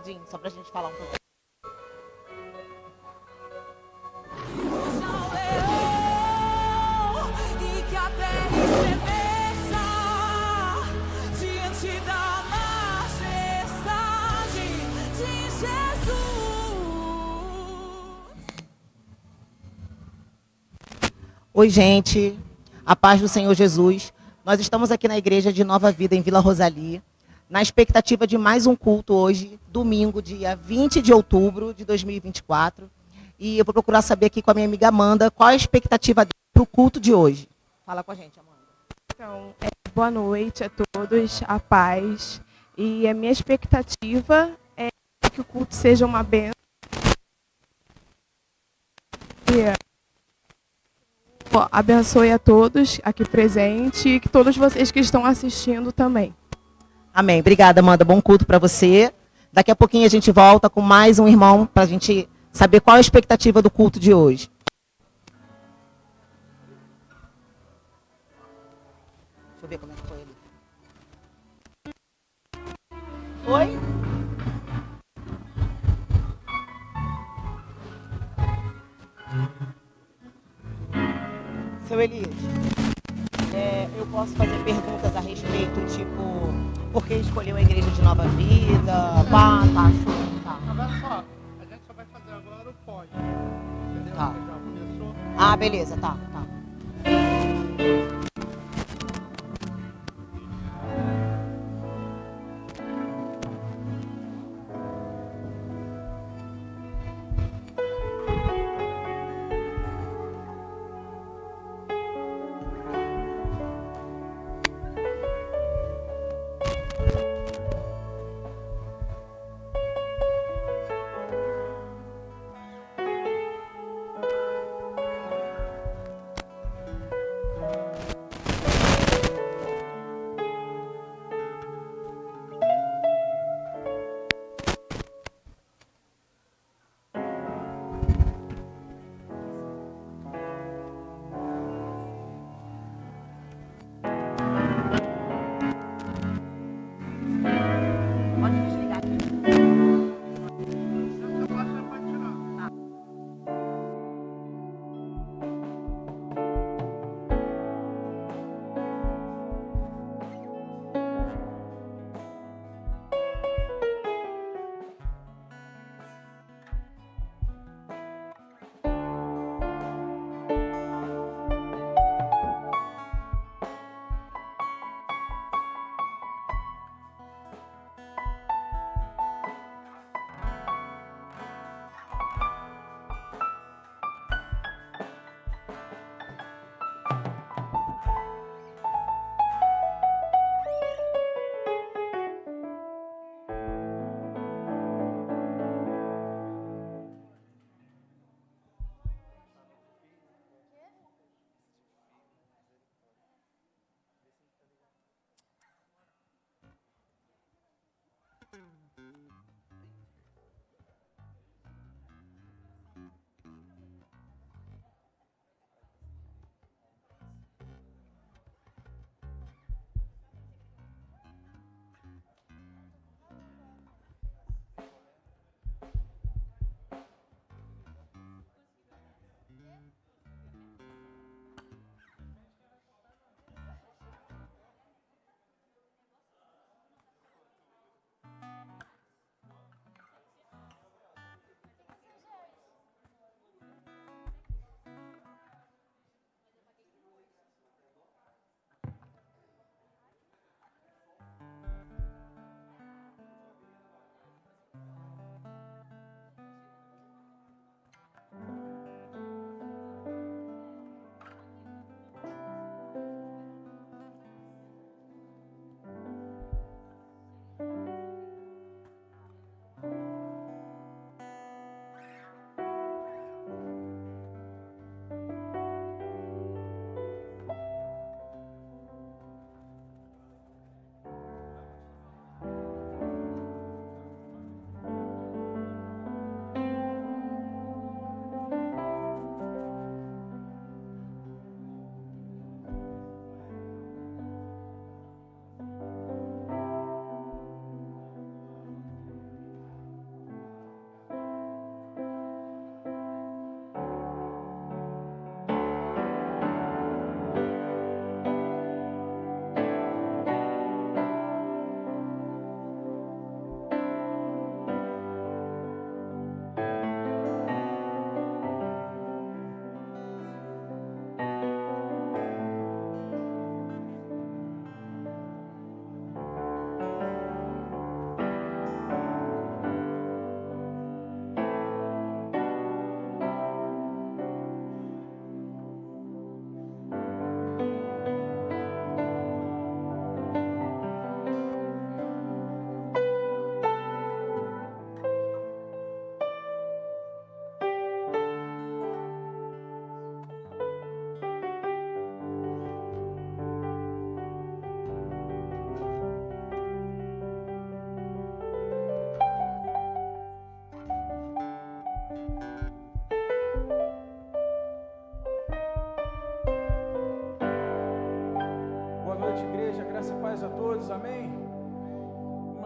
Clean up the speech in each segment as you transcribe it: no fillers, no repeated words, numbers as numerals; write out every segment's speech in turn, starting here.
rapidinho, só pra gente falar um pouco. E que a terra estremeça diante da majestade de Jesus. Oi, gente. A paz do Senhor Jesus. Nós estamos aqui na igreja de Nova Vida, em Vila Rosalie, na expectativa de mais um culto hoje, domingo, dia 20 de outubro de 2024. E eu vou procurar saber aqui com a minha amiga Amanda qual a expectativa para o culto de hoje. Fala com a gente, Amanda. Então, boa noite a todos, a paz. E a minha expectativa é que o culto seja uma bênção. E abençoe a todos aqui presentes e que todos vocês que estão assistindo também. Amém. Obrigada, Amanda. Bom culto para você. Daqui a pouquinho a gente volta com mais um irmão para a gente saber qual a expectativa do culto de hoje. Deixa eu ver como é que foi ali. Oi? Seu Elias, eu posso fazer perguntas a respeito, tipo, por que escolheu a igreja de Nova Vida? Pá, tá, show, tá. Agora só, a gente só vai fazer agora o pódio, entendeu? Tá. Porque já começou. Ah, beleza, tá, tá.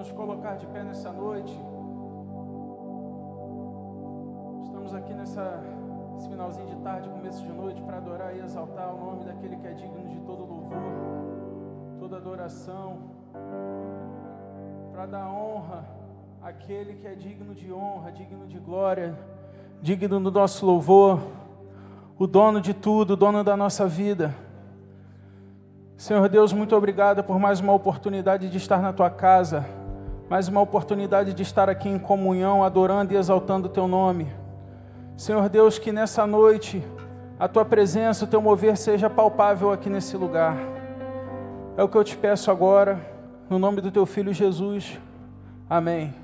nos colocar de pé nessa noite. Estamos aqui nesse finalzinho de tarde, começo de noite, para adorar e exaltar o nome daquele que é digno de todo louvor, toda adoração, para dar honra àquele que é digno de honra, digno de glória, digno do nosso louvor, o dono de tudo, o dono da nossa vida. Senhor Deus, muito obrigado por mais uma oportunidade de estar na Tua casa, mais uma oportunidade de estar aqui em comunhão, adorando e exaltando o Teu nome. Senhor Deus, que nessa noite a Tua presença, o Teu mover seja palpável aqui nesse lugar. É o que eu te peço agora, no nome do Teu Filho Jesus. Amém.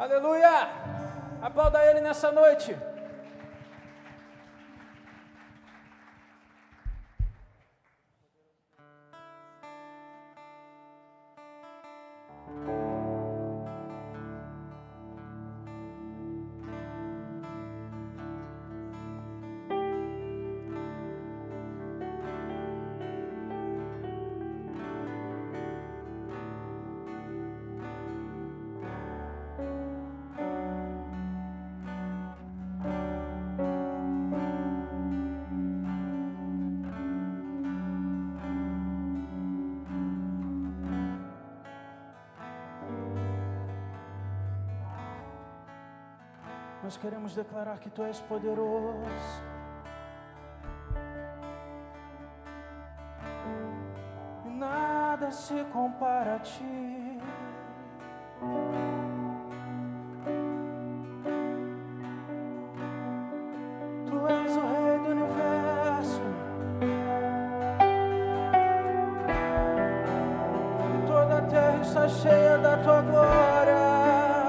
Aleluia! Aplauda Ele nessa noite. Nós queremos declarar que Tu és poderoso. E nada se compara a Ti. Tu és o Rei do Universo. E toda a terra está cheia da Tua glória.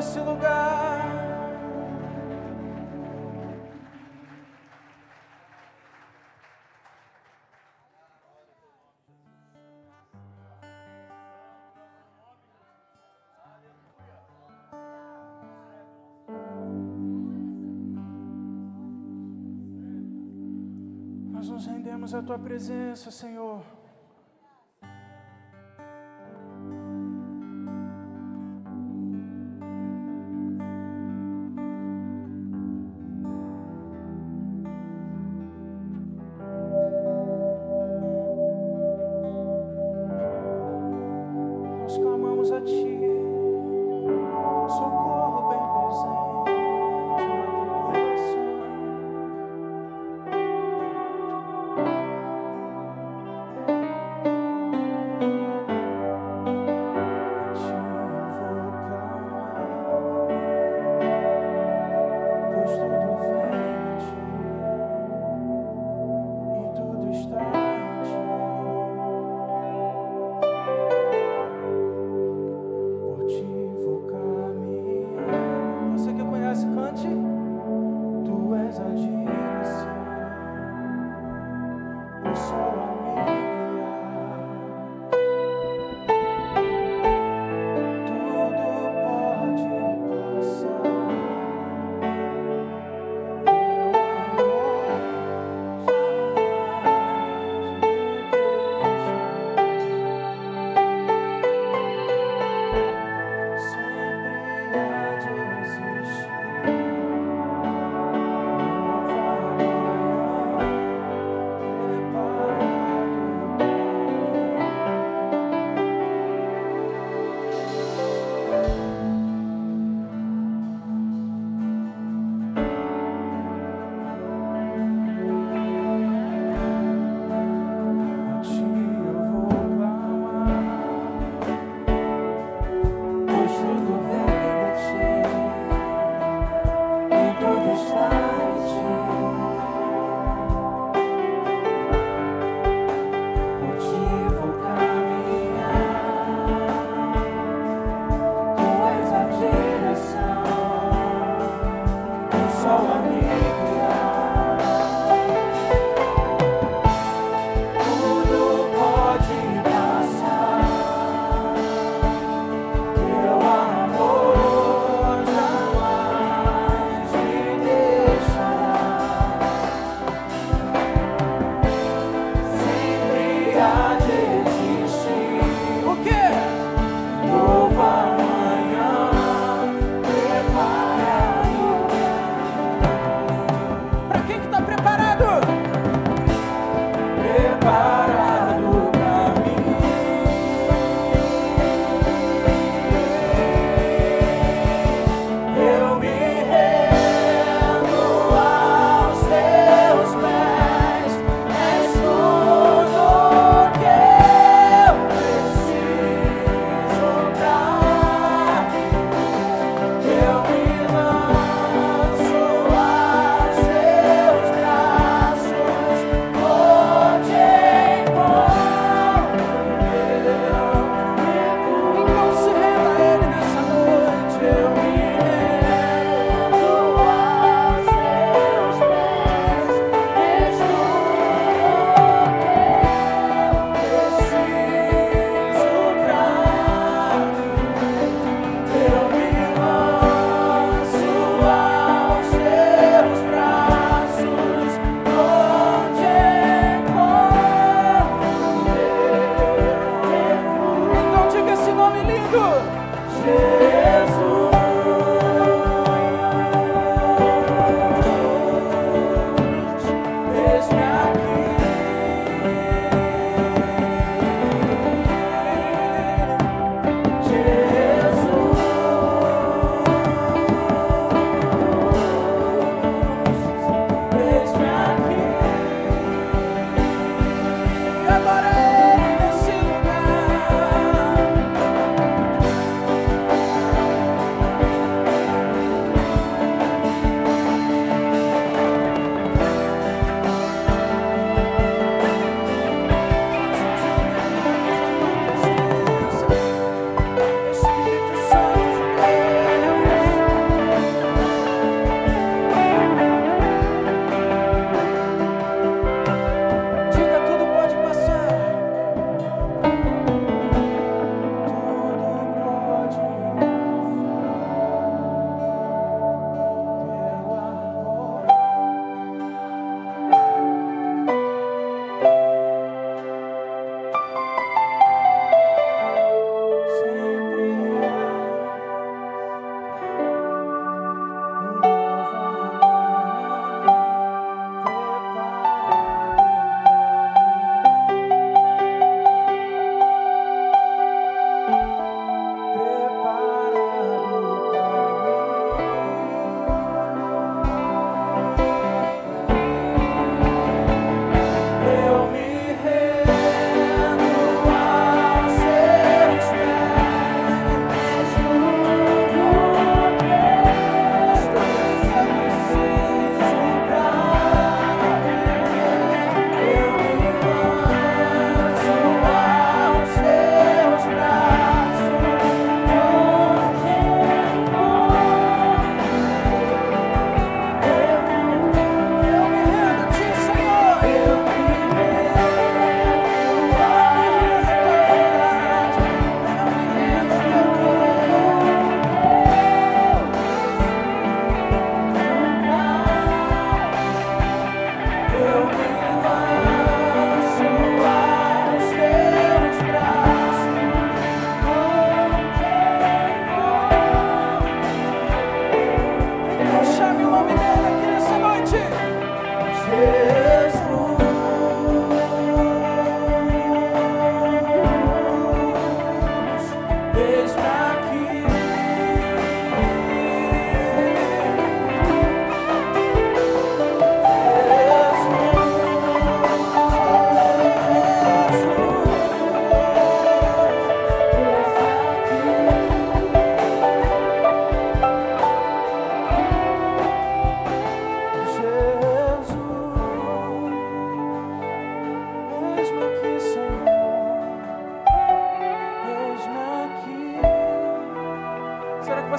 nesse lugar. Nós nos rendemos à Tua presença, Senhor. Nós clamamos a Ti, socorro bem presente na tribulação.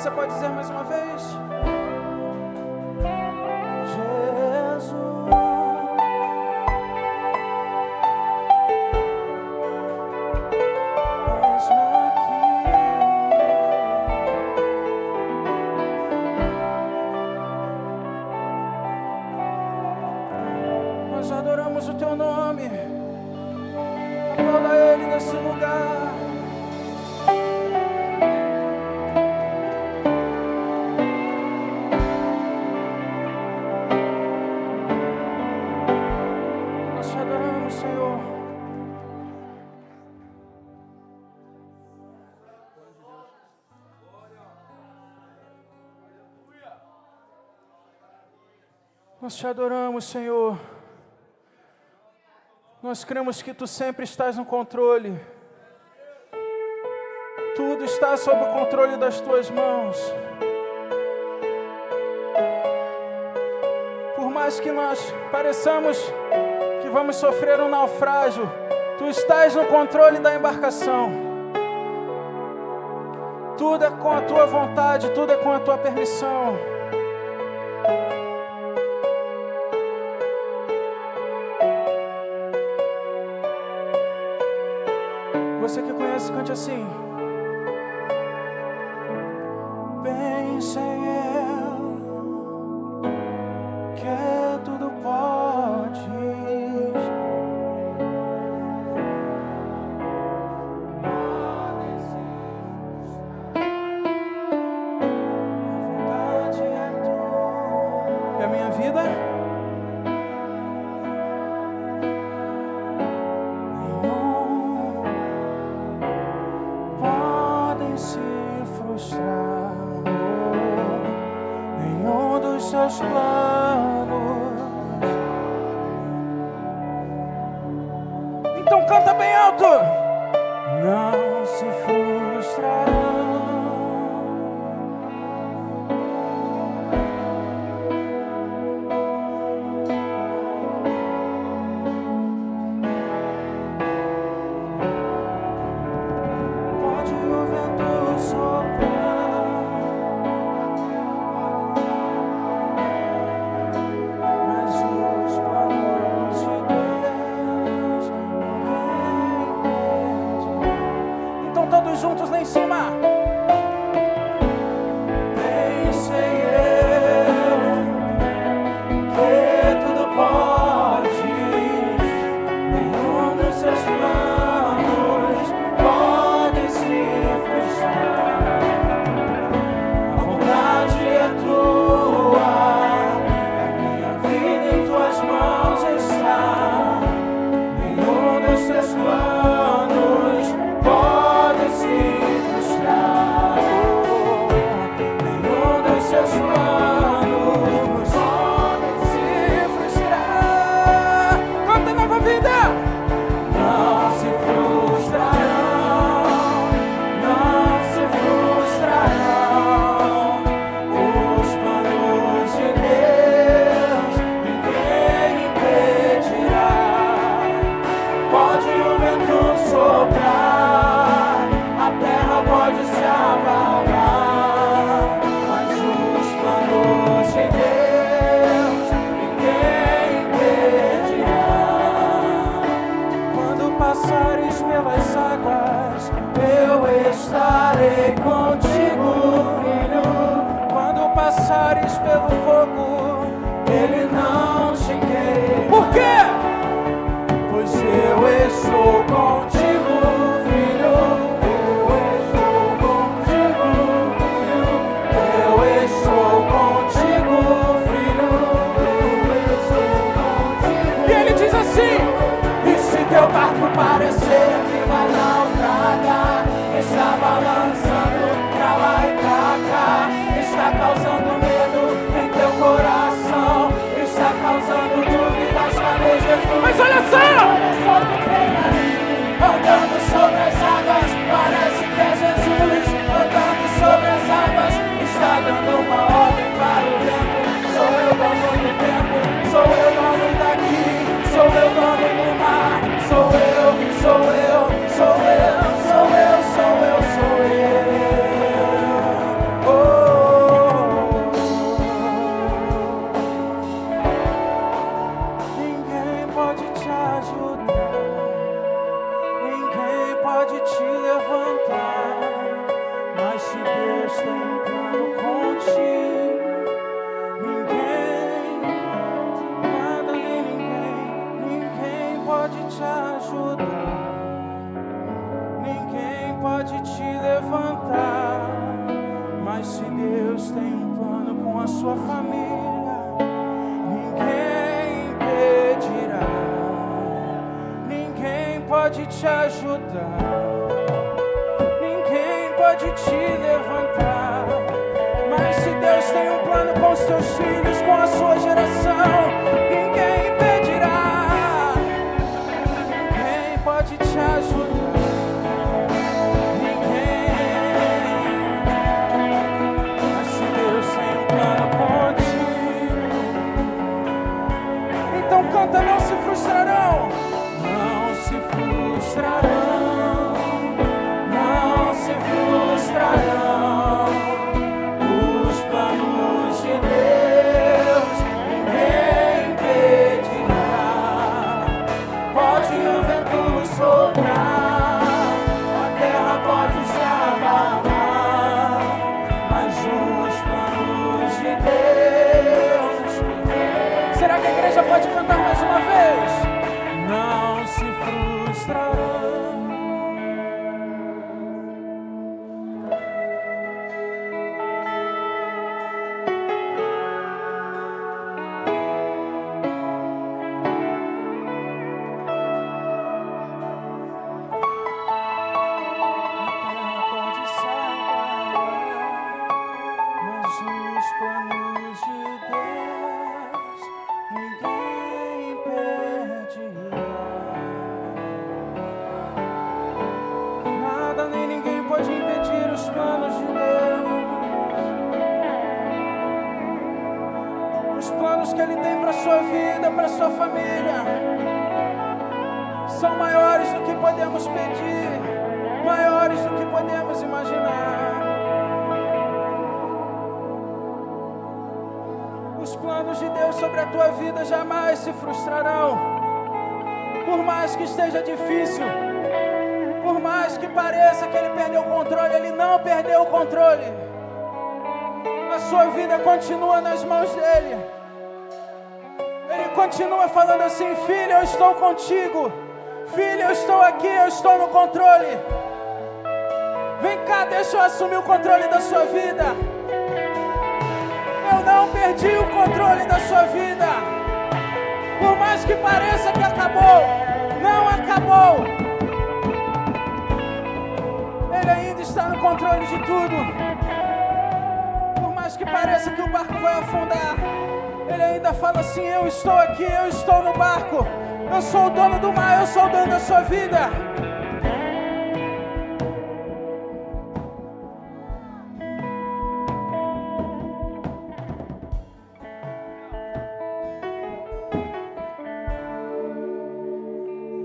Você pode dizer mais uma vez? Jesus, eis-me aqui. Nós adoramos o Teu nome. Aplauda Ele nesse lugar. Nós te adoramos, Senhor. Nós te adoramos, Senhor. Nós cremos que Tu sempre estás no controle. Tudo está sob o controle das Tuas mãos. Por mais que nós pareçamos que vamos sofrer um naufrágio, Tu estás no controle da embarcação. Tudo é com a Tua vontade, tudo é com a Tua permissão. Você que conhece, cante assim. Bem sei eu que tudo podes. A vontade é tua. E a minha vida? Seus planos. Então canta bem alto. Não se frustrarão. Pode o vento soprar. Juntos lá em cima. Bem sei eu que tudo pode, nenhum dos seus planos pode se frustrar. A vontade é tua, a minha vida em tuas mãos está. Nenhum dos seus planos pode se frustrar. Nenhum dos seus planos pode se frustrar. Canta nova vida. Não se frustrarão, não se frustrarão os planos de Deus, ninguém impedirá. Pode o vento soprar, a terra pode se abalar, mas os planos de Deus ninguém impedirá. Quando passares pelas águas, eu estarei contigo, filho. Quando passares pelo fogo, ele não te quer. Por quê? Pois eu estou contigo, filho. Eu estou contigo, filho. Eu estou contigo, filho. Eu estou contigo. E ele diz assim: e se teu barco parecer que vai naufragar, está balançando pra lá e pra cá, está causando medo em teu coração, está causando dúvidas, cadê Jesus? Mas olha só! Andando sobre as águas, parece que é Jesus. Andando sobre as águas, está dando uma ordem para o vento. Sou eu dono do tempo, sou eu dono daqui, sou eu dono do mar. Sou eu, sou eu, sou eu, sou eu, sou eu, sou eu. Oh. pode te levantar, mas se Deus tem um plano contigo, ninguém, nada nem ninguém pode te ajudar, ninguém pode te levantar, mas se Deus tem um plano com a sua família, ninguém impedirá, ninguém pode te ajudar, ninguém pode te levantar, mas se Deus tem um plano com os seus filhos, com a sua geração, ninguém impedirá, ninguém pode te ajudar, ninguém, mas se Deus tem um plano contigo, então canta, não se frustrarão, não se frustrarão, não se frustrarão, os planos de Deus ninguém impedirá, pode o vento soprar, a terra pode se abalar, mas os planos de Deus, será que a igreja pode cantar mais uma vez? Não se frustrarão. Pode se abalar, mas os planos de Deus ninguém impedirá. Nada nem ninguém pode impedir os planos de Deus. Os planos que Ele tem para a sua vida, para a sua família, são maiores do que podemos pedir, maiores do que podemos imaginar. Os planos de Deus sobre a tua vida jamais se frustrarão. Por mais que esteja difícil, por mais que pareça que Ele perdeu o controle, Ele não perdeu o controle. A sua vida continua nas mãos dEle. Ele continua falando assim: filho, eu estou contigo. Filho, eu estou aqui, eu estou no controle. Vem cá, deixa eu assumir o controle da sua vida. Eu não perdi o controle da sua vida. Por mais que pareça que acabou, não acabou. Ele ainda está no controle de tudo. Por mais que pareça que o barco vai afundar, Ele ainda fala assim: eu estou aqui, eu estou no barco. Eu sou o dono do mar, eu sou o dono da sua vida.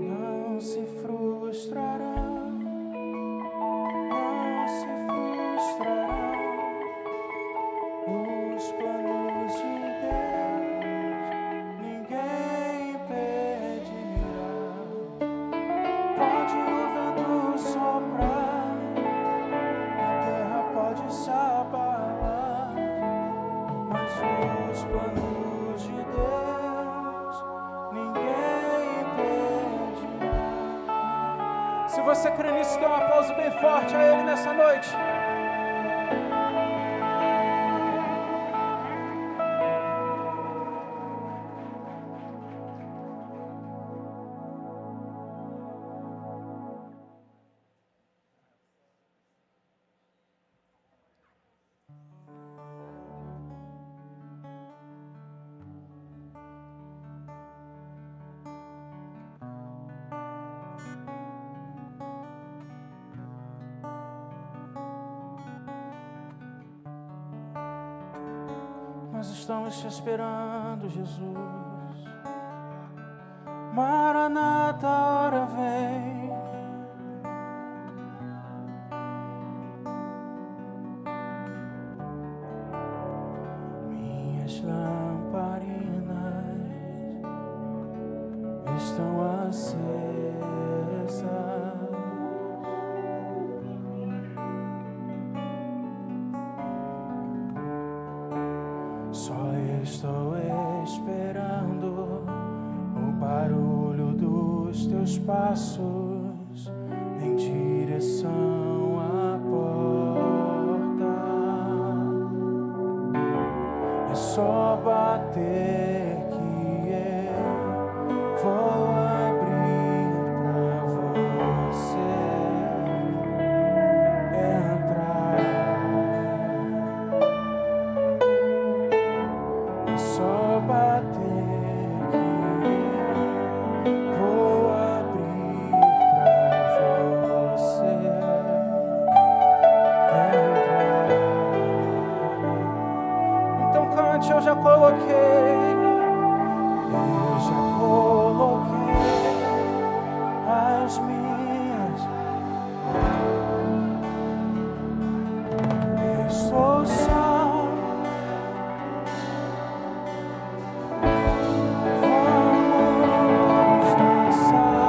Não se frustrarão, não se frustrarão, os planos de Deus ninguém impedirá. Pode o vento soprar, a terra pode se abalar, mas os planos de Deus ninguém impedirá. Se você crê nisso, dê um aplauso bem forte a Ele nessa noite. Nós estamos te esperando, Jesus. Maranata, a hora vem. Minhas lamparinas estão acesas. passos em direção à porta. É só bater que eu vou abrir pra você entrar. É só bater que eu vou abrir pra você entrar. Então cante, eu já coloquei as minhas. Estou só. Vamos dançar.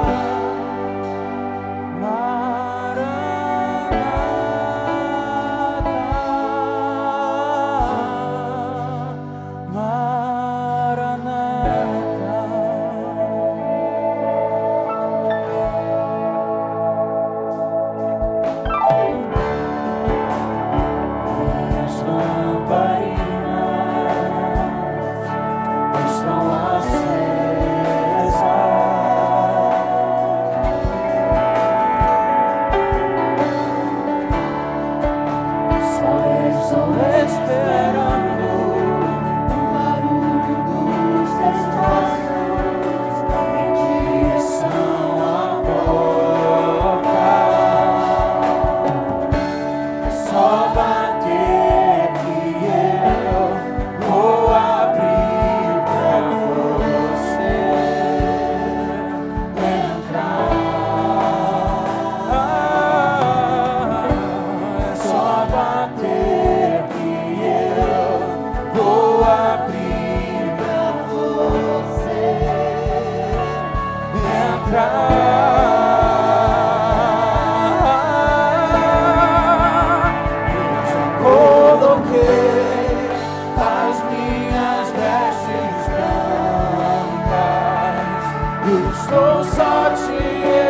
Estou só te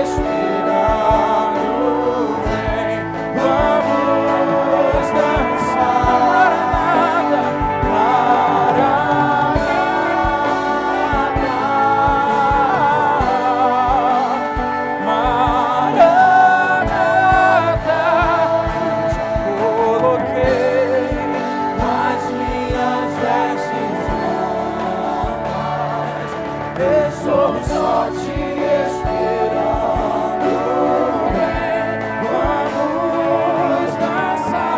esperando, vem, vamos dançar. Maranata, já coloquei as minhas vestes brancas. Estou só te esperando, vem, vamos dançar.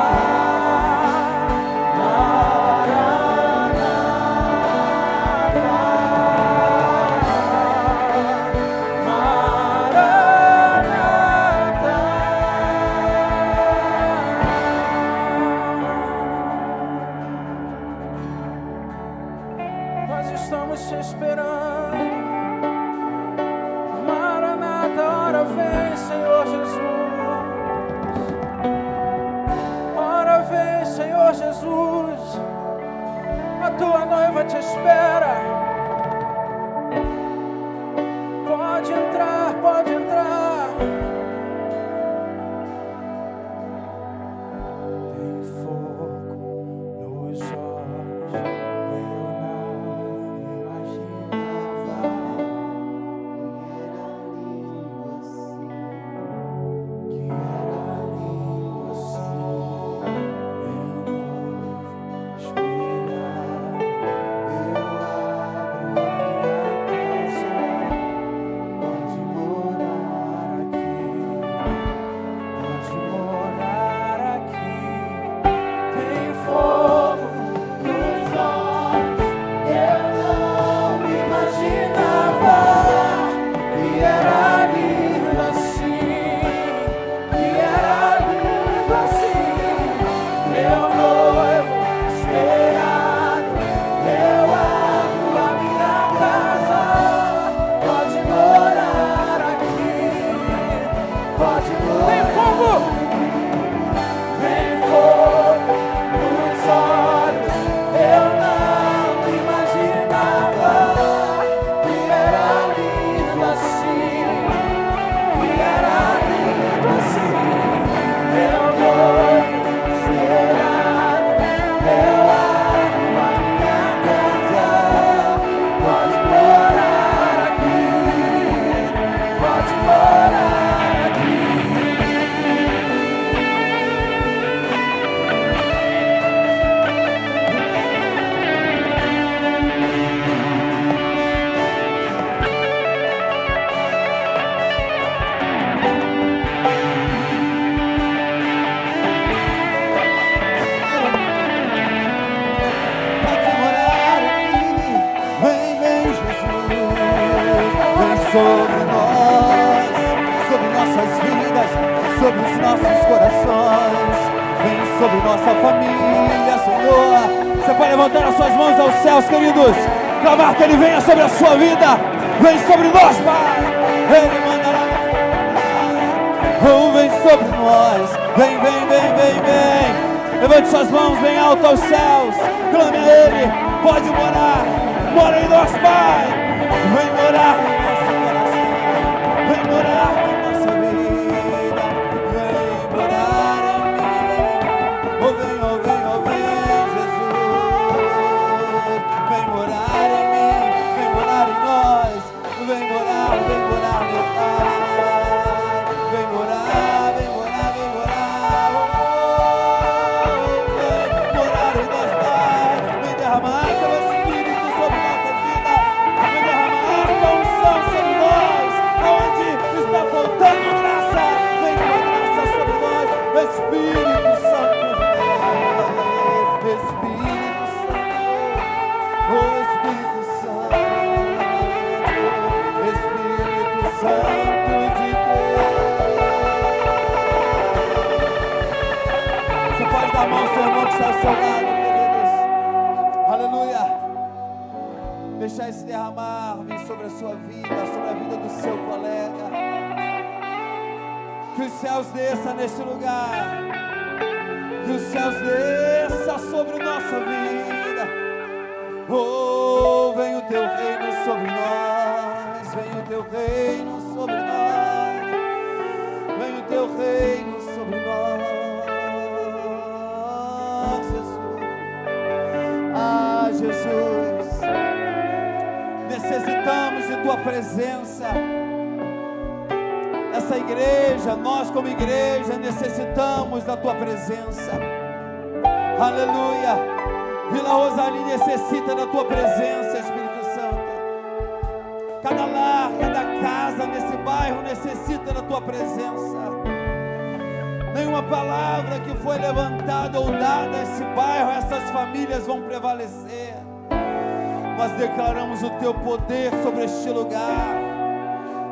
Nós estamos te esperando. Maranata, ora vem, Senhor Jesus. Ora vem, Senhor Jesus. A tua noiva te espera. Pode entrar, pode entrar. Tem fogo nos olhos, eu não imaginava que era lindo assim, meu noivo esperado. Eu abro a minha casa, pode morar aqui, pode morar aqui. Tem fogo nos olhos, eu não imaginava que era lindo assim, que era lindo assim. Meu noivo esperado, eu abro a minha casa, pode morar aqui, pode morar. Tem fogo! Vem fogo nos olhos, eu não imaginava que era lindo assim, nossas vidas, sobre os nossos corações. Vem sobre nossa família, Senhor. Você pode levantar as suas mãos aos céus, queridos. Clamar que Ele venha sobre a sua vida. Vem sobre nós, Pai. Ele mandará. Oh, vem sobre nós. Vem, vem, vem, vem, vem. Levante suas mãos bem alto aos céus. Clame a Ele. Pode morar. Mora em nós, Pai. Vem morar no nosso coração. Vem morar na nossa vida. Vem morar em mim. Oh, vem, oh, vem, oh, vem, Jesus. Vem morar em mim. Vem morar em nós. Vem morar, meu Pai. Vem morar, vem morar, vem morar. Vem morar em nós, Pai. Vem derramar teu Espírito sobre nossa vida. Vem derramar tua unção sobre nós. Aonde está faltando graça, vem tua graça sobre nós. Espírito Santo de Deus. Espírito Santo. Oh, Espírito Santo. Espírito Santo de Deus. Você pode dar a mão ao seu irmão que está ao seu lado, queridos. Aleluia. Deixar esse derramar vir sobre a sua vida, sobre a vida do seu colega. Que os céus desçam neste lugar. Que os céus desçam sobre nossa vida. Oh, vem o teu reino sobre nós. Vem o teu reino sobre nós. Vem o teu reino sobre nós, Jesus. Ah, Jesus. Necessitamos de tua presença. Essa igreja, nós como igreja, necessitamos da tua presença. Aleluia. Vila Rosalie necessita da tua presença, Espírito Santo. Cada lar, cada casa nesse bairro necessita da tua presença. Nenhuma palavra que foi levantada ou dada a esse bairro, essas famílias vão prevalecer. Nós declaramos o teu poder sobre este lugar.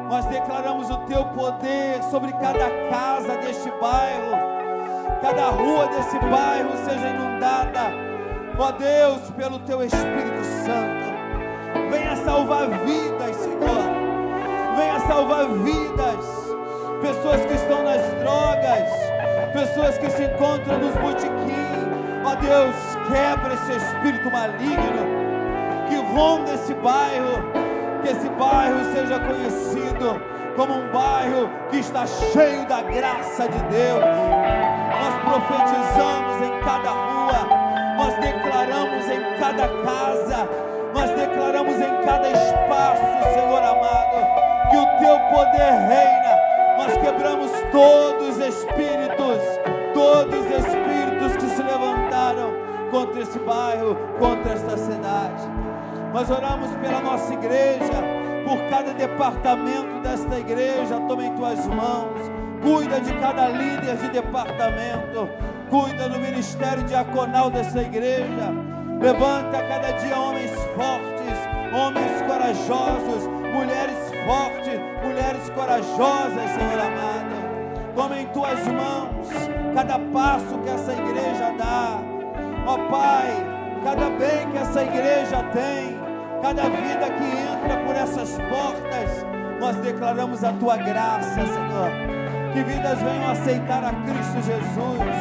Nós declaramos o teu poder sobre cada casa deste bairro. Cada rua desse bairro seja inundada, ó Deus, pelo teu Espírito Santo. Venha salvar vidas, Senhor. Venha salvar vidas. Pessoas que estão nas drogas, pessoas que se encontram nos botequins. Ó Deus, quebra esse espírito maligno que ronda esse bairro. Que esse bairro seja conhecido como um bairro que está cheio da graça de Deus. Nós profetizamos em cada rua, nós declaramos em cada casa, nós declaramos em cada espaço, Senhor amado, que o teu poder reina. Nós quebramos todos os espíritos que se levantaram contra esse bairro, contra esta cidade. Nós oramos pela nossa igreja, por cada departamento desta igreja. Toma em tuas mãos, cuida de cada líder de departamento, cuida do ministério diaconal dessa igreja. Levanta cada dia homens fortes, homens corajosos, mulheres fortes, mulheres corajosas, Senhor amado. Toma em tuas mãos cada passo que essa igreja dá, ó Pai, cada bem que essa igreja tem, cada vida que entra por essas portas. Nós declaramos a tua graça, Senhor. Que vidas venham aceitar a Cristo Jesus,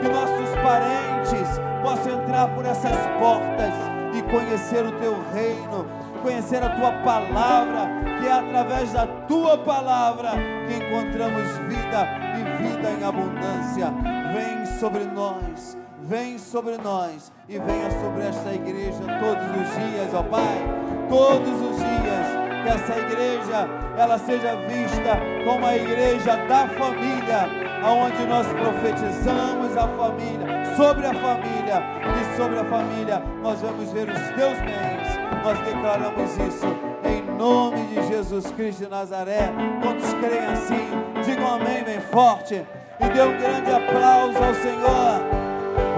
que nossos parentes possam entrar por essas portas e conhecer o teu reino, conhecer a tua palavra, que é através da tua palavra que encontramos vida e vida em abundância. Vem sobre nós. Vem sobre nós e venha sobre esta igreja todos os dias, ó Pai, todos os dias, que essa igreja, ela seja vista como a igreja da família, aonde nós profetizamos a família, sobre a família, e sobre a família nós vamos ver os teus bens. Nós declaramos isso em nome de Jesus Cristo de Nazaré. Quantos creem assim, digam amém bem forte e dê um grande aplauso ao Senhor.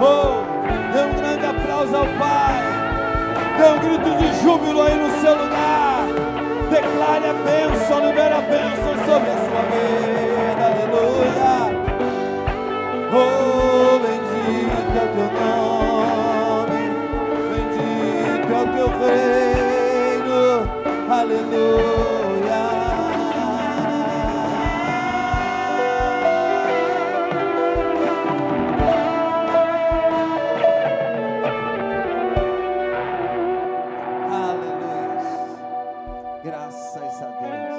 Oh, dê um grande aplauso ao Pai. Dê um grito de júbilo aí no seu lugar. Declare a bênção, libera a bênção sobre a sua vida. Aleluia. Oh, bendito é o teu nome, bendito é o teu reino. Aleluia. Graças a Deus.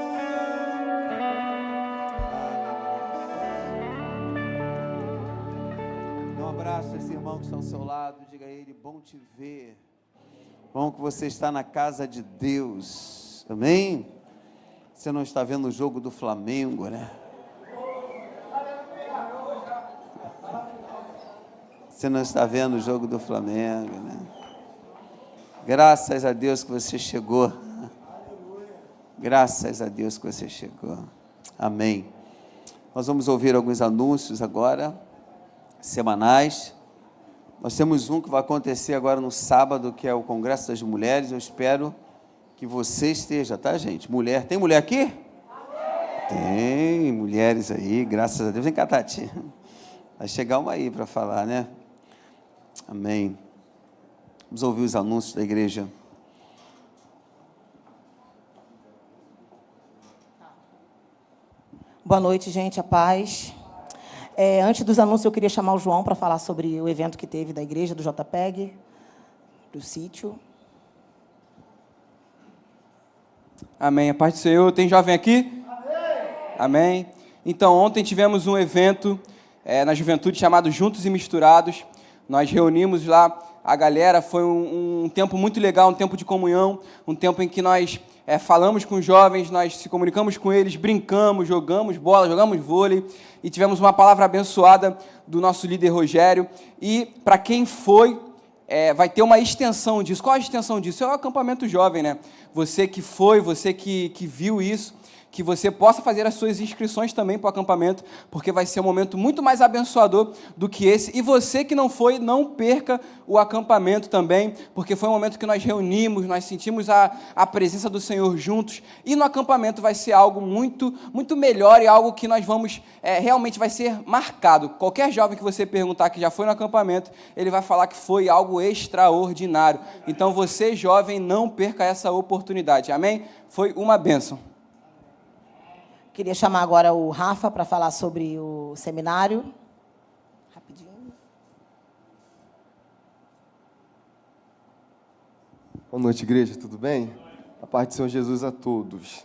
Dê um abraço a esse irmão que está ao seu lado. Diga a ele, bom te ver. Bom que você está na casa de Deus. Amém? Você não está vendo o jogo do Flamengo, né? Você não está vendo o jogo do Flamengo, né? Graças a Deus que você chegou. Graças a Deus que você chegou. Amém. Nós vamos ouvir alguns anúncios agora, semanais. Nós temos um que vai acontecer agora no sábado, que é o Congresso das Mulheres. Eu espero que você esteja, tá, gente? Mulher, tem mulher aqui? Tem mulheres aí, graças a Deus. Vem cá, Tati. Vai chegar uma aí para falar, né? Amém. Vamos ouvir os anúncios da igreja. Boa noite, gente, a paz. Antes dos anúncios, eu queria chamar o João para falar sobre o evento que teve da igreja, do JPEG, do sítio. Amém. A paz do Senhor. Tem jovem aqui? Amém. Amém. Então, ontem tivemos um evento na juventude chamado Juntos e Misturados. Nós reunimos lá a galera, foi um tempo muito legal, um tempo de comunhão, um tempo em que nós falamos com os jovens, nós se comunicamos com eles, brincamos, jogamos bola, jogamos vôlei e tivemos uma palavra abençoada do nosso líder Rogério. E para quem foi, vai ter uma extensão disso. Qual a extensão disso? É o acampamento jovem, né? Você que foi, você que viu isso, que você possa fazer as suas inscrições também para o acampamento, porque vai ser um momento muito mais abençoador do que esse. E você que não foi, não perca o acampamento também, porque foi um momento que nós reunimos, nós sentimos a presença do Senhor juntos, e no acampamento vai ser algo muito, muito melhor e algo que nós vamos, realmente vai ser marcado. Qualquer jovem que você perguntar que já foi no acampamento, ele vai falar que foi algo extraordinário. Então você, jovem, não perca essa oportunidade. Amém? Foi uma bênção. Queria chamar agora o Rafa para falar sobre o seminário. Rapidinho. Boa noite, igreja, tudo bem? A paz do Senhor Jesus a todos.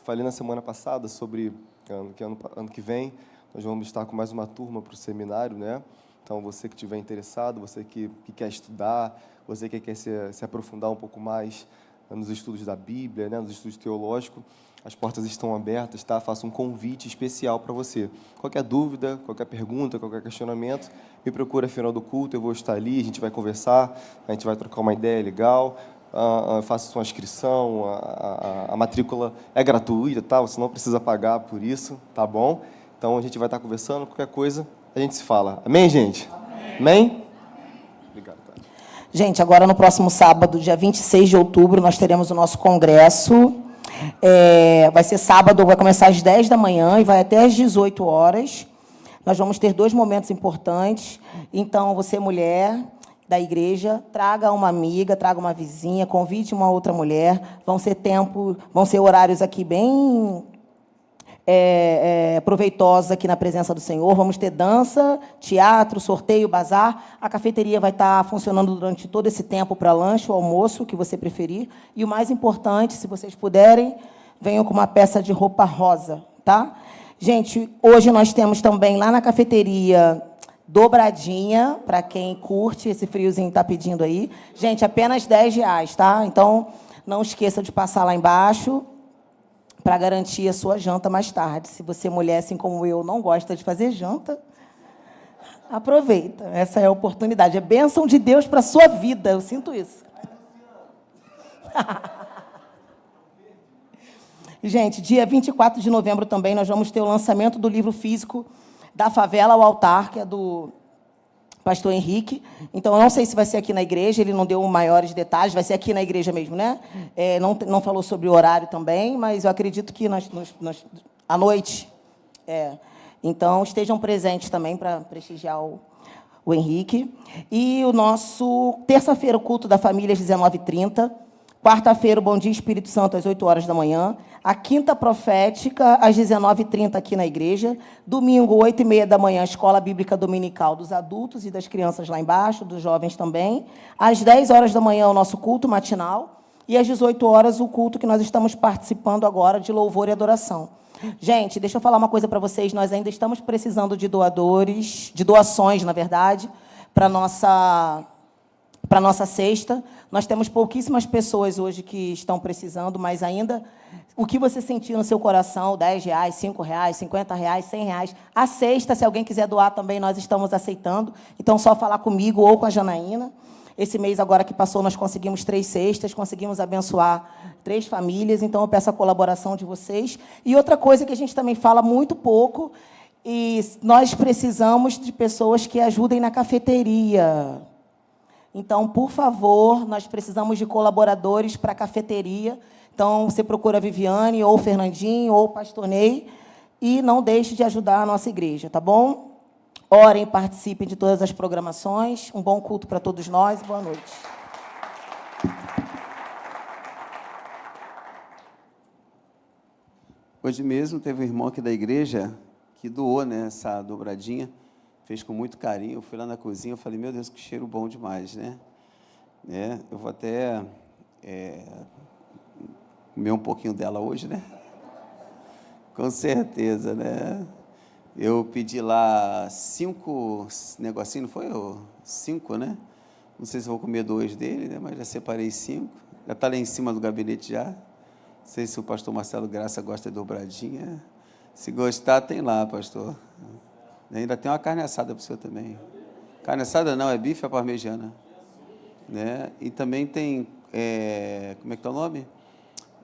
Falei na semana passada sobre ano que vem nós vamos estar com mais uma turma para o seminário, né? Então, você que estiver interessado, você que quer estudar, você que quer se aprofundar um pouco mais nos estudos da Bíblia, né? Nos estudos teológicos, as portas estão abertas, tá? Faço um convite especial para você. Qualquer dúvida, qualquer pergunta, qualquer questionamento, me procura no final do culto, eu vou estar ali, a gente vai conversar, a gente vai trocar uma ideia legal, faça sua inscrição, a matrícula é gratuita, tá? Você não precisa pagar por isso, tá bom? Então, a gente vai estar conversando, qualquer coisa, a gente se fala. Amém, gente? Amém? Obrigado, tá? Gente, agora no próximo sábado, dia 26 de outubro, nós teremos o nosso congresso. Vai ser sábado, vai começar às 10 da manhã e vai até às 18 horas. Nós vamos ter 2 momentos importantes. Então, você, mulher da igreja, traga uma amiga, traga uma vizinha, convide uma outra mulher. Vão ser horários aqui bem proveitosos aqui na presença do Senhor. Vamos ter dança, teatro, sorteio, bazar. A cafeteria vai estar funcionando durante todo esse tempo para lanche ou almoço, o que você preferir. E o mais importante, se vocês puderem, venham com uma peça de roupa rosa, tá? Gente, hoje nós temos também lá na cafeteria dobradinha, para quem curte, esse friozinho está pedindo aí. Gente, apenas R$10, tá? Então, não esqueça de passar lá embaixo para garantir a sua janta mais tarde. Se você, mulher, assim como eu, não gosta de fazer janta, aproveita. Essa é a oportunidade. É bênção de Deus para a sua vida. Eu sinto isso. Gente, dia 24 de novembro também nós vamos ter o lançamento do livro físico Da Favela ao Altar, que é do pastor Henrique. Então, eu não sei se vai ser aqui na igreja, ele não deu maiores detalhes, vai ser aqui na igreja mesmo, né? Não falou sobre o horário também, mas eu acredito que à noite. Então, estejam presentes também para prestigiar o Henrique. E o nosso terça-feira, o culto da família, às 19h30. Quarta-feira, o Bom Dia Espírito Santo, às 8h da manhã. A quinta profética, às 19h30, aqui na igreja. Domingo, 8h30 da manhã, Escola Bíblica Dominical dos adultos e das crianças lá embaixo, dos jovens também. Às 10h da manhã, o nosso culto matinal. E às 18h, o culto que nós estamos participando agora de louvor e adoração. Gente, deixa eu falar uma coisa para vocês. Nós ainda estamos precisando de doações, na verdade, para a nossa cesta. Nós temos pouquíssimas pessoas hoje que estão precisando, mas ainda o que você sentir no seu coração, R$10, R$5, R$50, R$100, a cesta, se alguém quiser doar também, nós estamos aceitando. Então, só falar comigo ou com a Janaína. Esse mês agora que passou, nós conseguimos 3 cestas, conseguimos abençoar 3 famílias, então eu peço a colaboração de vocês. E outra coisa que a gente também fala muito pouco, e nós precisamos de pessoas que ajudem na cafeteria. Então, por favor, nós precisamos de colaboradores para a cafeteria. Então, você procura a Viviane, ou o Fernandinho, ou o Pastor Ney, e não deixe de ajudar a nossa igreja, tá bom? Orem, participem de todas as programações. Um bom culto para todos nós. Boa noite. Hoje mesmo teve um irmão aqui da igreja que doou, né, essa dobradinha. Fez com muito carinho. Eu fui lá na cozinha, eu falei, meu Deus, que cheiro bom demais, né? Eu vou até comer um pouquinho dela hoje, né? Com certeza, né? Eu pedi lá 5 negocinhos, não foi? 5, né? Não sei se vou comer 2 dele, né? Mas já separei 5. Já está lá em cima do gabinete já. Não sei se o pastor Marcelo Graça gosta de dobradinha. Se gostar, tem lá, pastor. Ainda tem uma carne assada para o senhor também. Carne assada não, é bife à parmegiana. Né? E também tem, como é que está o nome?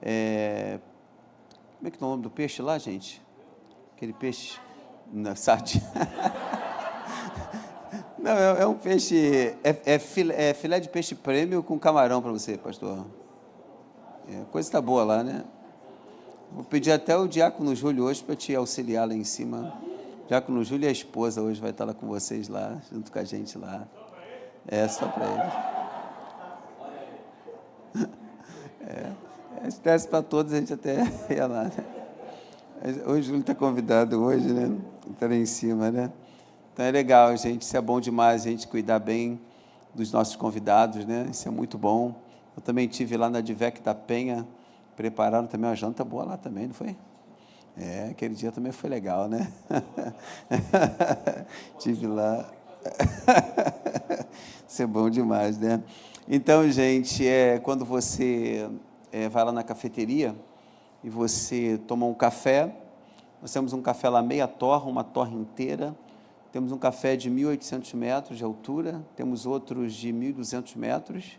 Como é que está o nome do peixe lá, gente? Aquele peixe, sardinha. Não, é um peixe, filé de peixe prêmio com camarão para você, pastor. A coisa está boa lá, né? Vou pedir até o diácono Júlio hoje para te auxiliar lá em cima. Diácono Júlio e a esposa hoje vai estar lá com vocês lá, junto com a gente lá. Só para ele. Espécie para todos, a gente até ia lá, né? Hoje o Júlio está convidado hoje, né? Está lá em cima, né? Então é legal, gente, isso é bom demais, a gente cuidar bem dos nossos convidados, né? Isso é muito bom. Eu também estive lá na Divec da Penha, prepararam também uma janta boa lá também, não foi? Aquele dia também foi legal, né? Estive lá. Isso é bom demais, né? Então, gente, quando você vai lá na cafeteria e você toma um café, nós temos um café lá meia torra, uma torra inteira, temos um café de 1.800 metros de altura, temos outros de 1.200 metros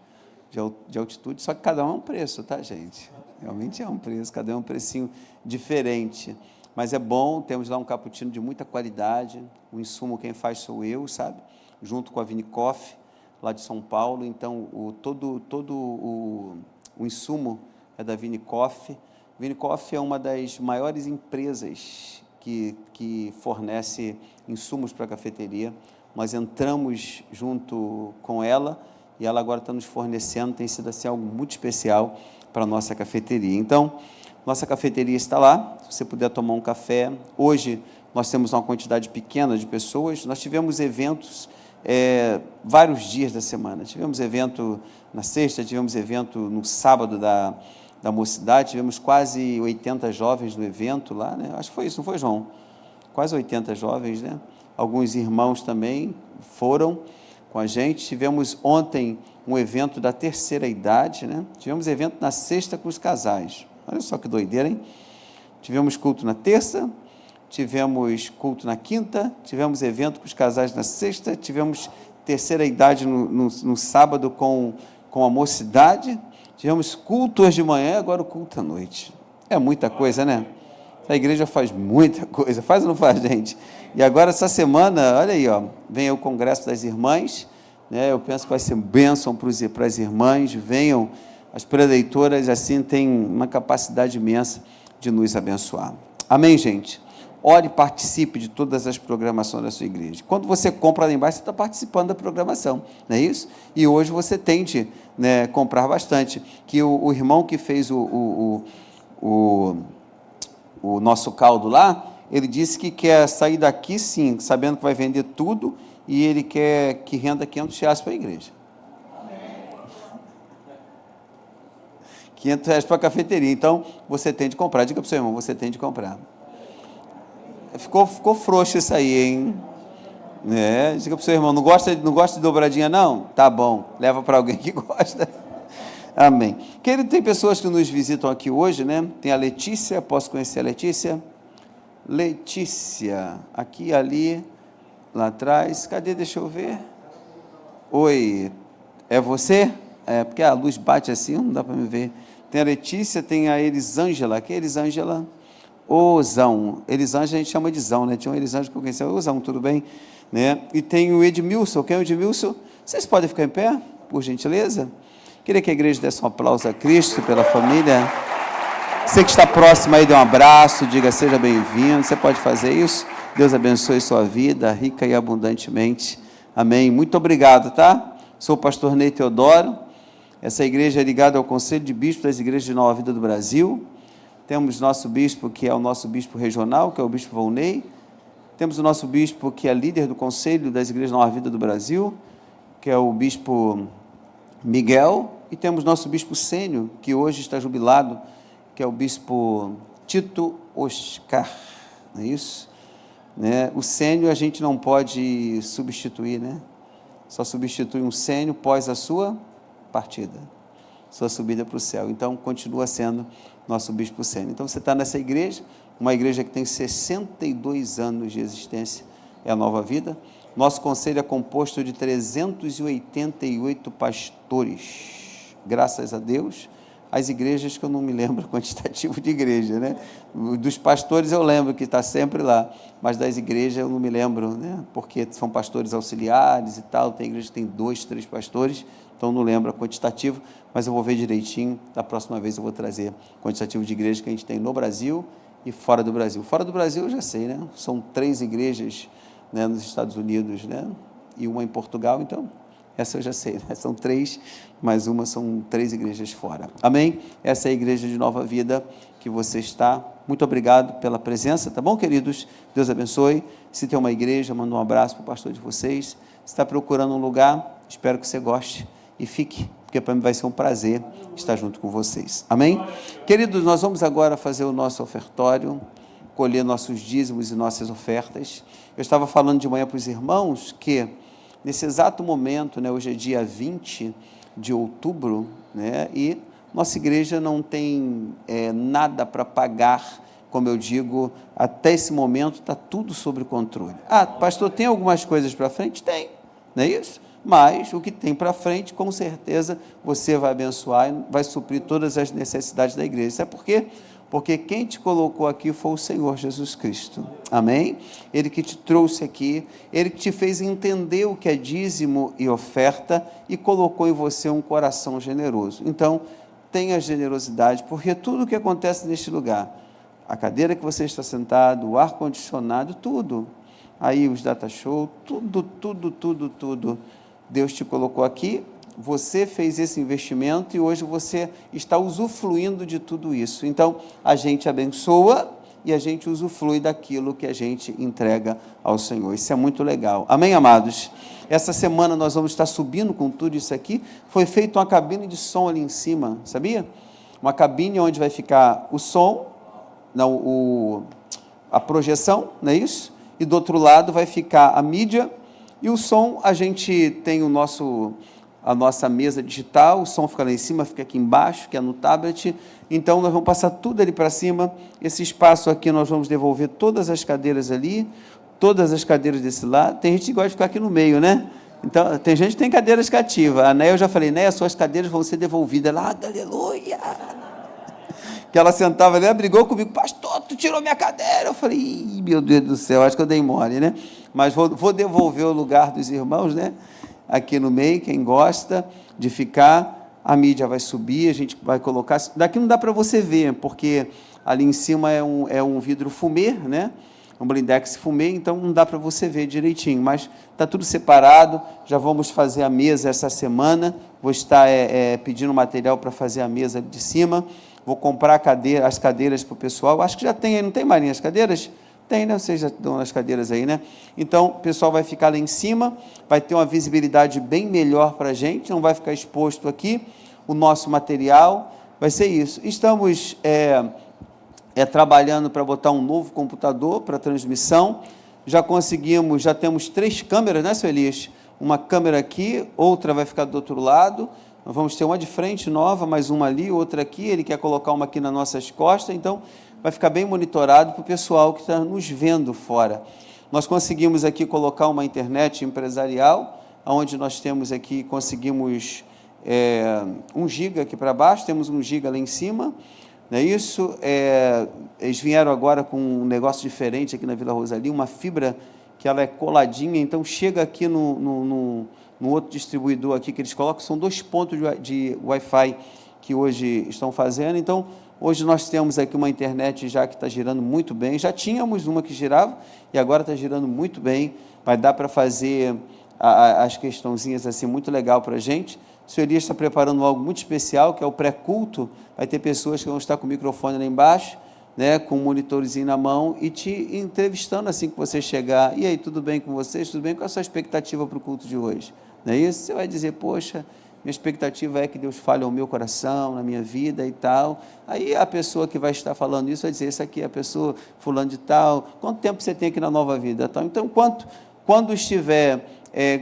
de altitude, só que cada um é um preço, tá, gente? Realmente é um preço, cada um é um precinho diferente. Mas é bom, temos lá um cappuccino de muita qualidade, o insumo quem faz sou eu, sabe? Junto com a Vinicoff, lá de São Paulo. Então, todo o insumo é da Vinicoff. Vinicoff é uma das maiores empresas que fornece insumos para a cafeteria. Nós entramos junto com ela e ela agora está nos fornecendo, tem sido assim, algo muito especial para a nossa cafeteria. Então, nossa cafeteria está lá, se você puder tomar um café. Hoje, nós temos uma quantidade pequena de pessoas. Nós tivemos eventos vários dias da semana. Tivemos evento na sexta, tivemos evento no sábado da mocidade, tivemos quase 80 jovens no evento lá, né? Acho que foi isso, não foi, João? Quase 80 jovens, né? Alguns irmãos também foram com a gente. Tivemos ontem um evento da terceira idade, né? Tivemos evento na sexta com os casais. Olha só que doideira, hein? Tivemos culto na terça, tivemos culto na quinta, tivemos evento com os casais na sexta, tivemos terceira idade no sábado com a mocidade, tivemos culto hoje de manhã, agora o culto à noite. É muita coisa, né? A igreja faz muita coisa, faz ou não faz, gente? E agora, essa semana, olha aí, ó, vem o Congresso das Irmãs, né? Eu penso que vai ser bênção para as irmãs, venham as preleitoras, assim, têm uma capacidade imensa de nos abençoar. Amém, gente? Ore e participe de todas as programações da sua igreja. Quando você compra lá embaixo, você está participando da programação, não é isso? E hoje você tente, né, comprar bastante. Que o irmão que fez o nosso caldo lá, ele disse que quer sair daqui, sim, sabendo que vai vender tudo, e ele quer que renda R$500 para a igreja. R$500 para a cafeteria. Então, você tem de comprar. Diga para o seu irmão, você tem de comprar. Ficou frouxo isso aí, hein? É, diga para o seu irmão, não gosta de dobradinha, não? Tá bom, leva para alguém que gosta. Amém. Querido, tem pessoas que nos visitam aqui hoje, né? Tem a Letícia, posso conhecer a Letícia? Letícia, aqui, ali, lá atrás. Cadê? Deixa eu ver. Oi, é você? É, porque a luz bate assim, não dá para me ver. Tem a Letícia, tem a Elisângela. Quem é Elisângela? Zão. Elisângela a gente chama de Zão, né? Tinha um Elisângela que eu conhecia. Zão, tudo bem? Né? E tem o Edmilson. Quem é o Edmilson? Vocês podem ficar em pé, por gentileza? Queria que a igreja desse um aplauso a Cristo pela família. Você que está próximo aí, dê um abraço, diga seja bem-vindo. Você pode fazer isso? Deus abençoe sua vida, rica e abundantemente. Amém. Muito obrigado, tá? Sou o pastor Ney Teodoro. Essa igreja é ligada ao Conselho de Bispos das Igrejas de Nova Vida do Brasil. Temos nosso bispo, que é o nosso bispo regional, que é o bispo Volney. Temos o nosso bispo, que é líder do Conselho das Igrejas de Nova Vida do Brasil, que é o bispo Miguel. E temos nosso bispo sênior, que hoje está jubilado, que é o bispo Tito Oscar. Não é isso? Né? O sênior a gente não pode substituir, né? Só substitui um sênior pós a sua partida, sua subida para o céu. Então, continua sendo nosso bispo sênior. Então, você está nessa igreja, uma igreja que tem 62 anos de existência, é a Nova Vida. Nosso conselho é composto de 388 pastores. Graças a Deus, as igrejas que eu não me lembro o quantitativo de igreja, né? Dos pastores eu lembro que está sempre lá, mas das igrejas eu não me lembro, né? Porque são pastores auxiliares e tal, tem igreja que tem 2, 3 pastores, então não lembro a quantitativo, mas eu vou ver direitinho, da próxima vez eu vou trazer o quantitativo de igrejas que a gente tem no Brasil e fora do Brasil. Fora do Brasil eu já sei, né? São 3 igrejas, né, nos Estados Unidos, né? E uma em Portugal, então essa eu já sei, né? São 3, mais uma são 3 igrejas fora. Amém? Essa é a igreja de Nova Vida que você está. Muito obrigado pela presença, tá bom, queridos? Deus abençoe. Se tem uma igreja, manda um abraço para o pastor de vocês. Se está procurando um lugar, espero que você goste e fique, porque para mim vai ser um prazer estar junto com vocês. Amém? Queridos, nós vamos agora fazer o nosso ofertório, colher nossos dízimos e nossas ofertas. Eu estava falando de manhã para os irmãos que, nesse exato momento, né, hoje é dia 20 de outubro, né, e nossa igreja não tem nada para pagar, como eu digo, até esse momento está tudo sob controle. Ah, pastor, tem algumas coisas para frente? Tem, não é isso? Mas o que tem para frente, com certeza, você vai abençoar e vai suprir todas as necessidades da igreja. Sabe por quê? Porque quem te colocou aqui foi o Senhor Jesus Cristo. Amém? Ele que te trouxe aqui, Ele que te fez entender o que é dízimo e oferta e colocou em você um coração generoso. Então, tenha generosidade, porque tudo o que acontece neste lugar, a cadeira que você está sentado, o ar-condicionado, tudo, aí os data show, tudo, Deus te colocou aqui, você fez esse investimento e hoje você está usufruindo de tudo isso. Então, a gente abençoa e a gente usufrui daquilo que a gente entrega ao Senhor. Isso é muito legal. Amém, amados? Essa semana nós vamos estar subindo com tudo isso aqui. Foi feita uma cabine de som ali em cima, sabia? Uma cabine onde vai ficar o som, a projeção, não é isso? E do outro lado vai ficar a mídia e o som. A gente tem a nossa mesa digital, o som fica lá em cima, fica aqui embaixo, que é no tablet. Então, nós vamos passar tudo ali para cima. Esse espaço aqui, nós vamos devolver todas as cadeiras ali, todas as cadeiras desse lado. Tem gente que gosta de ficar aqui no meio, né? Então, tem gente que tem cadeiras cativas. A Néia, eu já falei, Néia, suas cadeiras vão ser devolvidas. Ela, aleluia! que ela sentava ali, ela brigou comigo, pastor, tu tirou minha cadeira. Eu falei, ih, meu Deus do céu, acho que eu dei mole, né? Mas vou devolver o lugar dos irmãos, né? Aqui no meio, quem gosta de ficar, a mídia vai subir, a gente vai colocar. Daqui não dá para você ver, porque ali em cima é um vidro fumê, né? Um blindex fumê, então não dá para você ver direitinho, mas está tudo separado. Já vamos fazer a mesa essa semana, vou estar pedindo material para fazer a mesa de cima, vou comprar as cadeiras para o pessoal, acho que já tem aí, não tem, Marinha, as cadeiras? Tem, né? Vocês já estão nas cadeiras aí, né? Então, o pessoal vai ficar lá em cima, vai ter uma visibilidade bem melhor para a gente, não vai ficar exposto aqui o nosso material, vai ser isso. Estamos trabalhando para botar um novo computador para transmissão, já temos 3 câmeras, né, seu Elias? Uma câmera aqui, outra vai ficar do outro lado, nós vamos ter uma de frente nova, mais uma ali, outra aqui, ele quer colocar uma aqui nas nossas costas, então vai ficar bem monitorado para o pessoal que está nos vendo fora. Nós conseguimos aqui colocar uma internet empresarial, onde nós temos aqui, conseguimos 1 giga aqui para baixo, temos 1 giga lá em cima, não é isso? Eles vieram agora com um negócio diferente aqui na Vila Rosalia, uma fibra que ela é coladinha, então chega aqui no outro distribuidor aqui que eles colocam, são 2 pontos de Wi-Fi que hoje estão fazendo, então hoje nós temos aqui uma internet já que está girando muito bem, já tínhamos uma que girava e agora está girando muito bem, vai dar para fazer as questãozinhas assim muito legal para a gente. O senhor Elias está preparando algo muito especial, que é o pré-culto, vai ter pessoas que vão estar com o microfone lá embaixo, né, com um monitorzinho na mão e te entrevistando assim que você chegar. E aí, tudo bem com vocês? Tudo bem? Qual é a sua expectativa para o culto de hoje? Não é isso? Você vai dizer, poxa, minha expectativa é que Deus fale ao meu coração, na minha vida e tal. Aí a pessoa que vai estar falando isso vai dizer, essa aqui é a pessoa fulano de tal, quanto tempo você tem aqui na Nova Vida? Tal? Então, quando estiver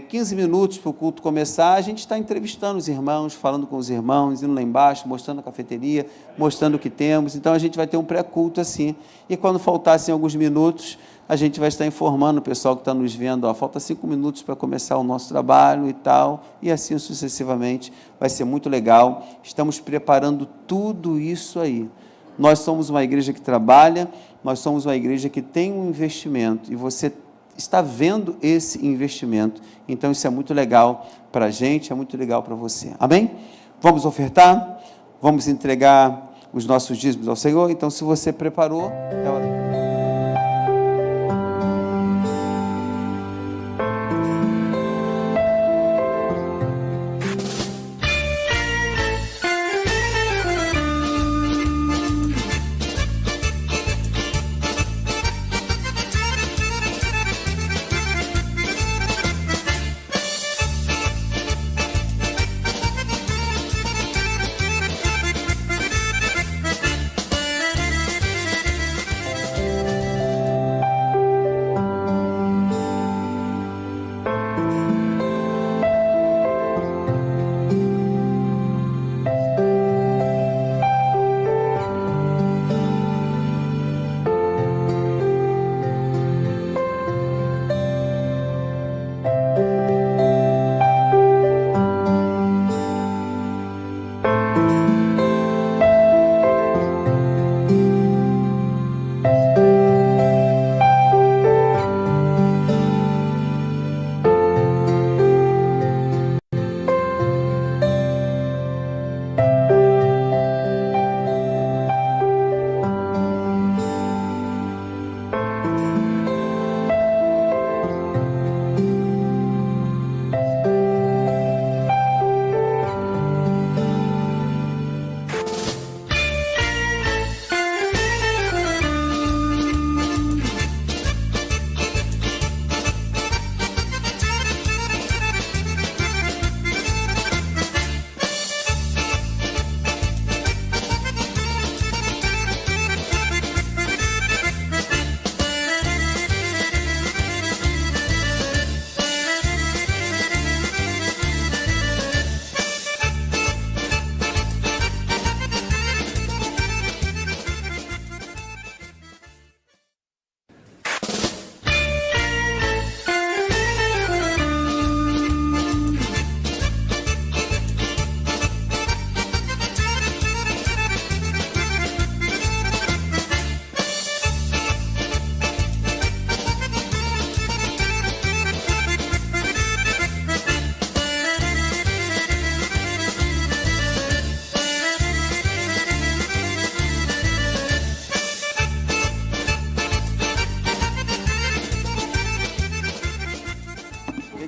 15 minutos para o culto começar, a gente está entrevistando os irmãos, falando com os irmãos, indo lá embaixo, mostrando a cafeteria, mostrando o que temos. Então, a gente vai ter um pré-culto assim. E quando faltassem alguns minutos, a gente vai estar informando o pessoal que está nos vendo, ó, falta 5 minutos para começar o nosso trabalho e tal, e assim sucessivamente. Vai ser muito legal. Estamos preparando tudo isso aí. Nós somos uma igreja que trabalha, nós somos uma igreja que tem um investimento, e você está vendo esse investimento, então isso é muito legal para a gente, é muito legal para você, amém? Vamos ofertar, vamos entregar os nossos dízimos ao Senhor, então se você preparou, é hora.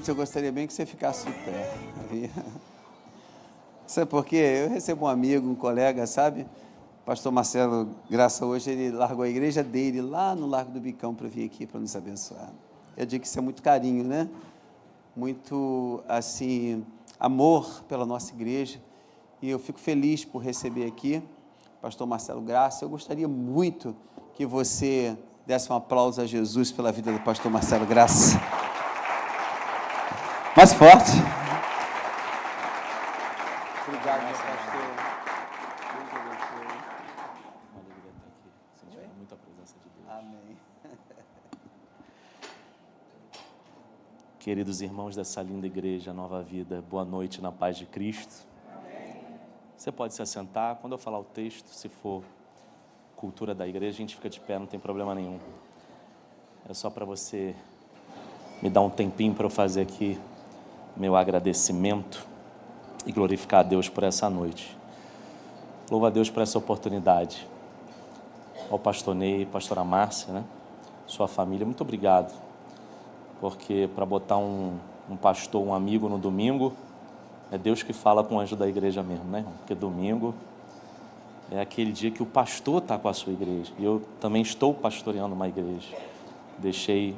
Gente, eu gostaria bem que você ficasse de pé. Sabe por quê? Eu recebo um amigo, um colega, sabe? Pastor Marcelo Graça, hoje ele largou a igreja dele lá no Largo do Bicão para vir aqui para nos abençoar. Eu digo que isso é muito carinho, né? Muito, assim, amor pela nossa igreja. E eu fico feliz por receber aqui Pastor Marcelo Graça. Eu gostaria muito que você desse um aplauso a Jesus pela vida do Pastor Marcelo Graça. Mais forte. Obrigado, meu pastor. Muita presença de Deus. Amém. Queridos irmãos dessa linda igreja, Nova Vida, boa noite na paz de Cristo. Você pode se assentar. Quando eu falar o texto, se for cultura da igreja, a gente fica de pé, não tem problema nenhum. É só para você me dar um tempinho para eu fazer aqui meu agradecimento e glorificar a Deus por essa noite. Louvo a Deus por essa oportunidade. Ao pastor Ney, pastora Márcia, né? Sua família, muito obrigado. Porque para botar um pastor, um amigo no domingo, é Deus que fala com o anjo da igreja mesmo, né? Porque domingo é aquele dia que o pastor está com a sua igreja. E eu também estou pastoreando uma igreja. Deixei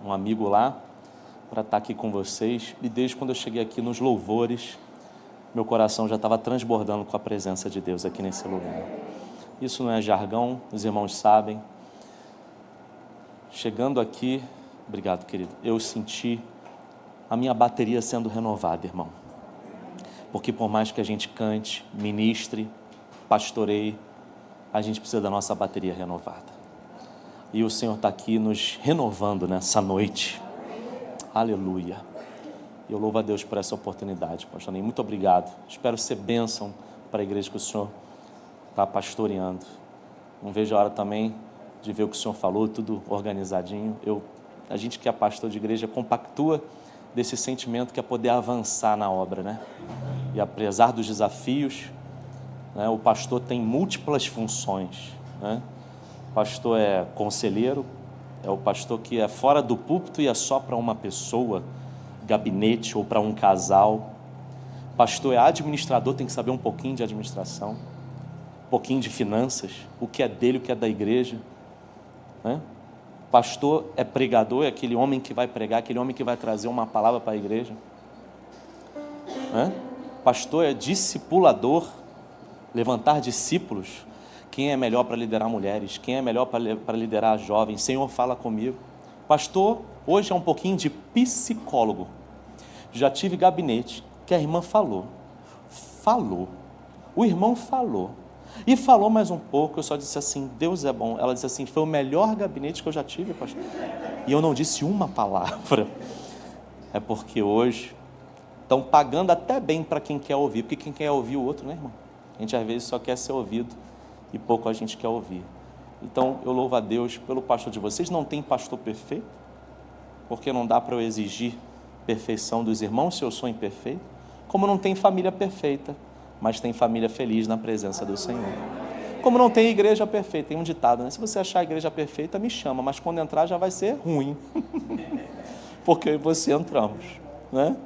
um amigo lá para estar aqui com vocês. E desde quando eu cheguei aqui nos louvores, meu coração já estava transbordando com a presença de Deus aqui nesse lugar. Isso não é jargão, os irmãos sabem. Chegando aqui, obrigado, querido, eu senti a minha bateria sendo renovada, irmão. Porque por mais que a gente cante, ministre, pastoreie, a gente precisa da nossa bateria renovada. E o Senhor está aqui nos renovando nessa noite. Aleluia. Eu louvo a Deus por essa oportunidade, pastor Ney. Muito obrigado. Espero ser bênção para a igreja que o Senhor está pastoreando. Não vejo a hora também de ver o que o Senhor falou, tudo organizadinho. A gente que é pastor de igreja compactua desse sentimento que é poder avançar na obra, né? E apesar dos desafios, né, o pastor tem múltiplas funções, né? O pastor é conselheiro, é o pastor que é fora do púlpito e é só para uma pessoa, gabinete ou para um casal. O pastor é administrador, tem que saber um pouquinho de administração, um pouquinho de finanças, o que é dele, o que é da igreja, né? O pastor é pregador, é aquele homem que vai pregar, aquele homem que vai trazer uma palavra para a igreja, né? O pastor é discipulador, levantar discípulos. Quem é melhor para liderar mulheres? Quem é melhor para liderar jovens? Senhor, fala comigo. Pastor, hoje é um pouquinho de psicólogo. Já tive gabinete que a irmã falou, o irmão falou, e falou mais um pouco. Eu só disse assim, Deus é bom. Ela disse assim, foi o melhor gabinete que eu já tive, pastor. E eu não disse uma palavra. É porque hoje estão pagando até bem para quem quer ouvir, porque quem quer ouvir o outro, né, irmão? A gente às vezes só quer ser ouvido e pouco a gente quer ouvir. Então eu louvo a Deus pelo pastor de vocês. Não tem pastor perfeito, porque não dá para eu exigir perfeição dos irmãos se eu sou imperfeito. Como não tem família perfeita, mas tem família feliz na presença do Senhor. Como não tem igreja perfeita, tem um ditado, né? Se você achar a igreja perfeita, me chama, mas quando entrar já vai ser ruim. Porque eu e você entramos, né?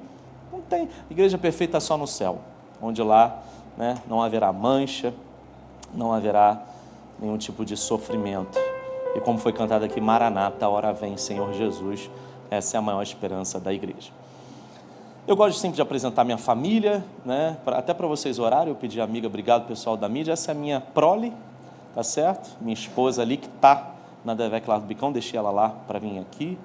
Não tem igreja perfeita só no céu, onde lá, né, não haverá mancha, não haverá nenhum tipo de sofrimento. E como foi cantado aqui, Maranata, a hora vem, Senhor Jesus. Essa é a maior esperança da igreja. Eu gosto sempre de apresentar minha família, né? Até para vocês orarem, eu pedi a amiga, obrigado pessoal da mídia. Essa é a minha prole, tá certo? Minha esposa ali que está na Devec lá do Bicão, deixei ela lá para vir aqui.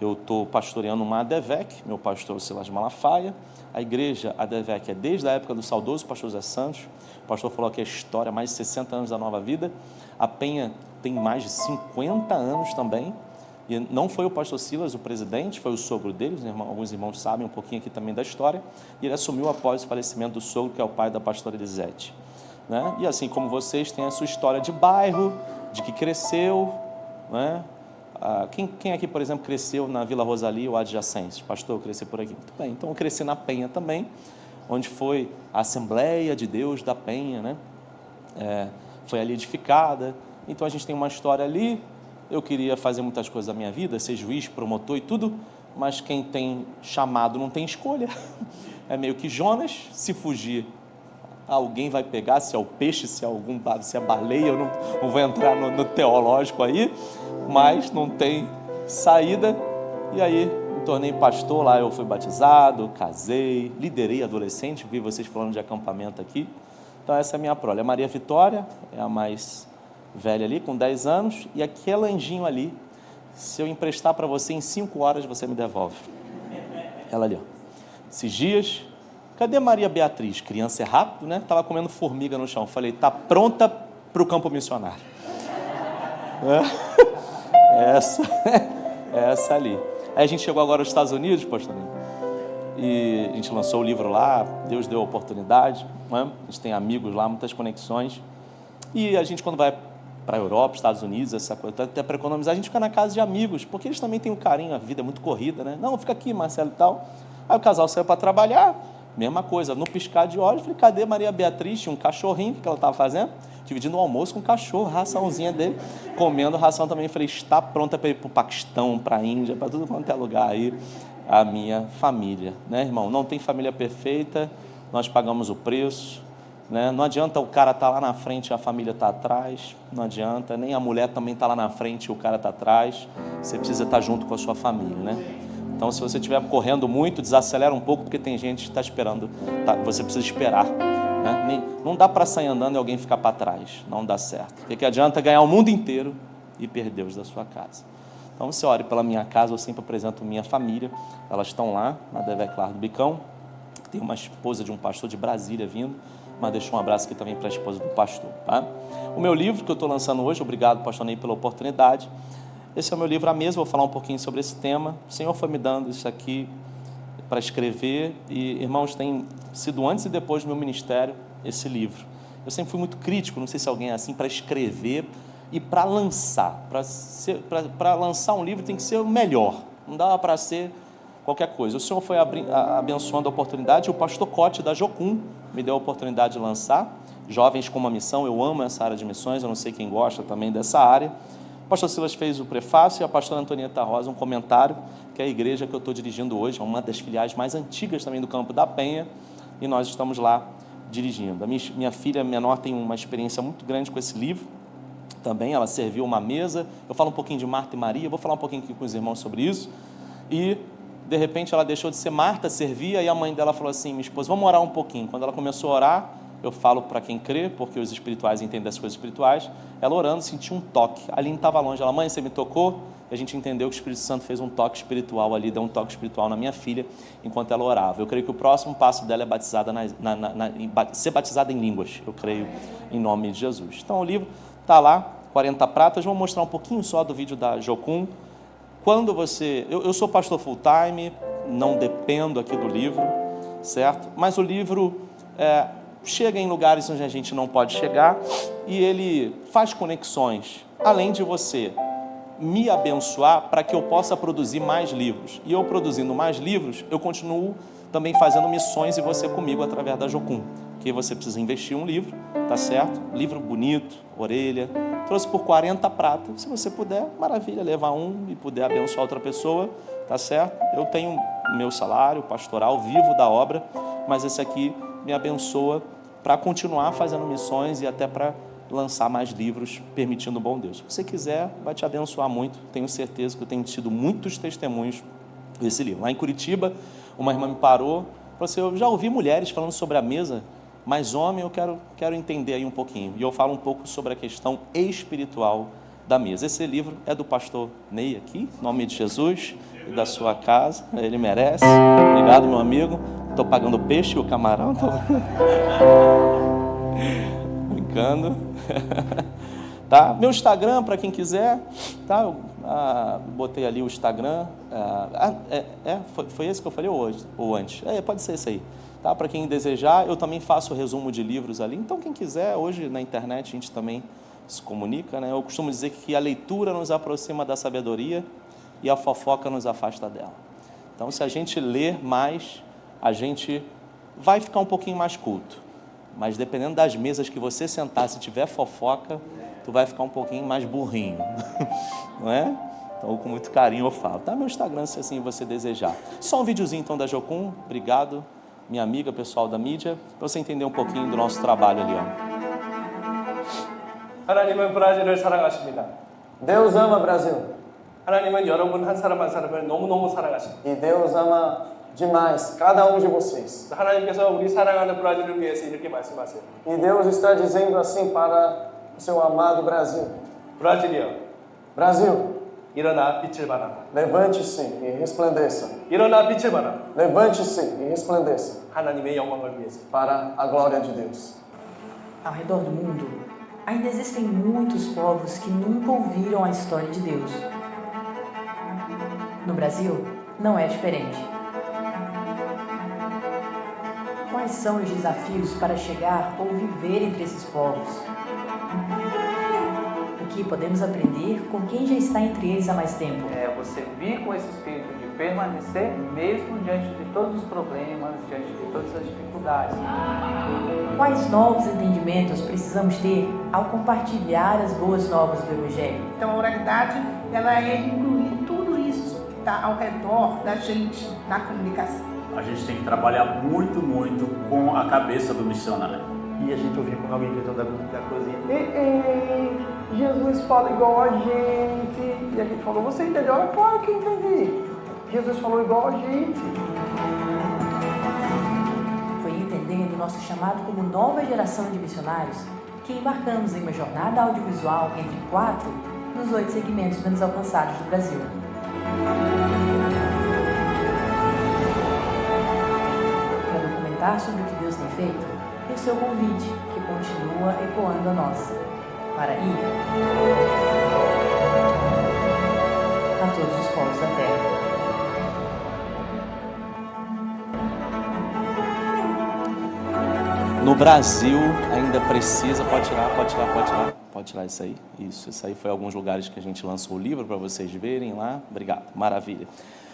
Eu estou pastoreando uma ADVEC, meu pastor Silas Malafaia. A igreja ADVEC é desde a época do saudoso pastor Zé Santos. O pastor falou que a história, mais de 60 anos da Nova Vida. A Penha tem mais de 50 anos também. E não foi o pastor Silas o presidente, foi o sogro dele. Alguns irmãos sabem um pouquinho aqui também da história. E ele assumiu após o falecimento do sogro, que é o pai da pastora Elisete, né? E assim como vocês, tem a sua história de bairro, de que cresceu, né? Quem aqui, por exemplo, cresceu na Vila Rosalia ou adjacentes? Pastor, eu cresci por aqui. Muito bem, então eu cresci na Penha também, onde foi a Assembleia de Deus da Penha, né? Foi ali edificada. Então a gente tem uma história ali, eu queria fazer muitas coisas da minha vida, ser juiz, promotor e tudo, mas quem tem chamado não tem escolha. É meio que Jonas, se fugir, alguém vai pegar, se é o peixe, se é baleia, eu não vou entrar no teológico aí, mas não tem saída. E aí me tornei pastor, lá eu fui batizado, casei, liderei adolescente, vi vocês falando de acampamento aqui. Então essa é a minha prole. A Maria Vitória é a mais velha ali, com 10 anos, e aquele anjinho ali, se eu emprestar para você em 5 horas, você me devolve. Ela ali, ó. Esses dias, cadê Maria Beatriz? Criança é rápido, né? Estava comendo formiga no chão. Falei, tá pronta para o campo missionário. Essa ali. Aí a gente chegou agora aos Estados Unidos, pastor, e a gente lançou o livro lá, Deus deu a oportunidade, né? A gente tem amigos lá, muitas conexões, e a gente quando vai para a Europa, Estados Unidos, essa coisa, até para economizar, a gente fica na casa de amigos, porque eles também têm um carinho, a vida é muito corrida, né? Não, fica aqui, Marcelo e tal. Aí o casal saiu para trabalhar, mesma coisa, no piscar de olhos, falei, cadê Maria Beatriz? Tinha um cachorrinho, o que ela estava fazendo? Dividindo o almoço com o cachorro, raçãozinha dele, comendo ração também. Falei, está pronta para ir para o Paquistão, para a Índia, para tudo quanto é lugar aí, a minha família, né, irmão? Não tem família perfeita, nós pagamos o preço, né? Não adianta o cara estar lá na frente e a família está atrás, não adianta, nem a mulher também está lá na frente e o cara está atrás, você precisa estar junto com a sua família, né? Então, se você estiver correndo muito, desacelera um pouco, porque tem gente que está esperando, você precisa esperar, né? Não dá para sair andando e alguém ficar para trás, não dá certo. O que adianta ganhar o mundo inteiro e perder os da sua casa? Então, você ore pela minha casa, eu sempre apresento minha família, elas estão lá, na Deveclar do Bicão, tem uma esposa de um pastor de Brasília vindo, mas deixou um abraço aqui também para a esposa do pastor, tá? O meu livro que eu estou lançando hoje, obrigado, pastor Ney, pela oportunidade. Esse é o meu livro à mesa, vou falar um pouquinho sobre esse tema. O Senhor foi me dando isso aqui para escrever e, irmãos, tem sido antes e depois do meu ministério esse livro. Eu sempre fui muito crítico, não sei se alguém é assim, para escrever e para lançar. Para lançar um livro tem que ser o melhor, não dá para ser qualquer coisa. O Senhor foi abençoando a oportunidade, o pastor Cote da Jocum me deu a oportunidade de lançar. Jovens com uma missão, eu amo essa área de missões, eu não sei quem gosta também dessa área. O pastor Silas fez o prefácio e a pastora Antonieta Rosa um comentário, que é a igreja que eu estou dirigindo hoje, é uma das filiais mais antigas também do Campo da Penha, e nós estamos lá dirigindo. A minha filha menor tem uma experiência muito grande com esse livro, também ela serviu uma mesa, eu falo um pouquinho de Marta e Maria, vou falar um pouquinho aqui com os irmãos sobre isso, e de repente ela deixou de ser Marta, servia, e a mãe dela falou assim, minha esposa, vamos orar um pouquinho. Quando ela começou a orar, eu falo para quem crê, porque os espirituais entendem as coisas espirituais, ela orando, sentiu um toque, a Aline estava longe, ela, mãe, você me tocou? E a gente entendeu que o Espírito Santo fez um toque espiritual ali, deu um toque espiritual na minha filha, enquanto ela orava. Eu creio que o próximo passo dela é ser batizada em línguas, eu creio, em nome de Jesus. Então o livro está lá, 40 pratas, vou mostrar um pouquinho só do vídeo da Jocum. Quando você... Eu sou pastor full time, não dependo aqui do livro, certo? Mas o livro chega em lugares onde a gente não pode chegar e ele faz conexões, além de você me abençoar para que eu possa produzir mais livros. E eu produzindo mais livros, eu continuo também fazendo missões e você comigo através da Jocum. Que você precisa investir um livro, tá certo? Livro bonito, orelha. Trouxe por 40 pratas. Se você puder, maravilha, levar um e puder abençoar outra pessoa, tá certo? Eu tenho meu salário pastoral, vivo da obra, mas esse aqui me abençoa para continuar fazendo missões e até para lançar mais livros, permitindo o bom Deus. Se você quiser, vai te abençoar muito. Tenho certeza que eu tenho tido muitos testemunhos desse livro. Lá em Curitiba, uma irmã me parou, falou assim, eu já ouvi mulheres falando sobre a mesa, mas homem eu quero entender aí um pouquinho. E eu falo um pouco sobre a questão espiritual da mesa. Esse livro é do pastor Ney aqui, em nome de Jesus, e da sua casa, ele merece. Obrigado, meu amigo. Estou pagando o peixe e o camarão. Brincando. Tá? Meu Instagram, para quem quiser, tá? Eu botei ali o Instagram. Foi esse que eu falei ou antes? Pode ser esse aí. Tá? Para quem desejar, eu também faço resumo de livros ali. Então, quem quiser, hoje na internet a gente também se comunica, né? Eu costumo dizer que a leitura nos aproxima da sabedoria e a fofoca nos afasta dela. Então, se a gente ler mais, a gente vai ficar um pouquinho mais culto. Mas dependendo das mesas que você sentar, se tiver fofoca, tu vai ficar um pouquinho mais burrinho. não é? Então, com muito carinho eu falo. Tá meu Instagram, se assim você desejar. Só um videozinho então da Jocum. Obrigado, minha amiga, pessoal da mídia, para você entender um pouquinho do nosso trabalho ali, ó. 하나님은 브라질을 사랑하십니다. Deus ama Brasil. 하나님은 여러분 한 사람 한 사람을 너무너무 사랑하십니다. E Deus ama demais cada um de vocês. 하나님께서 우리 사랑하는 브라질을 위해서 이렇게 말씀하세요. E Deus está dizendo assim para o seu amado Brasil. 브라질이여, Brasil, 일어나 빛을 발하라. levante-se e resplandeça. 일어나 빛을 발하라. Levante-se e resplandeça 하나님의 영광을 위해서. para a glória de Deus. Ao redor do mundo, ainda existem muitos povos que nunca ouviram a história de Deus. No Brasil, não é diferente. Quais são os desafios para chegar ou viver entre esses povos? O que podemos aprender com quem já está entre eles há mais tempo? É você vir com esse espírito de permanecer mesmo diante de todos os problemas, diante de todas as dificuldades. Quais novos entendimentos precisamos ter ao compartilhar as boas novas do Evangelho? Então a oralidade, ela é incluir tudo isso que está ao redor da gente na comunicação. A gente tem que trabalhar muito com a cabeça do missionário. E a gente ouvia quando alguém gritando da cozinha: ei, Jesus fala igual a gente. E a gente falou: você entendeu? É claro que entendi. Jesus falou igual a gente. Foi entendendo nosso chamado como nova geração de missionários que embarcamos em uma jornada audiovisual entre 4 dos 8 segmentos menos alcançados do Brasil. Para documentar sobre o que Deus tem feito, e o seu convite, que continua ecoando a nós, para ir a todos os povos da terra. No Brasil ainda precisa, pode tirar isso aí. Isso aí foi alguns lugares que a gente lançou o livro para vocês verem lá. Obrigado, maravilha.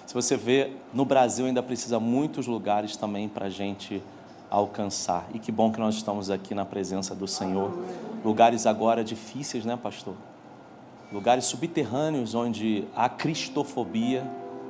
Se você vê, no Brasil ainda precisa muitos lugares também para a gente alcançar. E que bom que nós estamos aqui na presença do Senhor. Lugares agora difíceis, né, pastor? Lugares subterrâneos onde há cristofobia,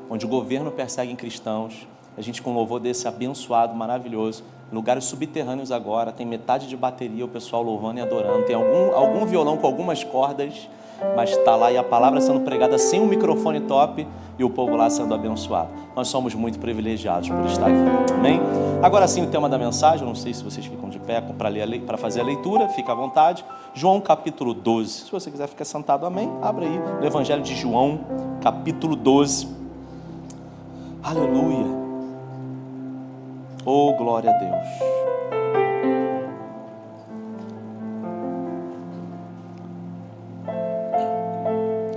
onde o governo persegue cristãos. A gente com louvor desse abençoado, maravilhoso. Lugares subterrâneos agora, tem metade de bateria, o pessoal louvando e adorando. Tem algum violão com algumas cordas, mas está lá e a palavra sendo pregada sem um microfone top e o povo lá sendo abençoado. Nós somos muito privilegiados por estar aqui. Amém? Agora sim, o tema da mensagem, eu não sei se vocês ficam de pé para fazer a leitura, fica à vontade. João capítulo 12. Se você quiser ficar sentado, amém? Abre aí no Evangelho de João, capítulo 12. Aleluia. Oh, glória a Deus.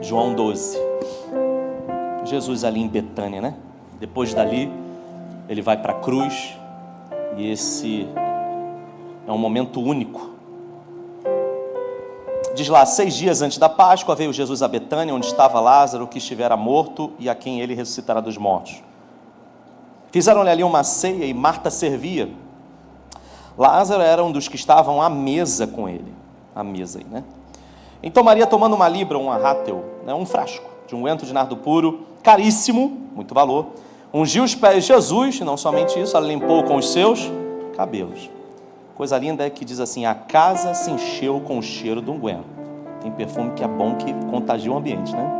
João 12. Jesus ali em Betânia, né? Depois dali, ele vai para a cruz. E esse é um momento único. Diz lá, 6 dias antes da Páscoa, veio Jesus a Betânia, onde estava Lázaro, que estivera morto, e a quem ele ressuscitará dos mortos. Fizeram-lhe ali uma ceia e Marta servia. Lázaro era um dos que estavam à mesa com ele. À mesa aí, né? Então Maria, tomando uma libra, um rátel, né, um frasco de unguento de nardo puro, caríssimo, muito valor, ungiu os pés de Jesus, e não somente isso, ela limpou com os seus cabelos. Coisa linda é que diz assim, a casa se encheu com o cheiro do unguento. Tem perfume que é bom, que contagia o ambiente, né?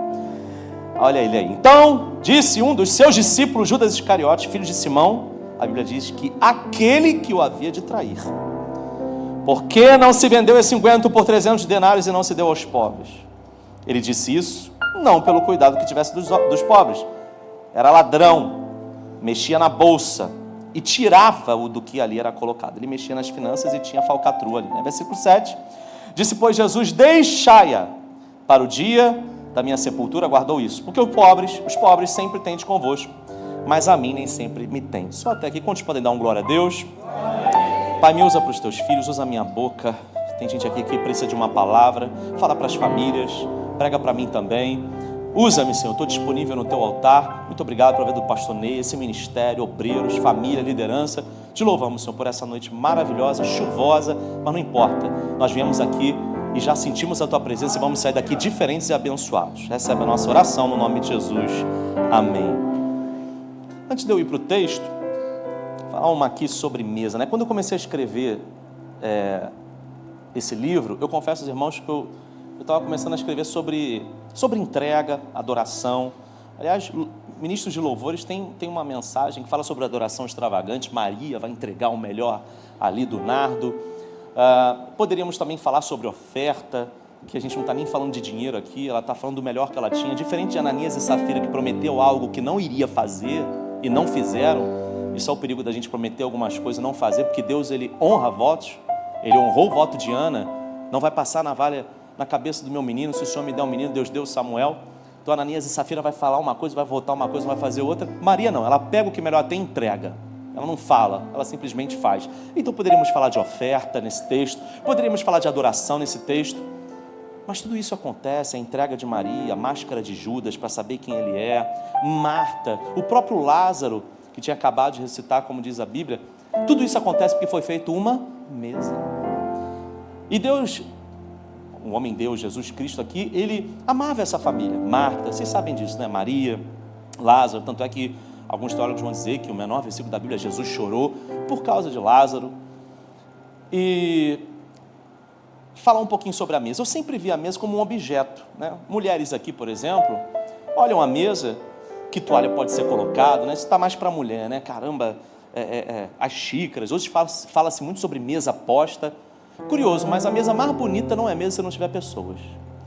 Olha ele aí. Então, disse um dos seus discípulos, Judas Iscariotes, filho de Simão, a Bíblia diz que aquele que o havia de trair. Por que não se vendeu esse unguento por 300 denários e não se deu aos pobres? Ele disse isso, não pelo cuidado que tivesse dos pobres. Era ladrão, mexia na bolsa e tirava o do que ali era colocado. Ele mexia nas finanças e tinha falcatrua ali, né? Versículo 7. Disse, pois, Jesus, deixai-a para o dia da minha sepultura, guardou isso. Porque os pobres sempre têm convosco, mas a mim nem sempre me tem. Só até aqui, quantos podem dar um glória a Deus? Pai, me usa para os teus filhos, usa a minha boca. Tem gente aqui que precisa de uma palavra, fala para as famílias, prega para mim também. Usa-me, Senhor, estou disponível no teu altar. Muito obrigado pela vida do pastor Ney, esse ministério, obreiros, família, liderança. Te louvamos, Senhor, por essa noite maravilhosa, chuvosa, mas não importa. Nós viemos aqui e já sentimos a Tua presença e vamos sair daqui diferentes e abençoados. Recebe a nossa oração no nome de Jesus. Amém. Antes de eu ir para o texto, falar uma aqui sobre mesa, né? Quando eu comecei a escrever esse livro, eu confesso aos irmãos que eu estava começando a escrever sobre entrega, adoração. Aliás, ministros de louvores têm uma mensagem que fala sobre adoração extravagante. Maria vai entregar o melhor ali do nardo. Poderíamos também falar sobre oferta, que a gente não está nem falando de dinheiro aqui, ela está falando do melhor que ela tinha, diferente de Ananias e Safira, que prometeu algo que não iria fazer e não fizeram. Isso é o perigo da gente prometer algumas coisas e não fazer, porque Deus, Ele honra votos. Ele honrou o voto de Ana. Não vai passar navalha na cabeça do meu menino, se o Senhor me der um menino. Deus deu Samuel. Então Ananias e Safira vai falar uma coisa, vai votar uma coisa, vai fazer outra. Maria não, ela pega o que melhor tem e entrega. Ela não fala, ela simplesmente faz. Então poderíamos falar de oferta nesse texto, poderíamos falar de adoração nesse texto, mas tudo isso acontece, a entrega de Maria, a máscara de Judas para saber quem ele é, Marta, o próprio Lázaro, que tinha acabado de recitar, como diz a Bíblia. Tudo isso acontece porque foi feita uma mesa. E Deus, o homem Deus, Jesus Cristo aqui, ele amava essa família. Marta, vocês sabem disso, né? Maria, Lázaro, tanto é que alguns teólogos vão dizer que o menor versículo da Bíblia, Jesus chorou por causa de Lázaro. E falar um pouquinho sobre a mesa. Eu sempre vi a mesa como um objeto, né? Mulheres aqui, por exemplo, olham a mesa, que toalha pode ser colocado, né? Isso está mais para a mulher, né? Caramba, as xícaras. Hoje fala-se muito sobre mesa posta. Curioso, mas a mesa mais bonita não é mesa se não tiver pessoas.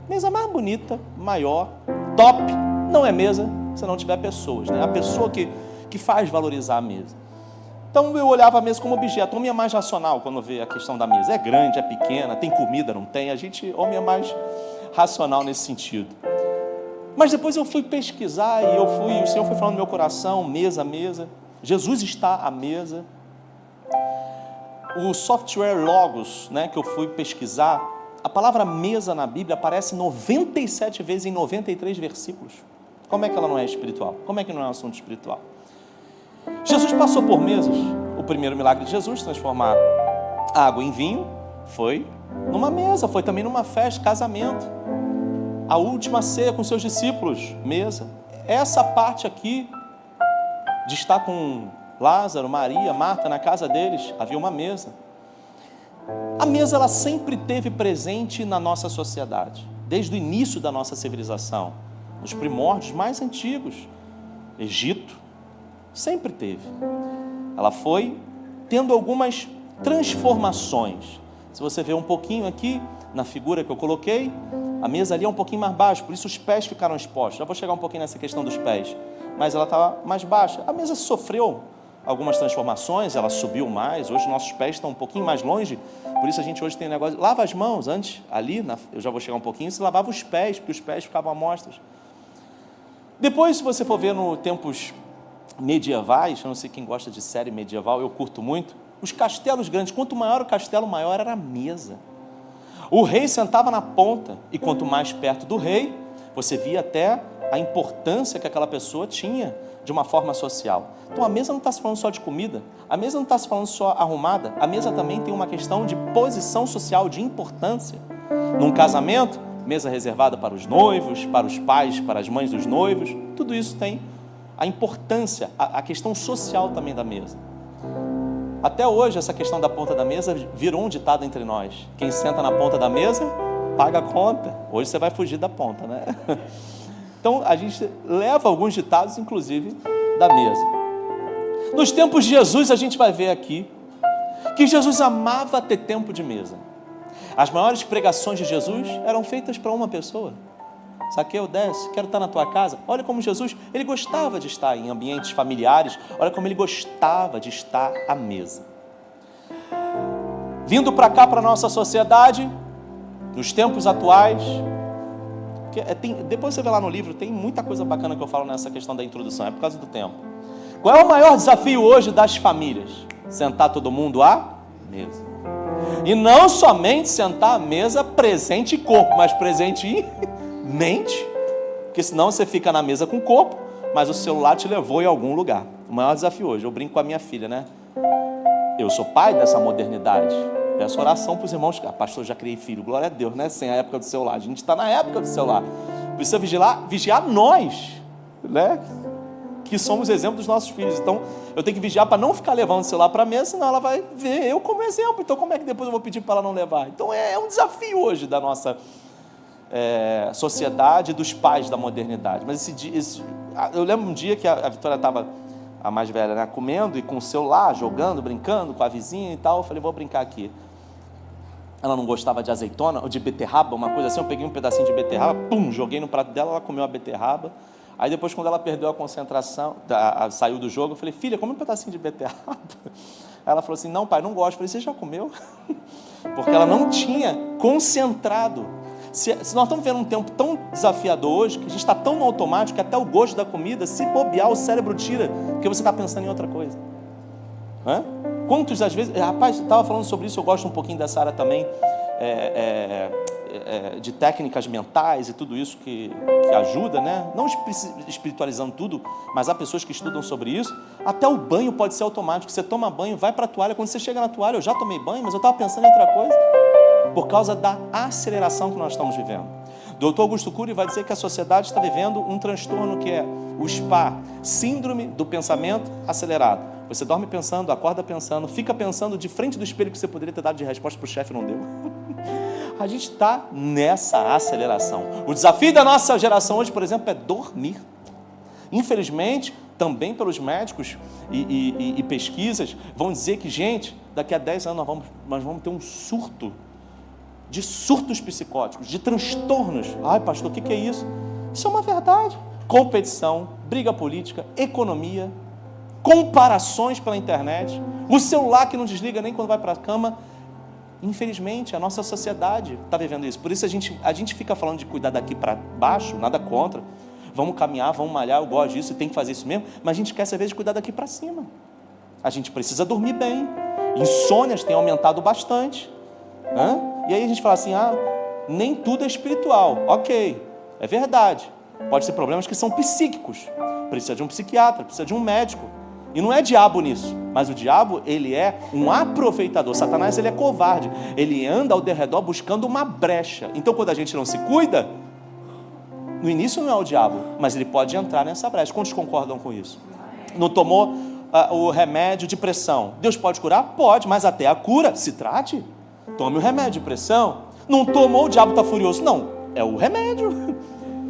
Mesa mais bonita, maior, top, não é mesa se não tiver pessoas, né? A pessoa que faz valorizar a mesa. Então eu olhava a mesa como objeto. Homem é mais racional quando vê a questão da mesa. É grande, é pequena, tem comida, não tem. Homem é mais racional nesse sentido. Mas depois eu fui pesquisar e o Senhor foi falando no meu coração, mesa. Jesus está à mesa. O software Logos, né, que eu fui pesquisar, a palavra mesa na Bíblia aparece 97 vezes em 93 versículos. Como é que ela não é espiritual? Como é que não é um assunto espiritual? Jesus passou por mesas. O primeiro milagre de Jesus, transformar água em vinho, foi numa mesa, foi também numa festa, casamento. A última ceia com seus discípulos, mesa. Essa parte aqui de estar com Lázaro, Maria, Marta na casa deles, havia uma mesa. A mesa, ela sempre teve presente na nossa sociedade, desde o início da nossa civilização, nos primórdios mais antigos. Egito, sempre teve. Ela foi tendo algumas transformações. Se você ver um pouquinho aqui, na figura que eu coloquei, a mesa ali é um pouquinho mais baixa, por isso os pés ficaram expostos. Já vou chegar um pouquinho nessa questão dos pés, mas ela estava mais baixa. A mesa sofreu algumas transformações, ela subiu mais, hoje nossos pés estão um pouquinho mais longe, por isso a gente hoje tem negócio, lava as mãos antes, ali, eu já vou chegar um pouquinho, você lavava os pés, porque os pés ficavam à mostras. Depois, se você for ver no tempos medievais, eu não sei quem gosta de série medieval, eu curto muito, os castelos grandes, quanto maior o castelo, maior era a mesa. O rei sentava na ponta, e quanto mais perto do rei, você via até a importância que aquela pessoa tinha de uma forma social. Então a mesa não está se falando só de comida, a mesa não está se falando só arrumada, a mesa também tem uma questão de posição social, de importância. Num casamento, mesa reservada para os noivos, para os pais, para as mães dos noivos, tudo isso tem a importância, a questão social também da mesa. Até hoje, essa questão da ponta da mesa virou um ditado entre nós. Quem senta na ponta da mesa, paga a conta. Hoje você vai fugir da ponta, né? Então, a gente leva alguns ditados, inclusive, da mesa. Nos tempos de Jesus, a gente vai ver aqui que Jesus amava ter tempo de mesa. As maiores pregações de Jesus eram feitas para uma pessoa. Zaqueu, desce, quero estar na tua casa. Olha como Jesus, ele gostava de estar em ambientes familiares. Olha como ele gostava de estar à mesa. Vindo para cá, para a nossa sociedade, nos tempos atuais, depois você vê lá no livro, tem muita coisa bacana que eu falo nessa questão da introdução, é por causa do tempo. Qual é o maior desafio hoje das famílias? Sentar todo mundo à mesa. E não somente sentar à mesa presente em corpo, mas presente em mente, porque senão você fica na mesa com o corpo, mas o celular te levou em algum lugar. O maior desafio hoje, eu brinco com a minha filha, né? Eu sou pai dessa modernidade. Peço oração para os irmãos. Pastor, já criei filho. Glória a Deus, né? Sem a época do celular. A gente está na época do celular. Precisa vigiar nós, né? Que somos exemplo dos nossos filhos. Então, eu tenho que vigiar para não ficar levando o celular para a mesa, senão ela vai ver eu como exemplo. Então, como é que depois eu vou pedir para ela não levar? Então, é um desafio hoje da nossa sociedade, dos pais da modernidade. Mas eu lembro um dia que a Vitória estava, a mais velha, né, comendo e com o celular, jogando, brincando com a vizinha e tal. Eu falei, vou brincar aqui. Ela não gostava de azeitona ou de beterraba, uma coisa assim. Eu peguei um pedacinho de beterraba, pum, joguei no prato dela, ela comeu a beterraba. Aí depois, quando ela perdeu a concentração, saiu do jogo, eu falei, filha, come um pedacinho de beterraba. Ela falou assim, não, pai, não gosto. Eu falei, você já comeu? Porque ela não tinha concentrado. Se nós estamos vendo um tempo tão desafiador hoje, que a gente está tão no automático, que até o gosto da comida, se bobear, o cérebro tira, porque você está pensando em outra coisa. Hã? Quantos, às vezes... Rapaz, estava falando sobre isso, eu gosto um pouquinho dessa área também, de técnicas mentais e tudo isso que ajuda, né? Não espiritualizando tudo, mas há pessoas que estudam sobre isso. Até o banho pode ser automático. Você toma banho, vai para a toalha. Quando você chega na toalha, eu já tomei banho, mas eu estava pensando em outra coisa, por causa da aceleração que nós estamos vivendo. Dr. Augusto Cury vai dizer que a sociedade está vivendo um transtorno que é o SPA, Síndrome do Pensamento Acelerado. Você dorme pensando, acorda pensando, fica pensando de frente do espelho que você poderia ter dado de resposta para o chefe, não deu. A gente está nessa aceleração. O desafio da nossa geração hoje, por exemplo, é dormir. Infelizmente, também pelos médicos e pesquisas, vão dizer que, gente, daqui a 10 anos nós vamos ter um surto, de surtos psicóticos, de transtornos. Ai, pastor, o que é isso? Isso é uma verdade. Competição, briga política, economia, comparações pela internet, o celular que não desliga nem quando vai para a cama. Infelizmente, a nossa sociedade está vivendo isso. Por isso a gente fica falando de cuidar daqui para baixo, nada contra. Vamos caminhar, vamos malhar, eu gosto disso, tem que fazer isso mesmo. Mas a gente quer, às vezes, cuidar daqui para cima. A gente precisa dormir bem. Insônias têm aumentado bastante. E aí a gente fala assim, nem tudo é espiritual. Ok, é verdade. Pode ser problemas que são psíquicos. Precisa de um psiquiatra, precisa de um médico. E não é diabo nisso, mas o diabo, ele é um aproveitador. Satanás, ele é covarde. Ele anda ao derredor buscando uma brecha. Então, quando a gente não se cuida, no início não é o diabo, mas ele pode entrar nessa brecha. Quantos concordam com isso? Não tomou o remédio de pressão. Deus pode curar? Pode, mas até a cura, se trate. Tome o remédio de pressão. Não tomou, o diabo está furioso. Não, é o remédio.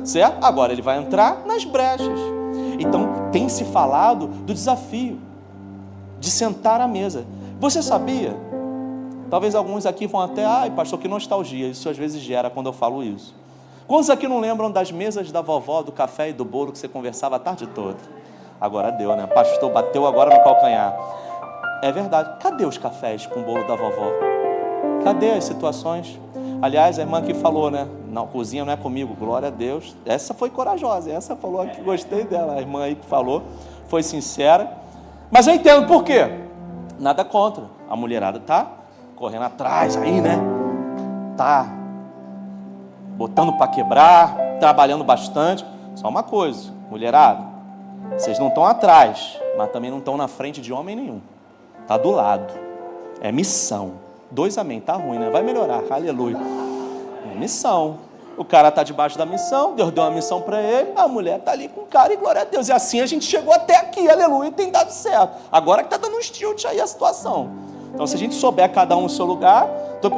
Certo? Agora ele vai entrar nas brechas. Então, tem se falado do desafio de sentar à mesa. Você sabia? Talvez alguns aqui vão até, ai pastor, que nostalgia. Isso às vezes gera quando eu falo isso. Quantos aqui não lembram das mesas da vovó, do café e do bolo que você conversava a tarde toda? Agora deu, né? Pastor, bateu agora no calcanhar. É verdade. Cadê os cafés com o bolo da vovó? Cadê as situações? Aliás, a irmã que falou, né? Não, cozinha não é comigo, glória a Deus. Essa foi corajosa, essa falou que gostei dela. A irmã aí que falou, foi sincera. Mas eu entendo por quê. Nada contra. A mulherada tá correndo atrás aí, né? Tá botando para quebrar, trabalhando bastante. Só uma coisa, mulherada, vocês não estão atrás, mas também não estão na frente de homem nenhum. Tá do lado. É missão. 2 amém, tá ruim, né? Vai melhorar, aleluia. É missão. O cara tá debaixo da missão, Deus deu uma missão para ele, a mulher tá ali com o cara e glória a Deus. E assim a gente chegou até aqui, aleluia, e tem dado certo. Agora que tá dando um tilt aí a situação. Então, se a gente souber cada um no seu lugar,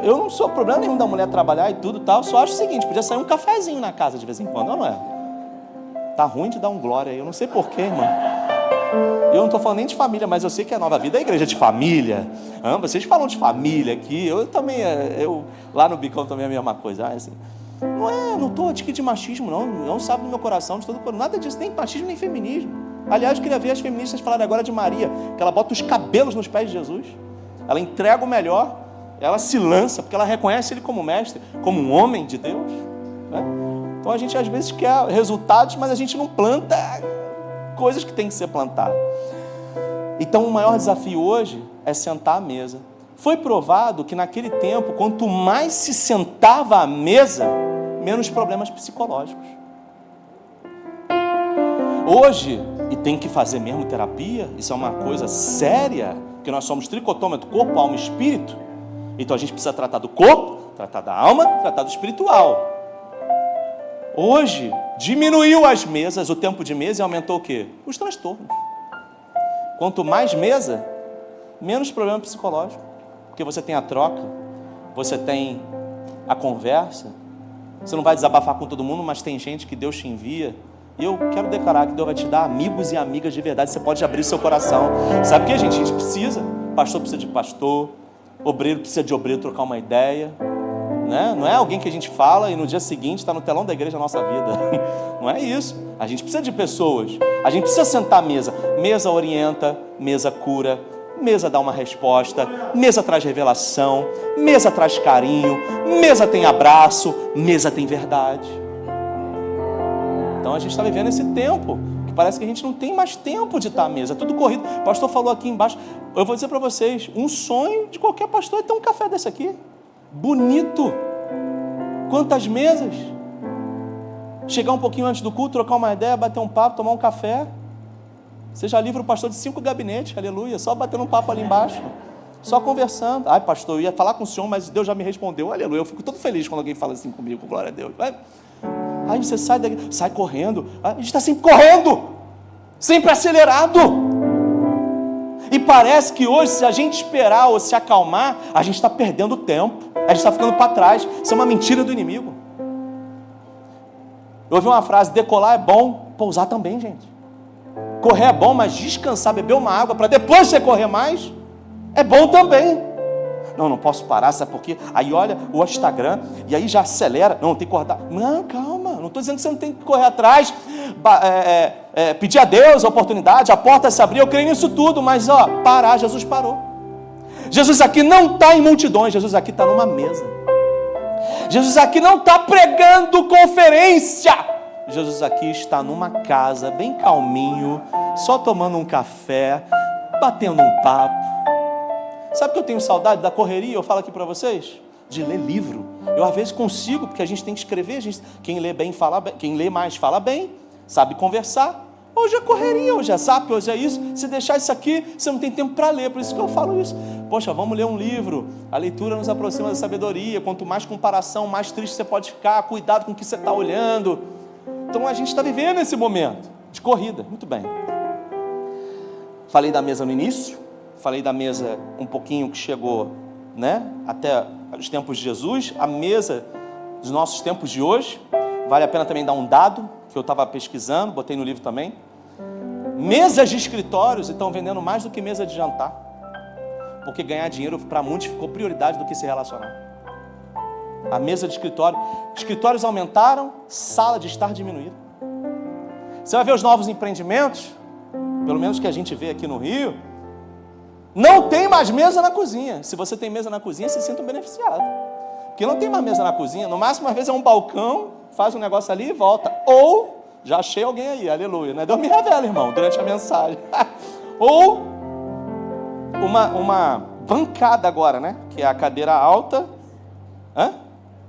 eu não sou problema nenhum da mulher trabalhar e tudo tal, só acho o seguinte, podia sair um cafezinho na casa de vez em quando, não é? Tá ruim de dar um glória aí, eu não sei porquê, irmão. Eu não estou falando nem de família, mas eu sei que a Nova Vida é a igreja de família. Vocês falam de família aqui, eu também, lá no Bicão também é a mesma coisa. Assim, não estou aqui de machismo, não sabe no meu coração, de todo, nada disso, nem machismo, nem feminismo. Aliás, eu queria ver as feministas falarem agora de Maria, que ela bota os cabelos nos pés de Jesus, ela entrega o melhor, ela se lança, porque ela reconhece ele como mestre, como um homem de Deus. Né? Então a gente às vezes quer resultados, mas a gente não planta coisas que tem que ser plantadas. Então o maior desafio hoje é sentar à mesa. Foi provado que naquele tempo, quanto mais se sentava à mesa, menos problemas psicológicos. Hoje, e tem que fazer mesmo terapia, isso é uma coisa séria, que nós somos tricotômetro, corpo, alma e espírito. Então a gente precisa tratar do corpo, tratar da alma, tratar do espiritual. Hoje, diminuiu as mesas, o tempo de mesa, e aumentou o quê? Os transtornos. Quanto mais mesa, menos problema psicológico. Porque você tem a troca, você tem a conversa. Você não vai desabafar com todo mundo, mas tem gente que Deus te envia. E eu quero declarar que Deus vai te dar amigos e amigas de verdade. Você pode abrir seu coração. Sabe o que, gente? A gente precisa. Pastor precisa de pastor. Obreiro precisa de obreiro, trocar uma ideia. Né? Não é alguém que a gente fala e no dia seguinte está no telão da igreja a nossa vida. Não é isso. A gente precisa de pessoas. A gente precisa sentar à mesa. Mesa orienta, mesa cura, mesa dá uma resposta, mesa traz revelação, mesa traz carinho, mesa tem abraço, mesa tem verdade. Então a gente está vivendo esse tempo que parece que a gente não tem mais tempo de estar à mesa, é tudo corrido. O pastor falou aqui embaixo, eu vou dizer para vocês, um sonho de qualquer pastor é ter um café desse aqui, bonito. Quantas mesas? Chegar um pouquinho antes do culto, trocar uma ideia, bater um papo, tomar um café. Você já livra o pastor de 5 gabinetes, aleluia, só batendo um papo ali embaixo, só conversando. Ai, pastor, eu ia falar com o senhor, mas Deus já me respondeu, aleluia. Eu fico todo feliz quando alguém fala assim comigo, glória a Deus. Aí você sai daqui, sai correndo. A gente está sempre correndo, sempre acelerado. E parece que hoje, se a gente esperar ou se acalmar, a gente está perdendo tempo, a gente está ficando para trás. Isso é uma mentira do inimigo. Eu ouvi uma frase: decolar é bom, pousar também, gente. Correr é bom, mas descansar, beber uma água para depois você correr mais, é bom também. Não posso parar, sabe por quê? Aí olha o Instagram, e aí já acelera. Não, tem que cortar. Não, calma, não estou dizendo que você não tem que correr atrás, pedir a Deus a oportunidade, a porta se abrir, eu creio nisso tudo, mas parar, Jesus parou. Jesus aqui não está em multidões, Jesus aqui está numa mesa. Jesus aqui não está pregando conferência, Jesus aqui está numa casa, bem calminho, só tomando um café, batendo um papo. Sabe que eu tenho saudade da correria? Eu falo aqui para vocês, de ler livro. Eu às vezes consigo, porque a gente tem que escrever. Quem lê bem fala bem, quem lê mais fala bem, sabe conversar. Hoje é correria, hoje é zap, hoje é isso. Se deixar isso aqui, você não tem tempo para ler. Por isso que eu falo isso. Poxa, vamos ler um livro. A leitura nos aproxima da sabedoria. Quanto mais comparação, mais triste você pode ficar. Cuidado com o que você está olhando. Então a gente está vivendo esse momento de corrida. Muito bem. Falei da mesa no início. Falei da mesa um pouquinho que chegou, né, até os tempos de Jesus. A mesa dos nossos tempos de hoje. Vale a pena também dar um dado que eu estava pesquisando, botei no livro também. Mesas de escritórios estão vendendo mais do que mesa de jantar. Porque ganhar dinheiro para muitos ficou prioridade do que se relacionar. A mesa de escritório. Escritórios aumentaram, sala de estar diminuída. Você vai ver os novos empreendimentos, pelo menos que a gente vê aqui no Rio, não tem mais mesa na cozinha. Se você tem mesa na cozinha, se sinta beneficiado. Porque não tem mais mesa na cozinha. No máximo, às vezes é um balcão, faz um negócio ali e volta. Ou, já achei alguém aí, aleluia, né? Deus me revela, irmão, durante a mensagem. Ou, uma bancada agora, né? Que é a cadeira alta.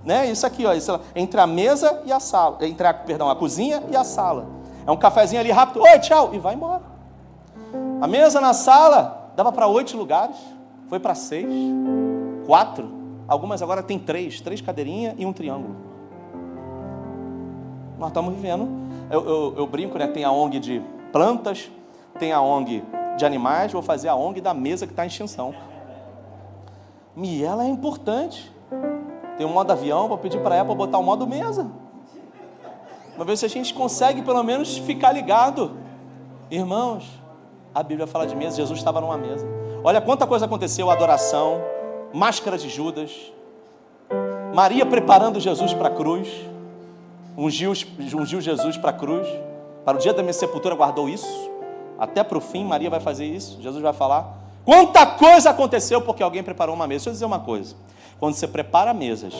Né? Isso aqui, ó, isso, entre a mesa e a sala. A cozinha e a sala. É um cafezinho ali rápido. Oi, tchau. E vai embora. A mesa na sala dava para 8 lugares, foi para 6, 4, algumas agora tem 3 cadeirinhas e um triângulo. Nós estamos vivendo, eu brinco, né? Tem a ONG de plantas, tem a ONG de animais, vou fazer a ONG da mesa que está em extinção. E ela é importante. Tem um modo avião, vou pedir para a Apple botar o modo mesa. Vamos ver se a gente consegue pelo menos ficar ligado. Irmãos, a Bíblia fala de mesa, Jesus estava numa mesa. Olha quanta coisa aconteceu, adoração, máscara de Judas, Maria preparando Jesus para a cruz, ungiu Jesus para a cruz, para o dia da minha sepultura guardou isso, até para o fim Maria vai fazer isso, Jesus vai falar. Quanta coisa aconteceu porque alguém preparou uma mesa. Deixa eu dizer uma coisa, quando você prepara mesas,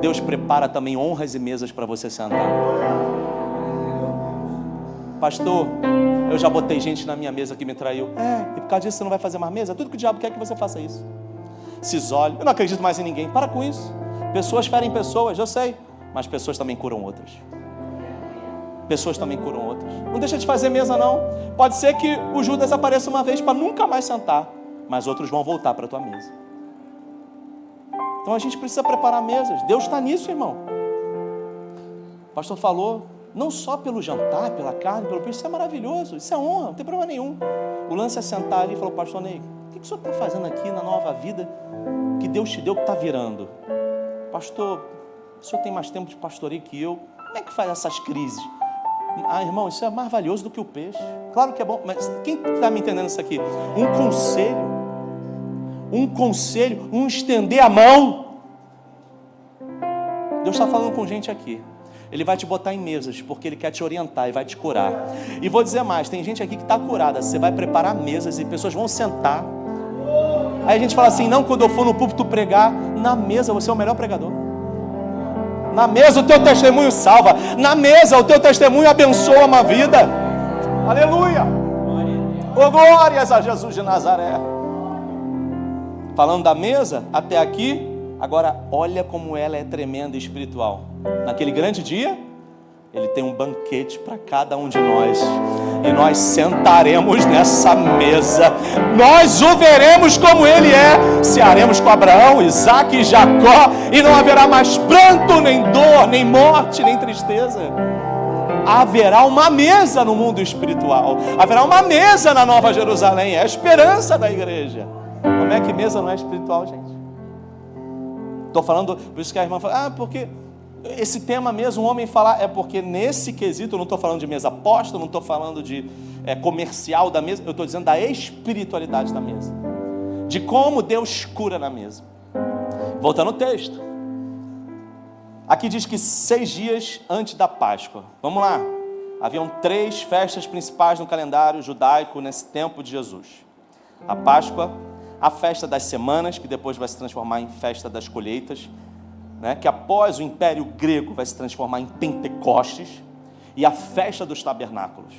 Deus prepara também honras e mesas para você sentar. Pastor, eu já botei gente na minha mesa que me traiu. E por causa disso você não vai fazer mais mesa? Tudo que o diabo quer que você faça isso. Se isole. Eu não acredito mais em ninguém. Para com isso. Pessoas ferem pessoas, eu sei. Mas pessoas também curam outras. Pessoas também curam outras. Não deixa de fazer mesa, não. Pode ser que o Judas apareça uma vez para nunca mais sentar. Mas outros vão voltar para a tua mesa. Então a gente precisa preparar mesas. Deus está nisso, irmão. O pastor falou, não só pelo jantar, pela carne, pelo peixe, isso é maravilhoso, isso é honra, não tem problema nenhum. O lance é sentar ali e falar, pastor Ney, o que o senhor está fazendo aqui na nova vida que Deus te deu, que está virando? Pastor, o senhor tem mais tempo de pastoreio que eu, como é que faz essas crises? Ah, irmão, isso é mais valioso do que o peixe. Claro que é bom, mas quem está me entendendo isso aqui? Um conselho, um estender a mão. Deus está falando com gente aqui. Ele vai te botar em mesas, porque Ele quer te orientar e vai te curar. E vou dizer mais, tem gente aqui que está curada. Você vai preparar mesas e pessoas vão sentar. Aí a gente fala assim, não, quando eu for no púlpito pregar, na mesa você é o melhor pregador. Na mesa o teu testemunho salva. Na mesa o teu testemunho abençoa uma vida. Aleluia. Oh, glórias a Jesus de Nazaré. Falando da mesa, até aqui, agora olha como ela é tremenda e espiritual. Naquele grande dia, Ele tem um banquete para cada um de nós. E nós sentaremos nessa mesa. Nós o veremos como Ele é. Cearemos com Abraão, Isaque e Jacó. E não haverá mais pranto, nem dor, nem morte, nem tristeza. Haverá uma mesa no mundo espiritual. Haverá uma mesa na Nova Jerusalém. É a esperança da igreja. Como é que mesa não é espiritual, gente? Estou falando, por isso que a irmã fala, porque esse tema mesmo, um homem falar, é porque nesse quesito, eu não estou falando de mesa posta, não estou falando de comercial da mesa, eu estou dizendo da espiritualidade da mesa, de como Deus cura na mesa. Voltando ao texto, aqui diz que 6 dias antes da Páscoa, vamos lá, haviam 3 festas principais no calendário judaico nesse tempo de Jesus: a Páscoa, a festa das semanas, que depois vai se transformar em festa das colheitas, né, que após o Império Grego vai se transformar em Pentecostes, e a festa dos tabernáculos.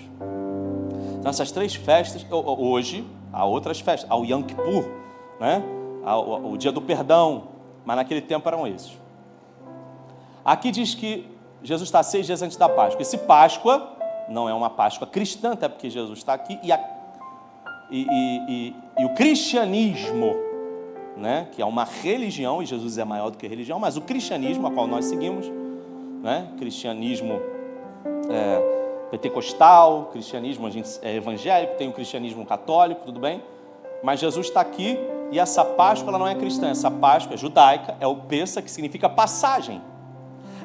Então essas 3 festas, hoje há outras festas, há o Yom Kippur, né, o dia do perdão, mas naquele tempo eram esses. Aqui diz que Jesus está 6 dias antes da Páscoa. Esse Páscoa não é uma Páscoa cristã, até porque Jesus está aqui, e o cristianismo, né, que é uma religião, e Jesus é maior do que a religião, mas o cristianismo a qual nós seguimos, né, cristianismo pentecostal, cristianismo evangélico, tem o cristianismo católico, tudo bem, mas Jesus está aqui, e essa Páscoa ela não é cristã, essa Páscoa é judaica, é o Pêssach, que significa passagem.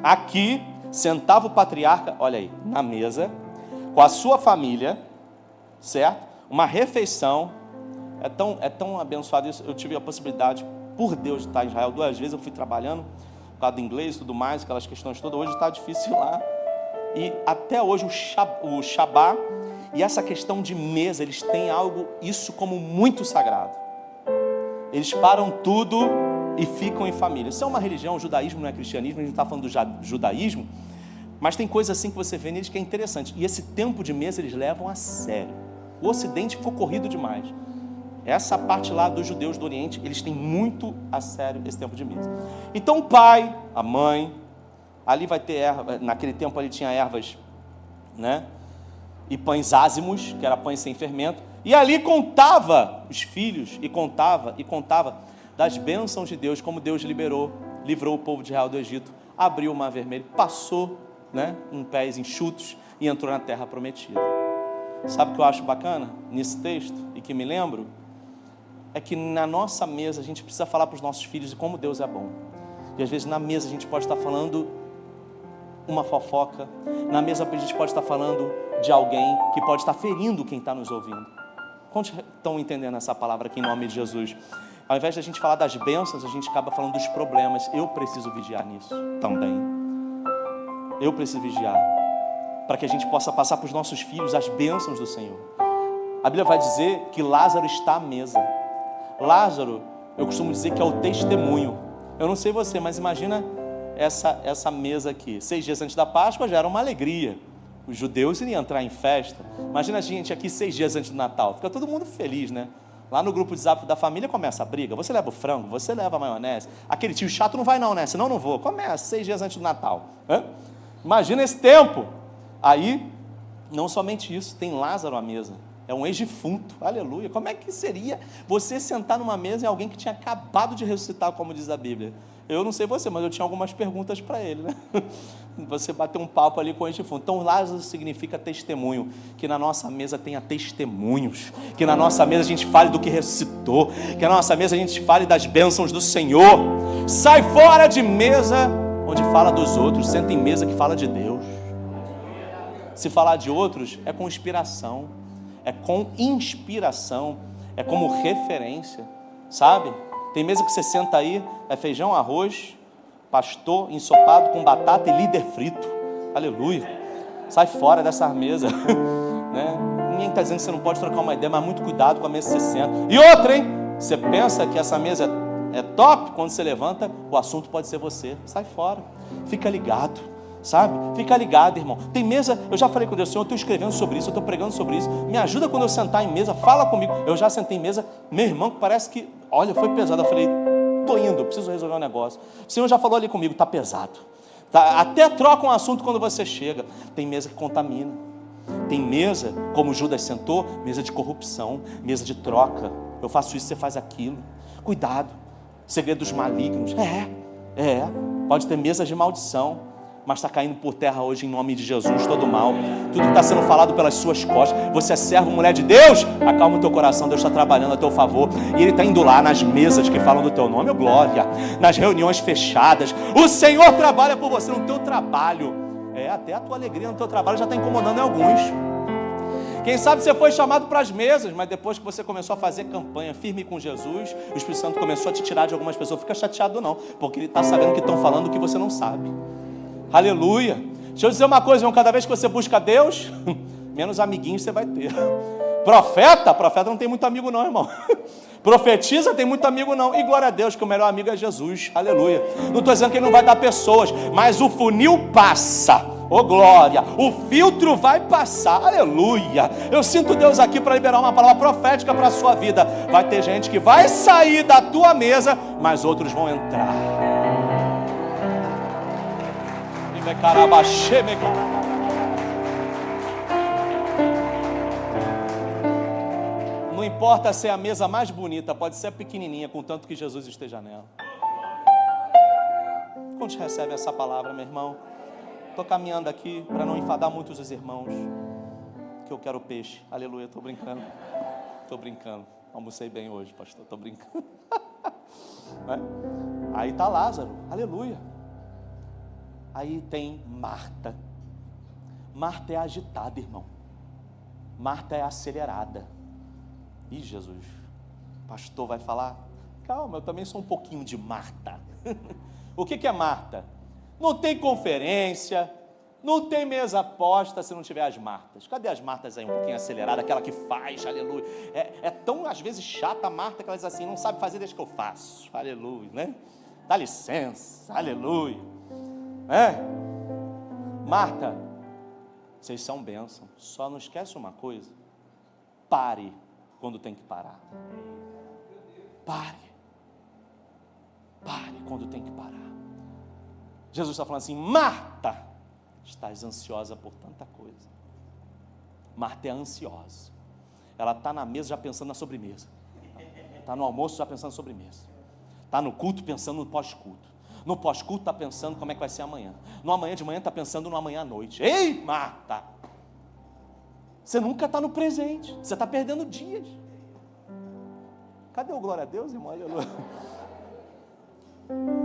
Aqui sentava o patriarca, olha aí, na mesa, com a sua família, certo? Uma refeição. É tão abençoado isso. Eu tive a possibilidade, por Deus, de estar em Israel 2 vezes. Eu fui trabalhando por causa do inglês e tudo mais, aquelas questões todas. Hoje está difícil lá. E até hoje o Shabá e essa questão de mesa, eles têm algo, isso como muito sagrado. Eles param tudo e ficam em família. Isso é uma religião, o judaísmo não é cristianismo, a gente não está falando do judaísmo, mas tem coisa assim que você vê neles que é interessante. E esse tempo de mesa eles levam a sério. O Ocidente ficou corrido demais. Essa parte lá dos judeus do Oriente, eles têm muito a sério esse tempo de mesa. Então o pai, a mãe, ali vai ter erva, naquele tempo ali tinha ervas, né? E pães ázimos, que era pães sem fermento. E ali contava os filhos, e contava das bênçãos de Deus, como Deus livrou o povo de Israel do Egito, abriu o mar vermelho, passou, né, em pés enxutos e entrou na terra prometida. Sabe o que eu acho bacana nesse texto e que me lembro? É que na nossa mesa a gente precisa falar para os nossos filhos de como Deus é bom. E às vezes na mesa a gente pode estar falando uma fofoca, na mesa a gente pode estar falando de alguém que pode estar ferindo quem está nos ouvindo. Quantos estão entendendo essa palavra aqui em nome de Jesus? Ao invés de a gente falar das bênçãos, a gente acaba falando dos problemas. Eu preciso vigiar nisso também. Eu preciso vigiar, para que a gente possa passar para os nossos filhos as bênçãos do Senhor. A Bíblia vai dizer que Lázaro está à mesa. Lázaro, eu costumo dizer que é o testemunho. Eu não sei você, mas imagina essa mesa aqui. 6 dias antes da Páscoa já era uma alegria. Os judeus iriam entrar em festa. Imagina a gente aqui 6 dias antes do Natal. Fica todo mundo feliz, né? Lá no grupo de zap da família começa a briga. Você leva o frango, você leva a maionese. Aquele tio chato não vai não, né? Senão não vou. Começa 6 dias antes do Natal. Imagina esse tempo. Aí, não somente isso, tem Lázaro à mesa. É um ex-defunto, aleluia. Como é que seria você sentar numa mesa e alguém que tinha acabado de ressuscitar, como diz a Bíblia? Eu não sei você, mas eu tinha algumas perguntas para ele, né? Você bater um papo ali com o ex-defunto. Então, Lázaro significa testemunho. Que na nossa mesa tenha testemunhos. Que na nossa mesa a gente fale do que ressuscitou. Que na nossa mesa a gente fale das bênçãos do Senhor. Sai fora de mesa onde fala dos outros. Senta em mesa que fala de Deus. Se falar de outros, é com inspiração. É com inspiração. É como referência. Sabe? Tem mesa que você senta aí, é feijão, arroz, pastor, ensopado com batata e líder frito. Aleluia. Sai fora dessa mesa. Né? Ninguém está dizendo que você não pode trocar uma ideia, mas muito cuidado com a mesa que você senta. E outra, hein? Você pensa que essa mesa é top, quando você levanta, o assunto pode ser você. Sai fora. Fica ligado. Sabe? Fica ligado, irmão. Tem mesa, eu já falei com Deus, Senhor, eu estou escrevendo sobre isso, eu estou pregando sobre isso. Me ajuda quando eu sentar em mesa, fala comigo. Eu já sentei em mesa, meu irmão, parece que, olha, foi pesado. Eu falei, estou indo, eu preciso resolver um negócio. O Senhor já falou ali comigo, está pesado. Tá? Até troca um assunto quando você chega. Tem mesa que contamina. Tem mesa, como Judas sentou, mesa de corrupção, mesa de troca. Eu faço isso, você faz aquilo. Cuidado. Segredos malignos. Pode ter mesas de maldição. Mas está caindo por terra hoje em nome de Jesus, todo mal. Tudo que está sendo falado pelas suas costas. Você é servo, mulher de Deus? Acalma o teu coração, Deus está trabalhando a teu favor. E Ele está indo lá nas mesas que falam do teu nome, glória. Nas reuniões fechadas. O Senhor trabalha por você no teu trabalho. Até a tua alegria no teu trabalho já está incomodando em alguns. Quem sabe você foi chamado para as mesas, mas depois que você começou a fazer campanha firme com Jesus, o Espírito Santo começou a te tirar de algumas pessoas. Fica chateado não, porque Ele está sabendo que estão falando o que você não sabe. Aleluia. Deixa eu dizer uma coisa, irmão, cada vez que você busca Deus, menos amiguinhos você vai ter. Profeta não tem muito amigo não, irmão. Profetiza, tem muito amigo não. E glória a Deus que o melhor amigo é Jesus. Aleluia. Não estou dizendo que Ele não vai dar pessoas, mas o funil passa. Oh glória, o filtro vai passar. Aleluia. Eu sinto Deus aqui para liberar uma palavra profética para a sua vida. Vai ter gente que vai sair da tua mesa, mas outros vão entrar. Não importa ser a mesa mais bonita, pode ser pequenininha, contanto que Jesus esteja nela. Quantos recebem essa palavra, meu irmão? Estou caminhando aqui para não enfadar muitos os irmãos, que eu quero peixe. Aleluia, estou brincando. Almocei bem hoje, pastor, estou brincando. Aí está Lázaro, aleluia. Aí tem Marta. Marta é agitada, irmão. Marta é acelerada. Ih, Jesus, o pastor vai falar? Calma, eu também sou um pouquinho de Marta. O que é Marta? Não tem conferência, não tem mesa posta se não tiver as Martas. Cadê as Martas aí um pouquinho aceleradas? Aquela que faz, aleluia. É tão, às vezes, chata a Marta que ela diz assim, não sabe fazer desde que eu faço. Aleluia, né? Dá licença, aleluia. Marta, vocês são bênção. Só não esquece uma coisa. Pare quando tem que parar. Pare quando tem que parar. Jesus está falando assim, Marta, estás ansiosa por tanta coisa. Marta é ansiosa. Ela está na mesa já pensando na sobremesa. Está no almoço já pensando na sobremesa. Está no culto pensando no pós-culto. No pós-culto está pensando como é que vai ser amanhã. No amanhã de manhã está pensando no amanhã à noite. Ei, Marta! Você nunca está no presente. Você está perdendo dias. Cadê o glória a Deus, irmão? Aleluia.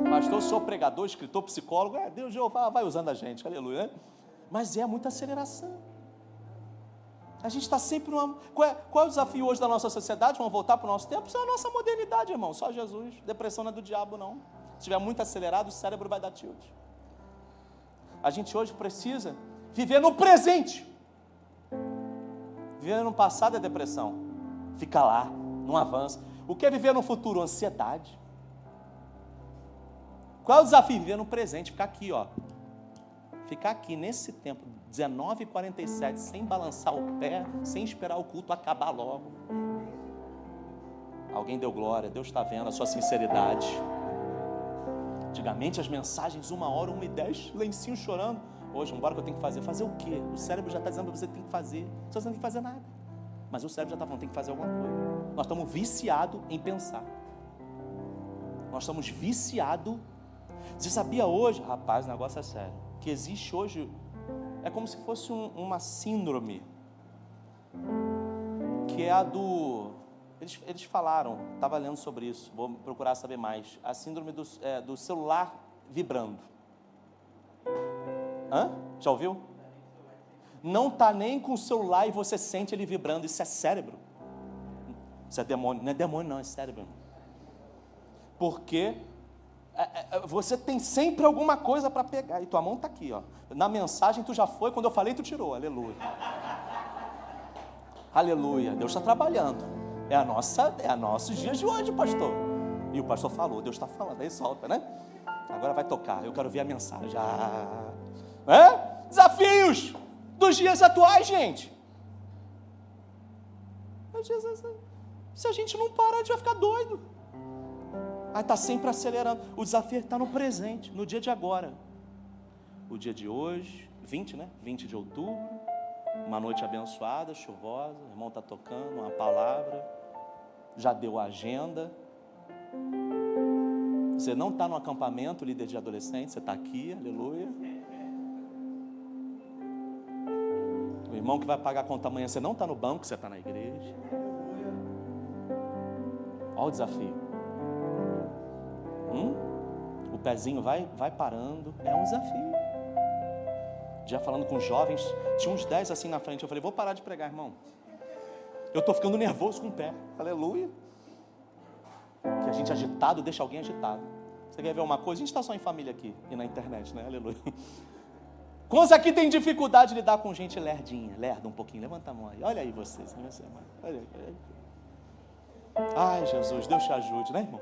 Pastor, sou pregador, escritor, psicólogo. Deus, Jeová, vai usando a gente. Aleluia. Né? Mas é muita aceleração. A gente está sempre numa... Qual é o desafio hoje da nossa sociedade? Vamos voltar para o nosso tempo? Isso é a nossa modernidade, irmão. Só Jesus. Depressão não é do diabo, não. Se estiver muito acelerado, o cérebro vai dar tilt. A gente hoje precisa viver no presente. Viver no passado é depressão. Fica lá, não avança. O que é viver no futuro? Ansiedade. Qual é o desafio? Viver no presente, ficar aqui, ó. Ficar aqui nesse tempo, 19h47, sem balançar o pé, sem esperar o culto acabar logo. Alguém deu glória, Deus está vendo a sua sinceridade. Antigamente as mensagens 1h, 1h10, lencinho chorando. Hoje, embora que eu tenho que fazer. Fazer o quê? O cérebro já está dizendo para você que tem que fazer. Você não tem que fazer nada. Mas o cérebro já está falando, tem que fazer alguma coisa. Nós estamos viciados em pensar. Nós estamos viciados. Você sabia hoje, rapaz, o negócio é sério, que existe hoje, é como se fosse uma síndrome, que é a do... Eles falaram, estava lendo sobre isso, vou procurar saber mais. A síndrome do celular vibrando. Hã? Já ouviu? Não está nem com o celular e você sente ele vibrando. Isso é cérebro. Isso é demônio. Não é demônio não, é cérebro. Porque você tem sempre alguma coisa para pegar. E tua mão está aqui, ó. Na mensagem tu já foi, quando eu falei tu tirou. Aleluia. Aleluia. Deus está trabalhando. É nossos dias de hoje, pastor. E o pastor falou, Deus está falando, aí solta, né? Agora vai tocar, eu quero ver a mensagem. Desafios dos dias atuais, gente. Se a gente não parar, a gente vai ficar doido. Aí está sempre acelerando. O desafio está no presente, no dia de agora. O dia de hoje, 20, né? 20 de outubro. Uma noite abençoada, chuvosa. O irmão está tocando uma palavra. Já deu a agenda. Você não está no acampamento, líder de adolescentes. Você está aqui, aleluia. O irmão que vai pagar a conta amanhã, você não está no banco, você está na igreja. Olha o desafio. O pezinho vai parando. É um desafio. Já falando com jovens, tinha uns 10 assim na frente. Eu falei, vou parar de pregar, irmão. Eu estou ficando nervoso com o pé. Aleluia. Que a gente agitado deixa alguém agitado. Você quer ver uma coisa? A gente está só em família aqui e na internet, né? Aleluia. Quantos aqui tem dificuldade de lidar com gente lerdinha? Lerda um pouquinho. Levanta a mão aí. Olha aí vocês. Olha aí. Ai, Jesus, Deus te ajude, né, irmão?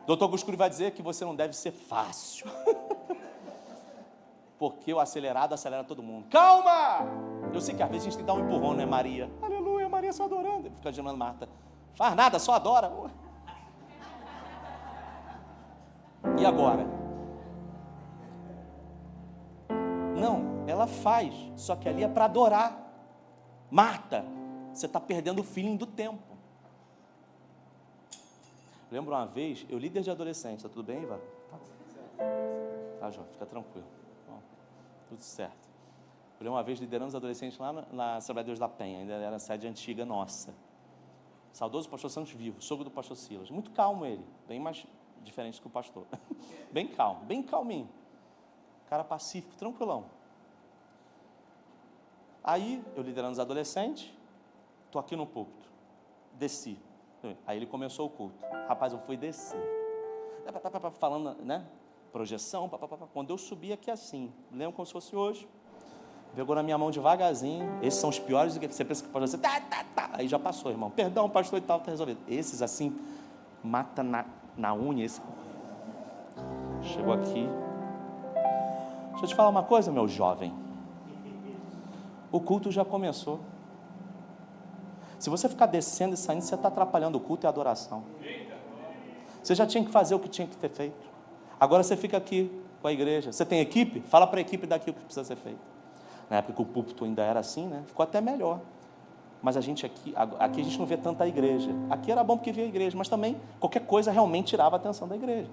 Dr. Augusto Cury vai dizer que você não deve ser fácil. Porque o acelerado acelera todo mundo. Calma! Eu sei que às vezes a gente tem que dar um empurrão, né, Maria? Aleluia, Maria só adorando. Fica chamando Marta. Faz nada, só adora. E agora? Não, ela faz, só que ali é para adorar. Marta, você está perdendo o feeling do tempo. Lembro uma vez, eu líder de adolescente, tá tudo bem, Ivan? Tá, João, fica tranquilo. Bom, tudo certo. Eu lembro uma vez liderando os adolescentes lá na Assembleia de Deus da Penha, ainda era a sede antiga nossa. Saudoso pastor Santos Vivo, sogro do pastor Silas. Muito calmo ele, bem mais diferente que o pastor. Bem calmo, bem calminho. Cara pacífico, tranquilão. Aí, eu liderando os adolescentes, tô aqui no púlpito. Desci. Aí ele começou o culto. Rapaz, eu fui descer. Falando, né? Projeção, quando eu subi aqui assim, lembro como se fosse hoje, pegou na minha mão devagarzinho. Esses são os piores do que você pensa que pode ser. Aí já passou, irmão. Perdão, pastor e tal, tá resolvido. Esses assim, mata na unha. Esse... Chegou aqui. Deixa eu te falar uma coisa, meu jovem. O culto já começou. Se você ficar descendo e saindo, você está atrapalhando o culto e a adoração. Você já tinha que fazer o que tinha que ter feito. Agora você fica aqui com a igreja. Você tem equipe? Fala para a equipe daqui o que precisa ser feito. Na época que o púlpito ainda era assim, né? Ficou até melhor. Mas a gente aqui a gente não vê tanta igreja. Aqui era bom porque via a igreja, mas também qualquer coisa realmente tirava a atenção da igreja.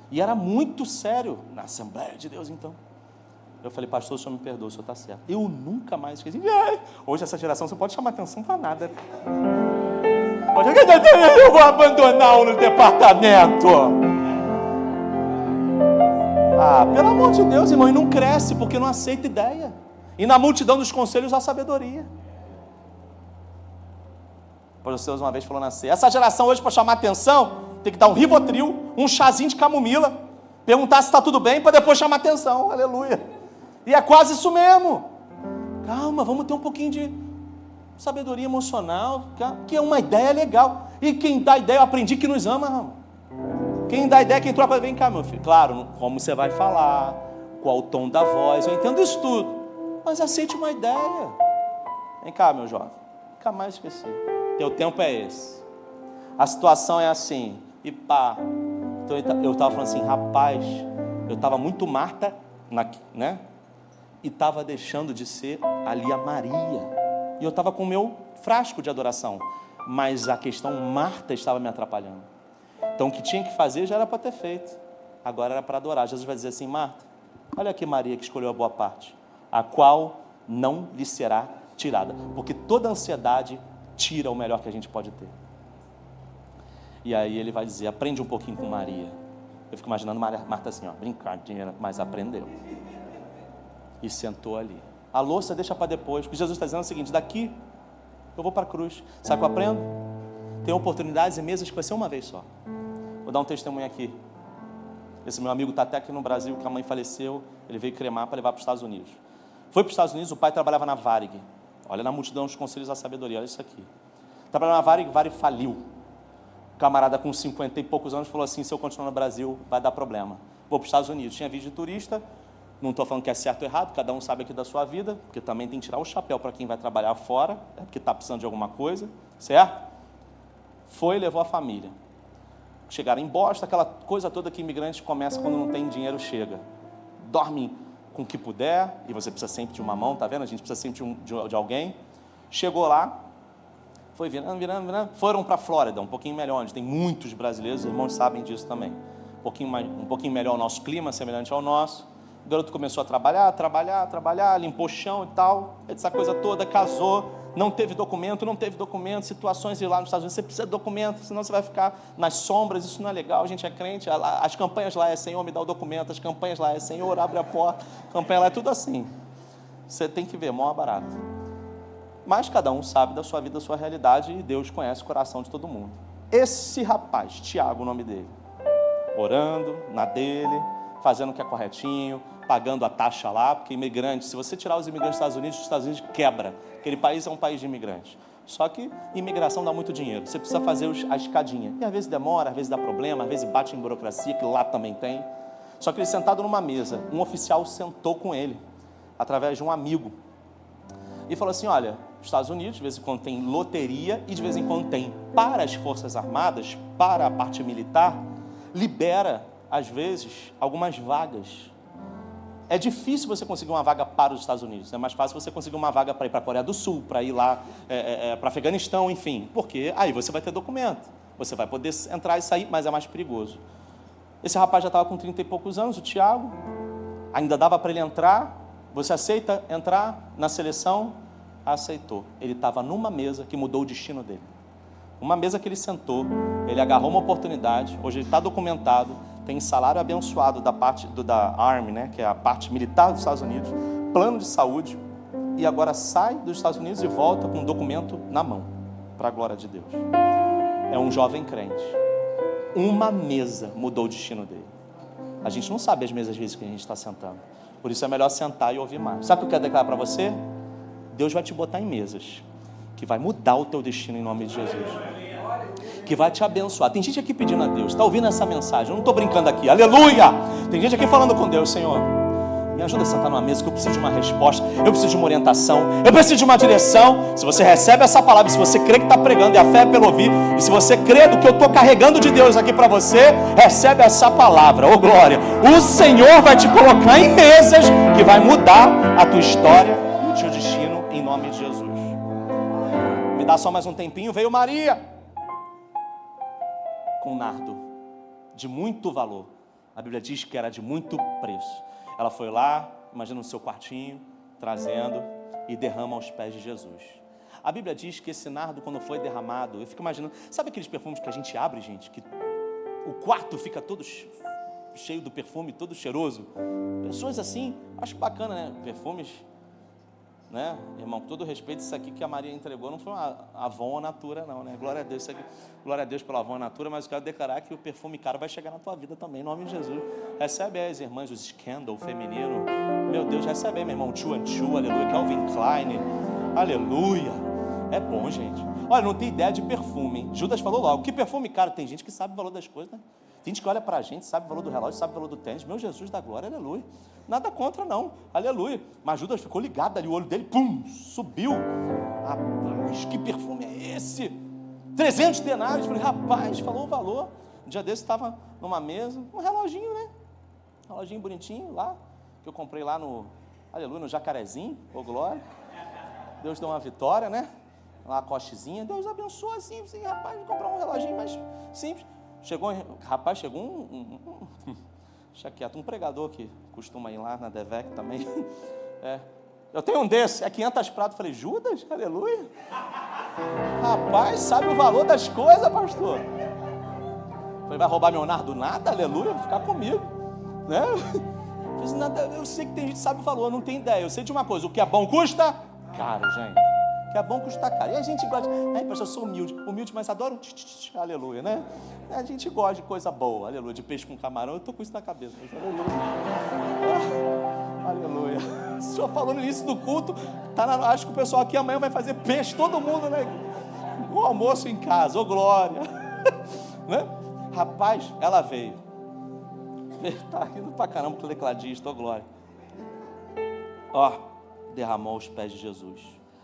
E era muito sério na Assembleia de Deus, então. Eu falei, pastor, o senhor me perdoa, o senhor está certo. Eu nunca mais esqueci. Hoje essa geração você pode chamar atenção para nada. Eu vou abandonar o departamento. Pelo amor de Deus, irmão, e não cresce porque não aceita ideia. E na multidão dos conselhos há sabedoria. O pastor Silas uma vez falou na ceia, essa geração hoje para chamar atenção tem que dar um Rivotril, um chazinho de camomila, perguntar se está tudo bem para depois chamar atenção. Aleluia. E é quase isso mesmo. Calma, vamos ter um pouquinho de sabedoria emocional, que é uma ideia legal. E quem dá ideia, eu aprendi que nos ama, irmão. Quem dá ideia, quem troca, vem cá, meu filho. Claro, como você vai falar, qual o tom da voz, eu entendo isso tudo. Mas aceite uma ideia. Vem cá, meu jovem. Nunca mais esqueci. Teu tempo é esse. A situação é assim. E pá. Então eu estava falando assim, rapaz, eu estava muito Marta, né? E estava deixando de ser ali a Maria. E eu estava com o meu frasco de adoração. Mas a questão Marta estava me atrapalhando. Então o que tinha que fazer já era para ter feito. Agora era para adorar. Jesus vai dizer assim: Marta, olha aqui Maria que escolheu a boa parte, a qual não lhe será tirada. Porque toda ansiedade tira o melhor que a gente pode ter. E aí ele vai dizer: aprende um pouquinho com Maria. Eu fico imaginando Marta assim, ó, brincadinha, mas aprendeu. E sentou ali. A louça deixa para depois, porque Jesus está dizendo o seguinte: daqui eu vou para a cruz. Sabe o que eu aprendo? Tem oportunidades e mesas que vai ser uma vez só. Vou dar um testemunho aqui. Esse meu amigo está até aqui no Brasil, que a mãe faleceu, ele veio cremar para levar para os Estados Unidos. Foi para os Estados Unidos, o pai trabalhava na Varig. Olha na multidão dos conselhos da sabedoria, olha isso aqui. Trabalhava na Varig, Varig faliu. O camarada com 50 e poucos anos falou assim: se eu continuar no Brasil, vai dar problema. Vou para os Estados Unidos. Tinha visto de turista, não estou falando que é certo ou errado, cada um sabe aqui da sua vida, porque também tem que tirar o chapéu para quem vai trabalhar fora, é porque está precisando de alguma coisa, certo? Foi e levou a família. Chegaram em Boston, aquela coisa toda que imigrante começa quando não tem dinheiro, chega. Dorme com o que puder, e você precisa sempre de uma mão, tá vendo? A gente precisa sempre de alguém. Chegou lá, foi virando. Foram para a Flórida, um pouquinho melhor, onde tem muitos brasileiros, os irmãos sabem disso também. Um pouquinho melhor o nosso clima, semelhante ao nosso. O garoto começou a trabalhar, limpou o chão e tal, essa coisa toda, casou, não teve documento, situações de lá nos Estados Unidos, você precisa de documento, senão você vai ficar nas sombras, isso não é legal, a gente é crente, as campanhas lá é Senhor, me dá o documento, as campanhas lá é Senhor, abre a porta, a campanha lá é tudo assim. Você tem que ver, mó barato. Mas cada um sabe da sua vida, da sua realidade, e Deus conhece o coração de todo mundo. Esse rapaz, Tiago, o nome dele, orando, na dele, fazendo o que é corretinho, pagando a taxa lá, porque imigrante, se você tirar os imigrantes dos Estados Unidos quebra. Aquele país é um país de imigrantes. Só que imigração dá muito dinheiro. Você precisa fazer a escadinha. E às vezes demora, às vezes dá problema, às vezes bate em burocracia, que lá também tem. Só que ele sentado numa mesa, um oficial sentou com ele, através de um amigo, e falou assim: olha, os Estados Unidos, de vez em quando tem loteria, e de vez em quando tem para as Forças Armadas, para a parte militar, libera, às vezes, algumas vagas. É difícil você conseguir uma vaga para os Estados Unidos. É mais fácil você conseguir uma vaga para ir para a Coreia do Sul, para ir lá para Afeganistão, enfim. Porque aí você vai ter documento. Você vai poder entrar e sair, mas é mais perigoso. Esse rapaz já estava com 30 e poucos anos, o Tiago. Ainda dava para ele entrar. Você aceita entrar na seleção? Aceitou. Ele estava numa mesa que mudou o destino dele. Uma mesa que ele sentou, ele agarrou uma oportunidade, hoje ele está documentado, tem salário abençoado da parte da Army, né, que é a parte militar dos Estados Unidos, plano de saúde, e agora sai dos Estados Unidos e volta com um documento na mão, para a glória de Deus. É um jovem crente. Uma mesa mudou o destino dele. A gente não sabe as mesas vezes que a gente está sentando. Por isso é melhor sentar e ouvir mais. Sabe o que eu quero declarar para você? Deus vai te botar em mesas que vai mudar o teu destino em nome de Jesus, que vai te abençoar. Tem gente aqui pedindo a Deus, está ouvindo essa mensagem, eu não estou brincando aqui, aleluia! Tem gente aqui falando com Deus: Senhor, me ajuda a sentar numa mesa, que eu preciso de uma resposta, eu preciso de uma orientação, eu preciso de uma direção. Se você recebe essa palavra, se você crê que está pregando, e a fé é pelo ouvir, e se você crê do que eu estou carregando de Deus aqui para você, recebe essa palavra, oh glória, o Senhor vai te colocar em mesas que vai mudar a tua história e o teu destino em nome de Jesus. Me dá só mais um tempinho. Veio Maria com nardo de muito valor. A Bíblia diz que era de muito preço. Ela foi lá, imagina no seu quartinho, trazendo e derrama aos pés de Jesus. A Bíblia diz que esse nardo, quando foi derramado, eu fico imaginando, sabe aqueles perfumes que a gente abre, gente, que o quarto fica todo cheio do perfume, todo cheiroso? Pessoas assim, acho bacana, né? Perfumes, né? Irmão, com todo respeito, isso aqui que a Maria entregou não foi uma Avon Natura, não, né? Glória a Deus, isso aqui, glória a Deus pela Avon Natura, mas eu quero declarar que o perfume caro vai chegar na tua vida também, em nome de Jesus. Recebe aí as irmãs, os Scandal feminino, meu Deus, recebe aí, meu irmão, Chu and Chu, aleluia, Calvin Klein, aleluia. É bom, gente. Olha, não tem ideia de perfume, hein? Judas falou logo, que perfume caro? Tem gente que sabe o valor das coisas, né? Tem gente que olha pra gente, sabe o valor do relógio, sabe o valor do tênis. Meu Jesus da glória, aleluia. Nada contra, não, aleluia. Mas Judas ficou ligado ali, o olho dele, pum, subiu. Rapaz, que perfume é esse? 300 denários. Falei, rapaz, falou o valor. Um dia desse estava numa mesa, um reloginho, né? Um reloginho bonitinho lá, que eu comprei lá no, aleluia, no Jacarezinho, ô glória. Deus deu uma vitória, né? Uma cochezinha, Deus abençoa assim, rapaz, vou comprar um reloginho mais simples. Chegou deixa quieto, um pregador que costuma ir lá na Devec também. Eu tenho um desse, é 500 pratos. Falei, Judas? Aleluia. Rapaz, sabe o valor das coisas, pastor? Falei, vai roubar meu nardo? Nada, aleluia, vai ficar comigo. Né? Eu sei que tem gente que sabe o valor, não tem ideia. Eu sei de uma coisa, o que é bom custa caro, gente. O que é bom custa caro. E a gente gosta, pastor, eu sou humilde, mas adoro, aleluia, né? A gente gosta de coisa boa, aleluia, de peixe com camarão, eu tô com isso na cabeça, aleluia. Aleluia. O senhor falou no início do culto, acho que o pessoal aqui amanhã vai fazer peixe, todo mundo, né? Um almoço em casa, ô glória. Né? Rapaz, ela veio. Tá rindo pra caramba com o tecladista, ô glória. Derramou aos pés de Jesus.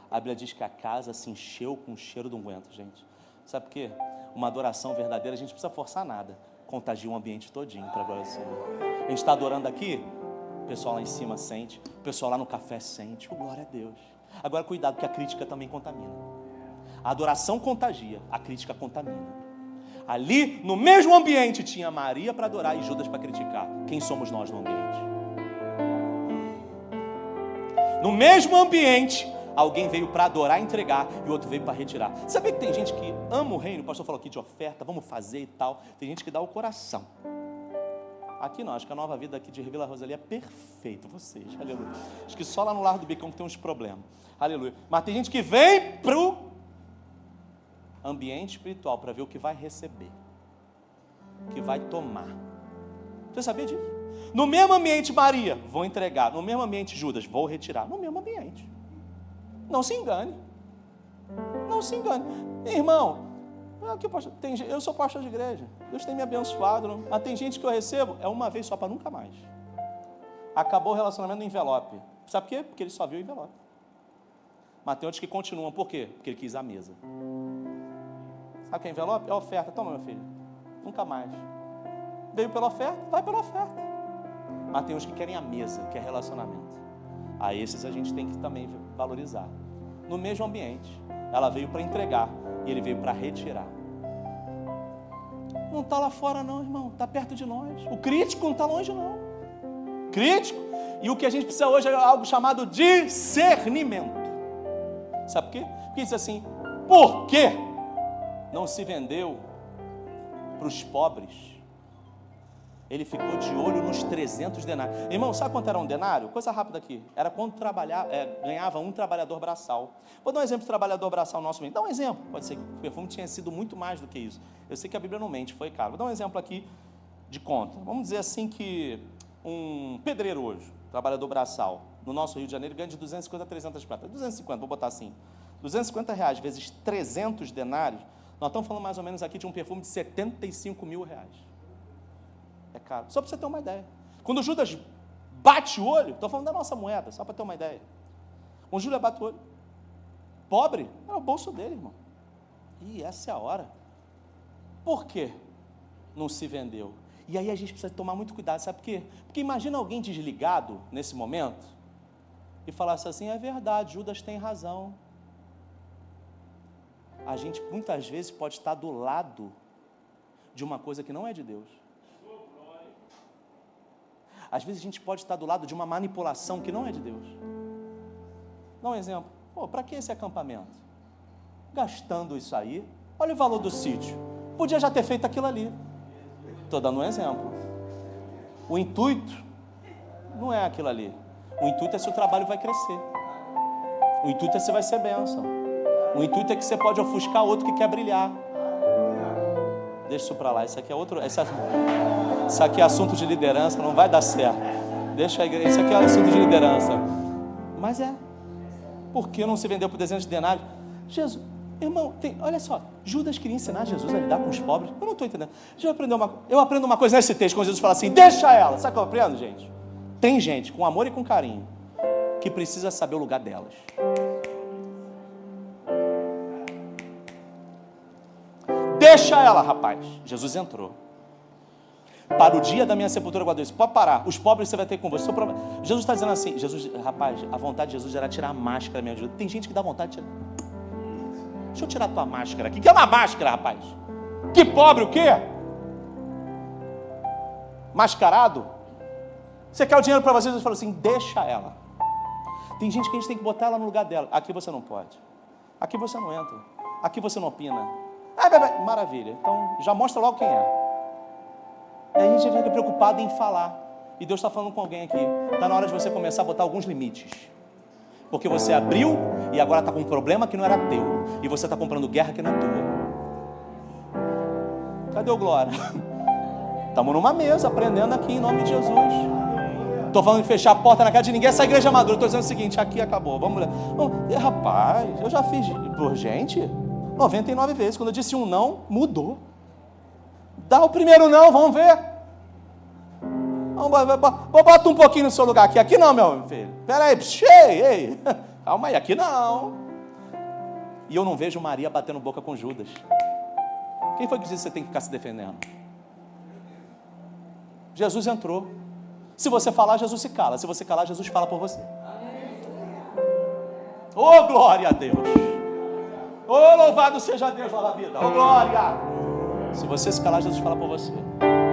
A Bíblia diz que a casa se encheu com o cheiro do unguento, gente. Sabe por quê? Uma adoração verdadeira, a gente não precisa forçar nada. Contagia o ambiente todinho para a glória do Senhor. A gente está adorando aqui, o pessoal lá em cima sente, o pessoal lá no café sente, glória a Deus. Agora cuidado, que a crítica também contamina. A adoração contagia, a crítica contamina. Ali, no mesmo ambiente, tinha Maria para adorar e Judas para criticar. Quem somos nós no ambiente? No mesmo ambiente, alguém veio para adorar e entregar, e o outro veio para retirar. Sabia que tem gente que ama o reino? O pastor falou aqui de oferta, vamos fazer e tal. Tem gente que dá o coração. Aqui não, acho que a Nova Vida aqui de Vila Rosalia é perfeito, vocês, aleluia. Acho que só lá no Largo do Bicão que tem uns problemas, aleluia. Mas tem gente que vem para o ambiente espiritual para ver o que vai receber, o que vai tomar. Você sabia disso? No mesmo ambiente, Maria, vou entregar. No mesmo ambiente, Judas, vou retirar. No mesmo ambiente. Não se engane. Não se engane. Irmão, eu sou pastor de igreja. Deus tem me abençoado. Mas tem gente que eu recebo, é uma vez só, para nunca mais. Acabou o relacionamento no envelope. Sabe por quê? Porque ele só viu o envelope. Mas tem outros que continuam. Por quê? Porque ele quis a mesa. Sabe o que é envelope? É oferta. Toma, meu filho. Nunca mais. Veio pela oferta, vai pela oferta. Mas tem uns que querem a mesa, que é relacionamento. A esses a gente tem que também valorizar. No mesmo ambiente, ela veio para entregar e ele veio para retirar. Não está lá fora não, irmão, está perto de nós. O crítico não está longe não. Crítico. E o que a gente precisa hoje é algo chamado discernimento. Sabe por quê? Porque diz assim, por que não se vendeu para os pobres? Ele ficou de olho nos 300 denários. Irmão, sabe quanto era um denário? Coisa rápida aqui. Era quanto ganhava um trabalhador braçal. Vou dar um exemplo de trabalhador braçal nosso mesmo. Dá um exemplo. Pode ser que o perfume tinha sido muito mais do que isso. Eu sei que a Bíblia não mente, foi caro. Vou dar um exemplo aqui de conta. Vamos dizer assim que um pedreiro hoje, trabalhador braçal, no nosso Rio de Janeiro, ganha de 250 a 300 pratas. 250, vou botar assim. R$250 vezes 300 denários, nós estamos falando mais ou menos aqui de um perfume de R$75 mil. É caro. Só para você ter uma ideia. Quando o Judas bate o olho, estou falando da nossa moeda, só para ter uma ideia. Quando o Judas bate o olho, pobre, é o bolso dele, irmão. E essa é a hora. Por quê? Não se vendeu. E aí a gente precisa tomar muito cuidado, sabe por quê? Porque imagina alguém desligado nesse momento e falasse assim, é verdade, Judas tem razão. A gente muitas vezes pode estar do lado de uma coisa que não é de Deus. Às vezes a gente pode estar do lado de uma manipulação que não é de Deus. Dá um exemplo. Para que esse acampamento? Gastando isso aí, olha o valor do sítio. Podia já ter feito aquilo ali. Estou dando um exemplo. O intuito não é aquilo ali. O intuito é se o trabalho vai crescer. O intuito é se vai ser bênção. O intuito é que você pode ofuscar outro que quer brilhar. Deixa isso para lá. Isso aqui é outro. Isso aqui é assunto de liderança, não vai dar certo. Deixa a igreja. Isso aqui é assunto de liderança. Mas por que não se vendeu por 200 denários? Jesus, irmão, olha só. Judas queria ensinar Jesus a lidar com os pobres. Eu não estou entendendo. Eu aprendo uma coisa nesse texto, quando Jesus fala assim, deixa ela. Sabe o que eu aprendo, gente? Tem gente, com amor e com carinho, que precisa saber o lugar delas. Deixa ela, rapaz. Jesus entrou. Para o dia da minha sepultura guardou isso. Pode parar. Os pobres você vai ter com você. Jesus está dizendo assim, rapaz, a vontade de Jesus era tirar a máscara, minha ajuda. Tem gente que dá vontade de tirar. Deixa eu tirar a tua máscara aqui. O que é uma máscara, rapaz? Que pobre o quê? Mascarado? Você quer o dinheiro para você? Jesus falou assim, deixa ela. Tem gente que a gente tem que botar ela no lugar dela. Aqui você não pode. Aqui você não entra. Aqui você não opina. Maravilha. Então, já mostra logo quem é. E aí a gente fica preocupado em falar. E Deus está falando com alguém aqui. Está na hora de você começar a botar alguns limites. Porque você abriu e agora está com um problema que não era teu. E você está comprando guerra que não é tua. Cadê o glória? Estamos numa mesa, aprendendo aqui em nome de Jesus. Estou falando de fechar a porta na cara de ninguém. Essa igreja é madura. Estou dizendo o seguinte, aqui acabou. Vamos lá. Rapaz, eu já fiz por gente 99 vezes. Quando eu disse um não, mudou. Dá o primeiro não, vamos ver. Bota um pouquinho no seu lugar aqui. Aqui não, meu filho. Pera aí, ei. Calma aí, aqui não. E eu não vejo Maria batendo boca com Judas. Quem foi que disse que você tem que ficar se defendendo? Jesus entrou. Se você falar, Jesus se cala. Se você calar, Jesus fala por você. Oh, glória a Deus. Oh, louvado seja Deus lá na vida. Oh, glória. Se você se calar, Jesus fala por você.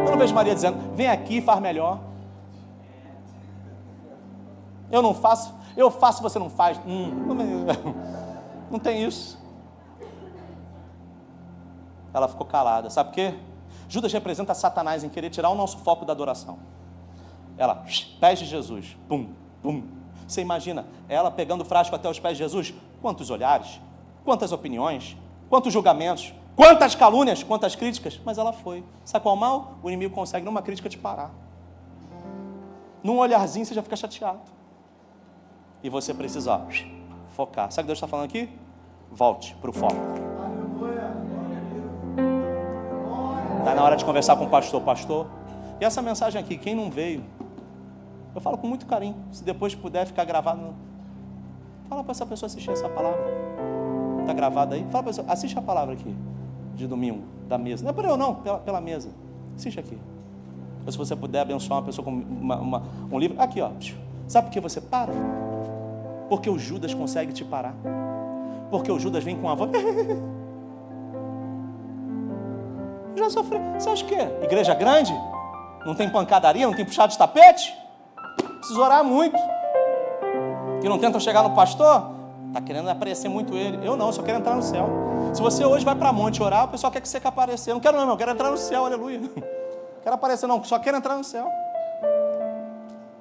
Eu não vejo Maria dizendo, vem aqui, faz melhor. Eu não faço, eu faço, você não faz. Não tem isso. Ela ficou calada. Sabe por quê? Judas representa Satanás em querer tirar o nosso foco da adoração. Ela, pés de Jesus. Pum, pum. Você imagina, ela pegando o frasco até os pés de Jesus? Quantos olhares, quantas opiniões, quantos julgamentos, quantas calúnias, quantas críticas. Mas ela foi. Sabe qual mal? O inimigo consegue numa crítica te parar. Num olharzinho você já fica chateado. E você precisa focar. Sabe o que Deus está falando aqui? Volte para o foco. Está na hora de conversar com o pastor. E essa mensagem aqui, quem não veio, eu falo com muito carinho. Se depois puder ficar gravado, fala para essa pessoa assistir essa palavra. Está gravada aí? Fala para essa pessoa, assiste a palavra aqui, de domingo, da mesa. Não é por eu não, pela mesa. Assiste aqui. Ou se você puder abençoar uma pessoa com um livro, aqui ó. Sabe por que você para? Porque o Judas consegue te parar. Porque o Judas vem com a voz. Já sofreu. Você acha o quê? Igreja grande? Não tem pancadaria? Não tem puxado de tapete? Precisa orar muito. Que não tentam chegar no pastor? Está querendo aparecer muito ele. Eu não, eu só quero entrar no céu. Se você hoje vai para a monte orar, o pessoal quer que você apareça. Não quero não, eu quero entrar no céu, aleluia. Não quero aparecer não, só quero entrar no céu.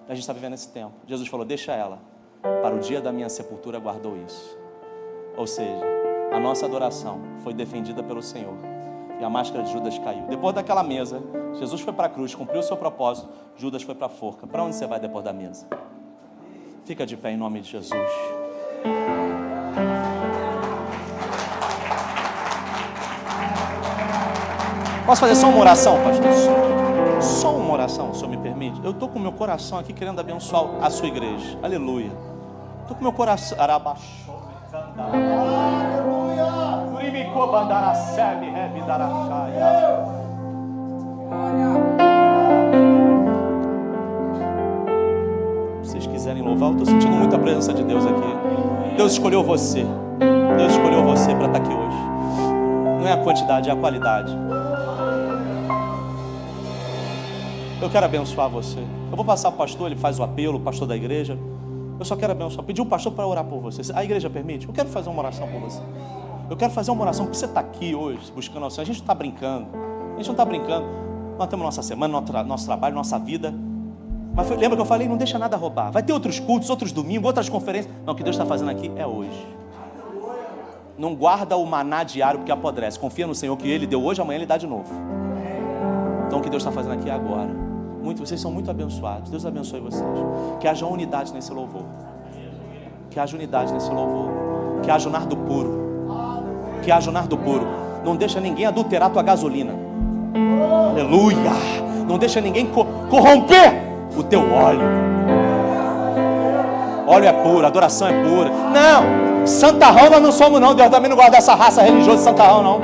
A gente está vivendo esse tempo. Jesus falou, deixa ela. Para o dia da minha sepultura guardou isso. Ou seja, a nossa adoração foi defendida pelo Senhor. E a máscara de Judas caiu. Depois daquela mesa, Jesus foi para a cruz, cumpriu o seu propósito. Judas foi para a forca. Para onde você vai depois da mesa? Fica de pé em nome de Jesus. Posso fazer só uma oração, pastor? Só uma oração, o senhor me permite? Eu estou com o meu coração aqui querendo abençoar a sua igreja. Aleluia. Estou com o meu coração. Se vocês quiserem louvar, eu estou sentindo muita presença de Deus aqui. Deus escolheu você. Deus escolheu você para estar aqui hoje. Não é a quantidade, é a qualidade. Eu quero abençoar você. Eu vou passar para o pastor, ele faz o apelo, o pastor da igreja. Eu só quero abençoar. Pedir o pastor para orar por você. A igreja permite? Eu quero fazer uma oração por você. Eu quero fazer uma oração porque você está aqui hoje buscando oração. A gente não está brincando. A gente não está brincando. Nós temos nossa semana, nosso trabalho, nossa vida. Mas lembra que eu falei? Não deixa nada roubar. Vai ter outros cultos, outros domingos, outras conferências. Não, o que Deus está fazendo aqui é hoje. Não guarda o maná diário porque apodrece. Confia no Senhor que Ele deu hoje, amanhã Ele dá de novo. Então o que Deus está fazendo aqui é agora. Vocês são muito abençoados. Deus abençoe vocês. Que haja unidade nesse louvor. Que haja unidade nesse louvor. Que haja um nardo puro. Que haja um nardo puro. Não deixa ninguém adulterar tua gasolina. Aleluia. Não deixa ninguém corromper o teu óleo. Óleo é puro, adoração é pura. Não, santarrão nós não somos não. Deus também não gosta dessa raça religiosa de santarrão não.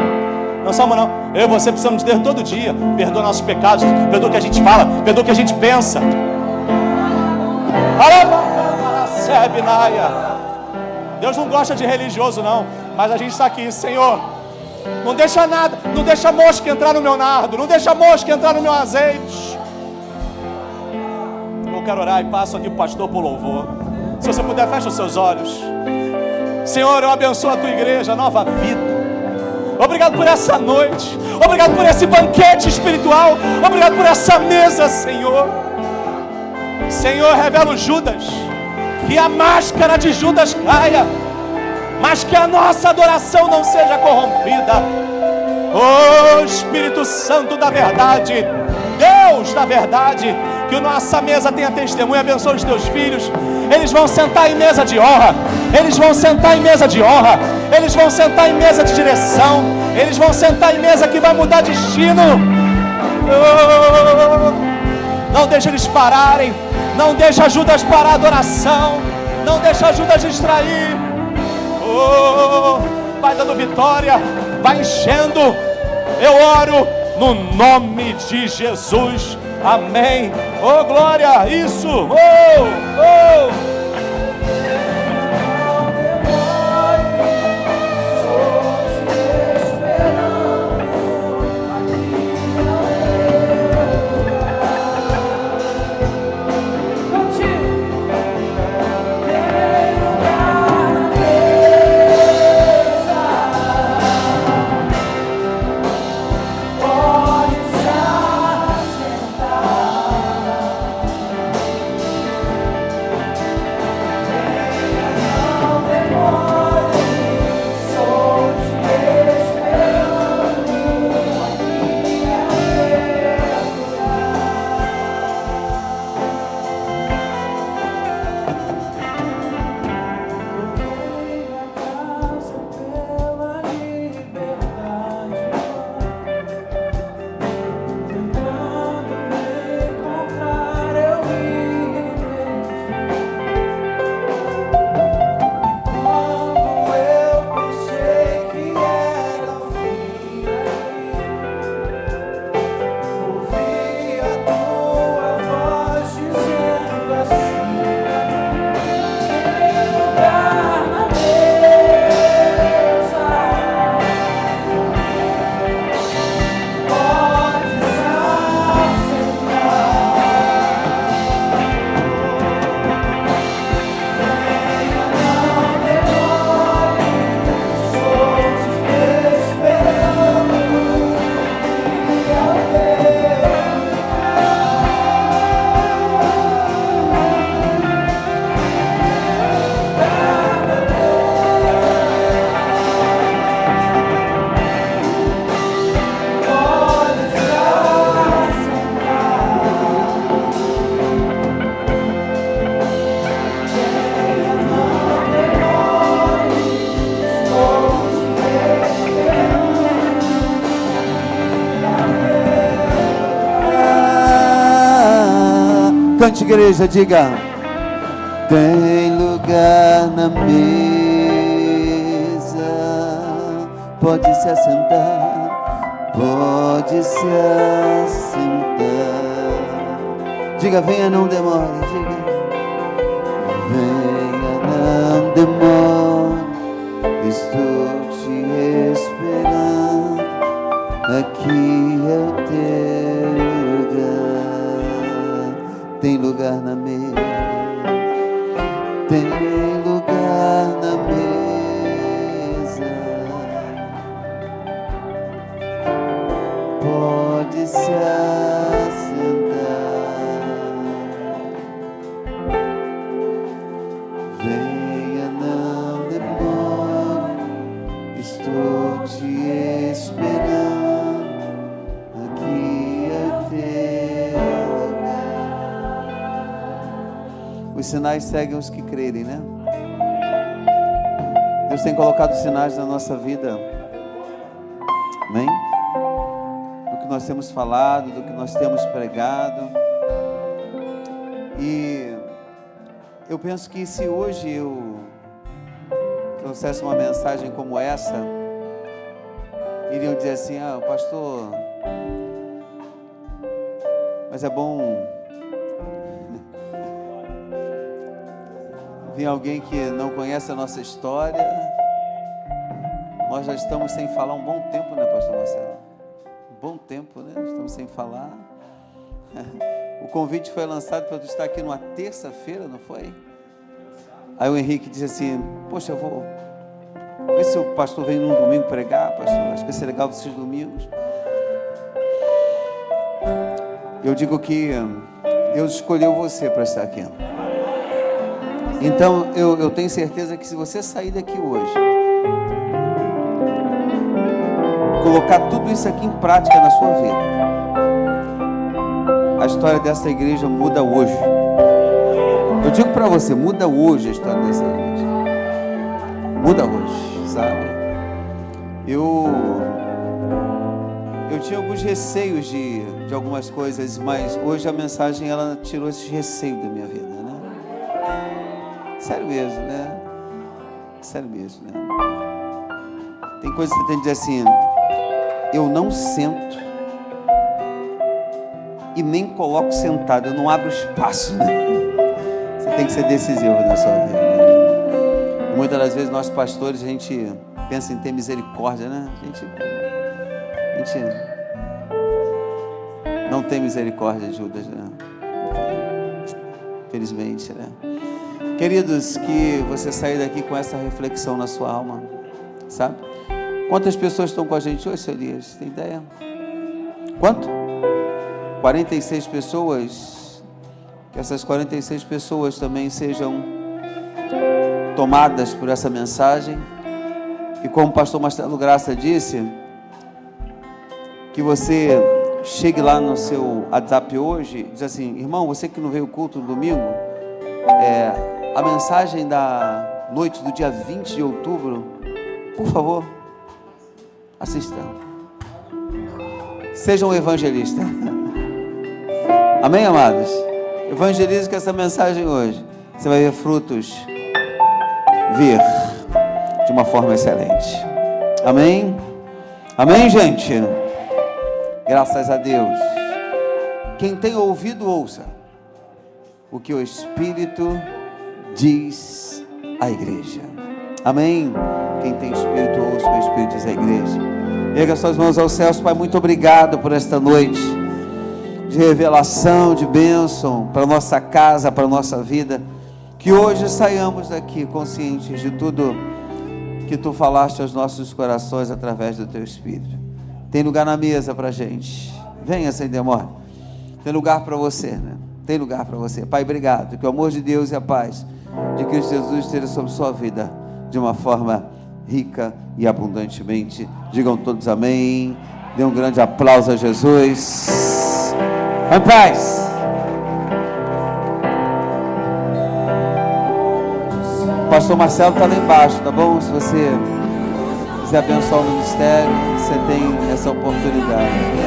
Não somos não. Eu e você precisamos de Deus todo dia. Perdoa nossos pecados, perdoa o que a gente fala, perdoa o que a gente pensa. Deus não gosta de religioso não, mas a gente está aqui, Senhor. Não deixa nada, não deixa mosca entrar no meu nardo, não deixa mosca entrar no meu azeite. Eu quero orar e passo aqui o pastor por louvor. Se você puder, fecha os seus olhos. Senhor, eu abençoo a tua igreja, Nova Vida. Obrigado por essa noite. Obrigado por esse banquete espiritual. Obrigado por essa mesa, Senhor. Senhor, revela o Judas. Que a máscara de Judas caia, mas que a nossa adoração não seja corrompida. Oh Espírito Santo da verdade, Deus da verdade, que nossa mesa tenha testemunho. Abençoa os teus filhos. Eles vão sentar em mesa de honra. Eles vão sentar em mesa de honra. Eles vão sentar em mesa de direção. Eles vão sentar em mesa que vai mudar destino. Oh, não deixa eles pararem. Não deixa Judas parar a adoração. Não deixa Judas distrair. Oh, vai dando vitória. Vai enchendo. Eu oro no nome de Jesus. Amém. Oh, glória. Isso. Oh, oh. Cante, igreja, diga: tem lugar na mesa, pode se assentar, pode se assentar. Diga: venha, não demore, diga: venha, não demore, estou te esperando, aqui é o teu lugar. Tem lugar na mesa, tem lugar na mesa, pode se assentar. Venha, não demore, estou te esperando, aqui é teu lugar. Os sinais seguem os que crerem, né? Deus tem colocado sinais na nossa vida, amém? Do que nós temos falado, do que nós temos pregado. E eu penso que se hoje eu trouxesse uma mensagem como essa, iriam dizer assim: ah, pastor, mas é bom vir alguém que não conhece a nossa história. Nós já estamos sem falar um bom tempo, né, pastor Marcelo? Um bom tempo, né? Estamos sem falar. O convite foi lançado para tu estar aqui numa terça-feira, não foi? Aí o Henrique disse assim: poxa, eu vou ver se o pastor vem num domingo pregar, pastor. Acho que vai ser legal esses domingos. Eu digo que Deus escolheu você para estar aqui. Então, eu tenho certeza que se você sair daqui hoje, colocar tudo isso aqui em prática na sua vida, a história dessa igreja muda hoje. Eu digo para você, muda hoje a história dessa igreja. Muda hoje, sabe? Eu tinha alguns receios de algumas coisas, mas hoje a mensagem, ela tirou esse receio da minha vida, né? Sério mesmo, né? Sério mesmo, né? Tem coisas que você tem que dizer assim: eu não sento e nem coloco sentado, eu não abro espaço, né? Você tem que ser decisivo na sua vida, né? E muitas das vezes nós pastores, a gente pensa em ter misericórdia, né? A gente não tem misericórdia de Judas, né? Felizmente, né? Queridos, que você saia daqui com essa reflexão na sua alma, sabe? Quantas pessoas estão com a gente hoje, seu Elias? Tem ideia? Quanto? 46 pessoas. Que essas 46 pessoas também sejam tomadas por essa mensagem. E como o pastor Marcelo Graça disse, que você chegue lá no seu WhatsApp hoje e diz assim: irmão, você que não veio ao culto no domingo, a mensagem da noite do dia 20 de outubro, por favor, assista. Seja um evangelista. Amém, amados? Evangelize com essa mensagem hoje. Você vai ver frutos vir de uma forma excelente. Amém? Amém, gente? Graças a Deus. Quem tem ouvido, ouça o que o Espírito diz à igreja. Amém? Quem tem Espírito, ouça o que o Espírito diz à igreja. Erga suas mãos aos céus. Pai, muito obrigado por esta noite de revelação, de bênção para a nossa casa, para a nossa vida. Que hoje saiamos daqui conscientes de tudo que Tu falaste aos nossos corações através do Teu Espírito. Tem lugar na mesa para a gente. Venha sem demora. Tem lugar para você, né? Tem lugar para você. Pai, obrigado. Que o amor de Deus e a paz de Cristo Jesus esteja sobre sua vida de uma forma rica e abundantemente. Digam todos amém. Dê um grande aplauso a Jesus. Em paz. O pastor Marcelo está lá embaixo, tá bom? Se você quiser abençoar o ministério, você tem essa oportunidade.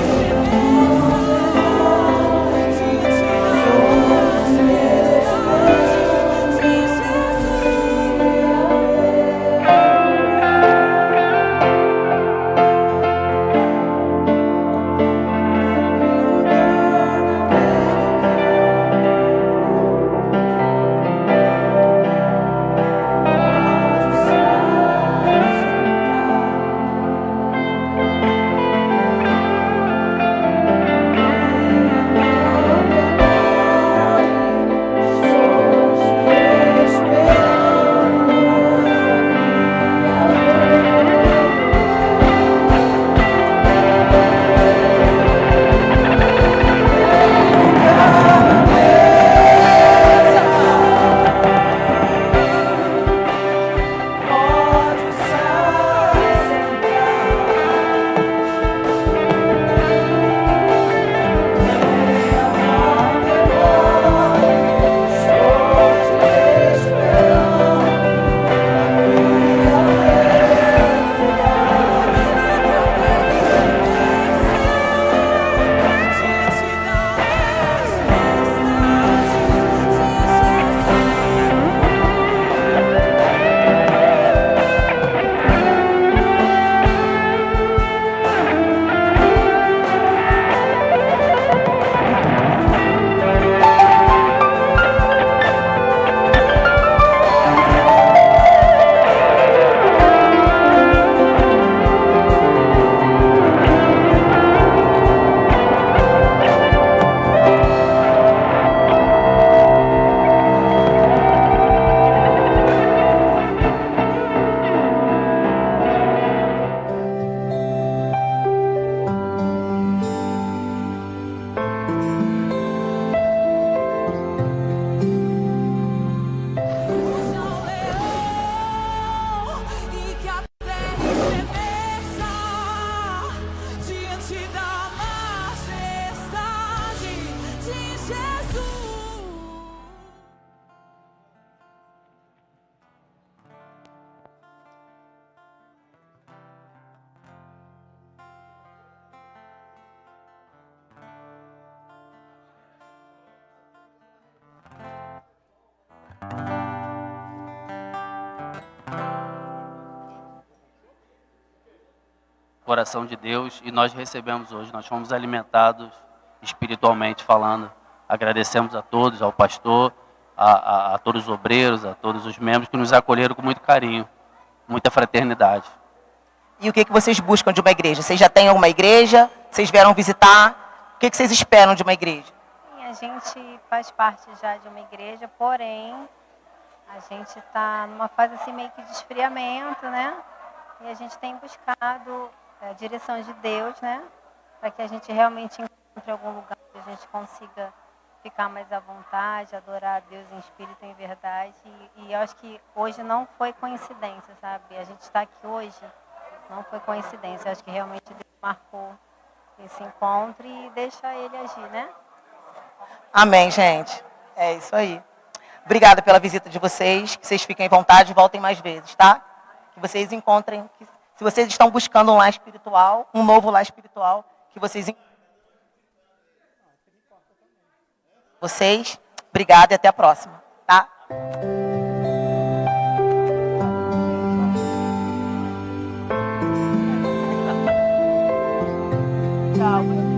coração de Deus e nós recebemos hoje. Nós fomos alimentados espiritualmente falando. Agradecemos a todos, ao pastor, a todos os obreiros, a todos os membros que nos acolheram com muito carinho, muita fraternidade. E o que vocês buscam de uma igreja? Vocês já têm alguma igreja? Vocês vieram visitar? O que vocês esperam de uma igreja? Sim, a gente faz parte já de uma igreja, porém, a gente está numa fase assim meio que de esfriamento, né? E a gente tem buscado a direção de Deus, né? Para que a gente realmente encontre algum lugar que a gente consiga ficar mais à vontade, adorar a Deus em espírito e em verdade. E eu acho que hoje não foi coincidência, sabe? A gente está aqui hoje, não foi coincidência. Eu acho que realmente Deus marcou esse encontro e deixa Ele agir, né? Amém, gente. É isso aí. Obrigada pela visita de vocês. Que vocês fiquem à vontade e voltem mais vezes, tá? Que vocês encontrem... Se vocês estão buscando um lar espiritual, um novo lar espiritual, que vocês... Obrigada e até a próxima, tá? Tchau.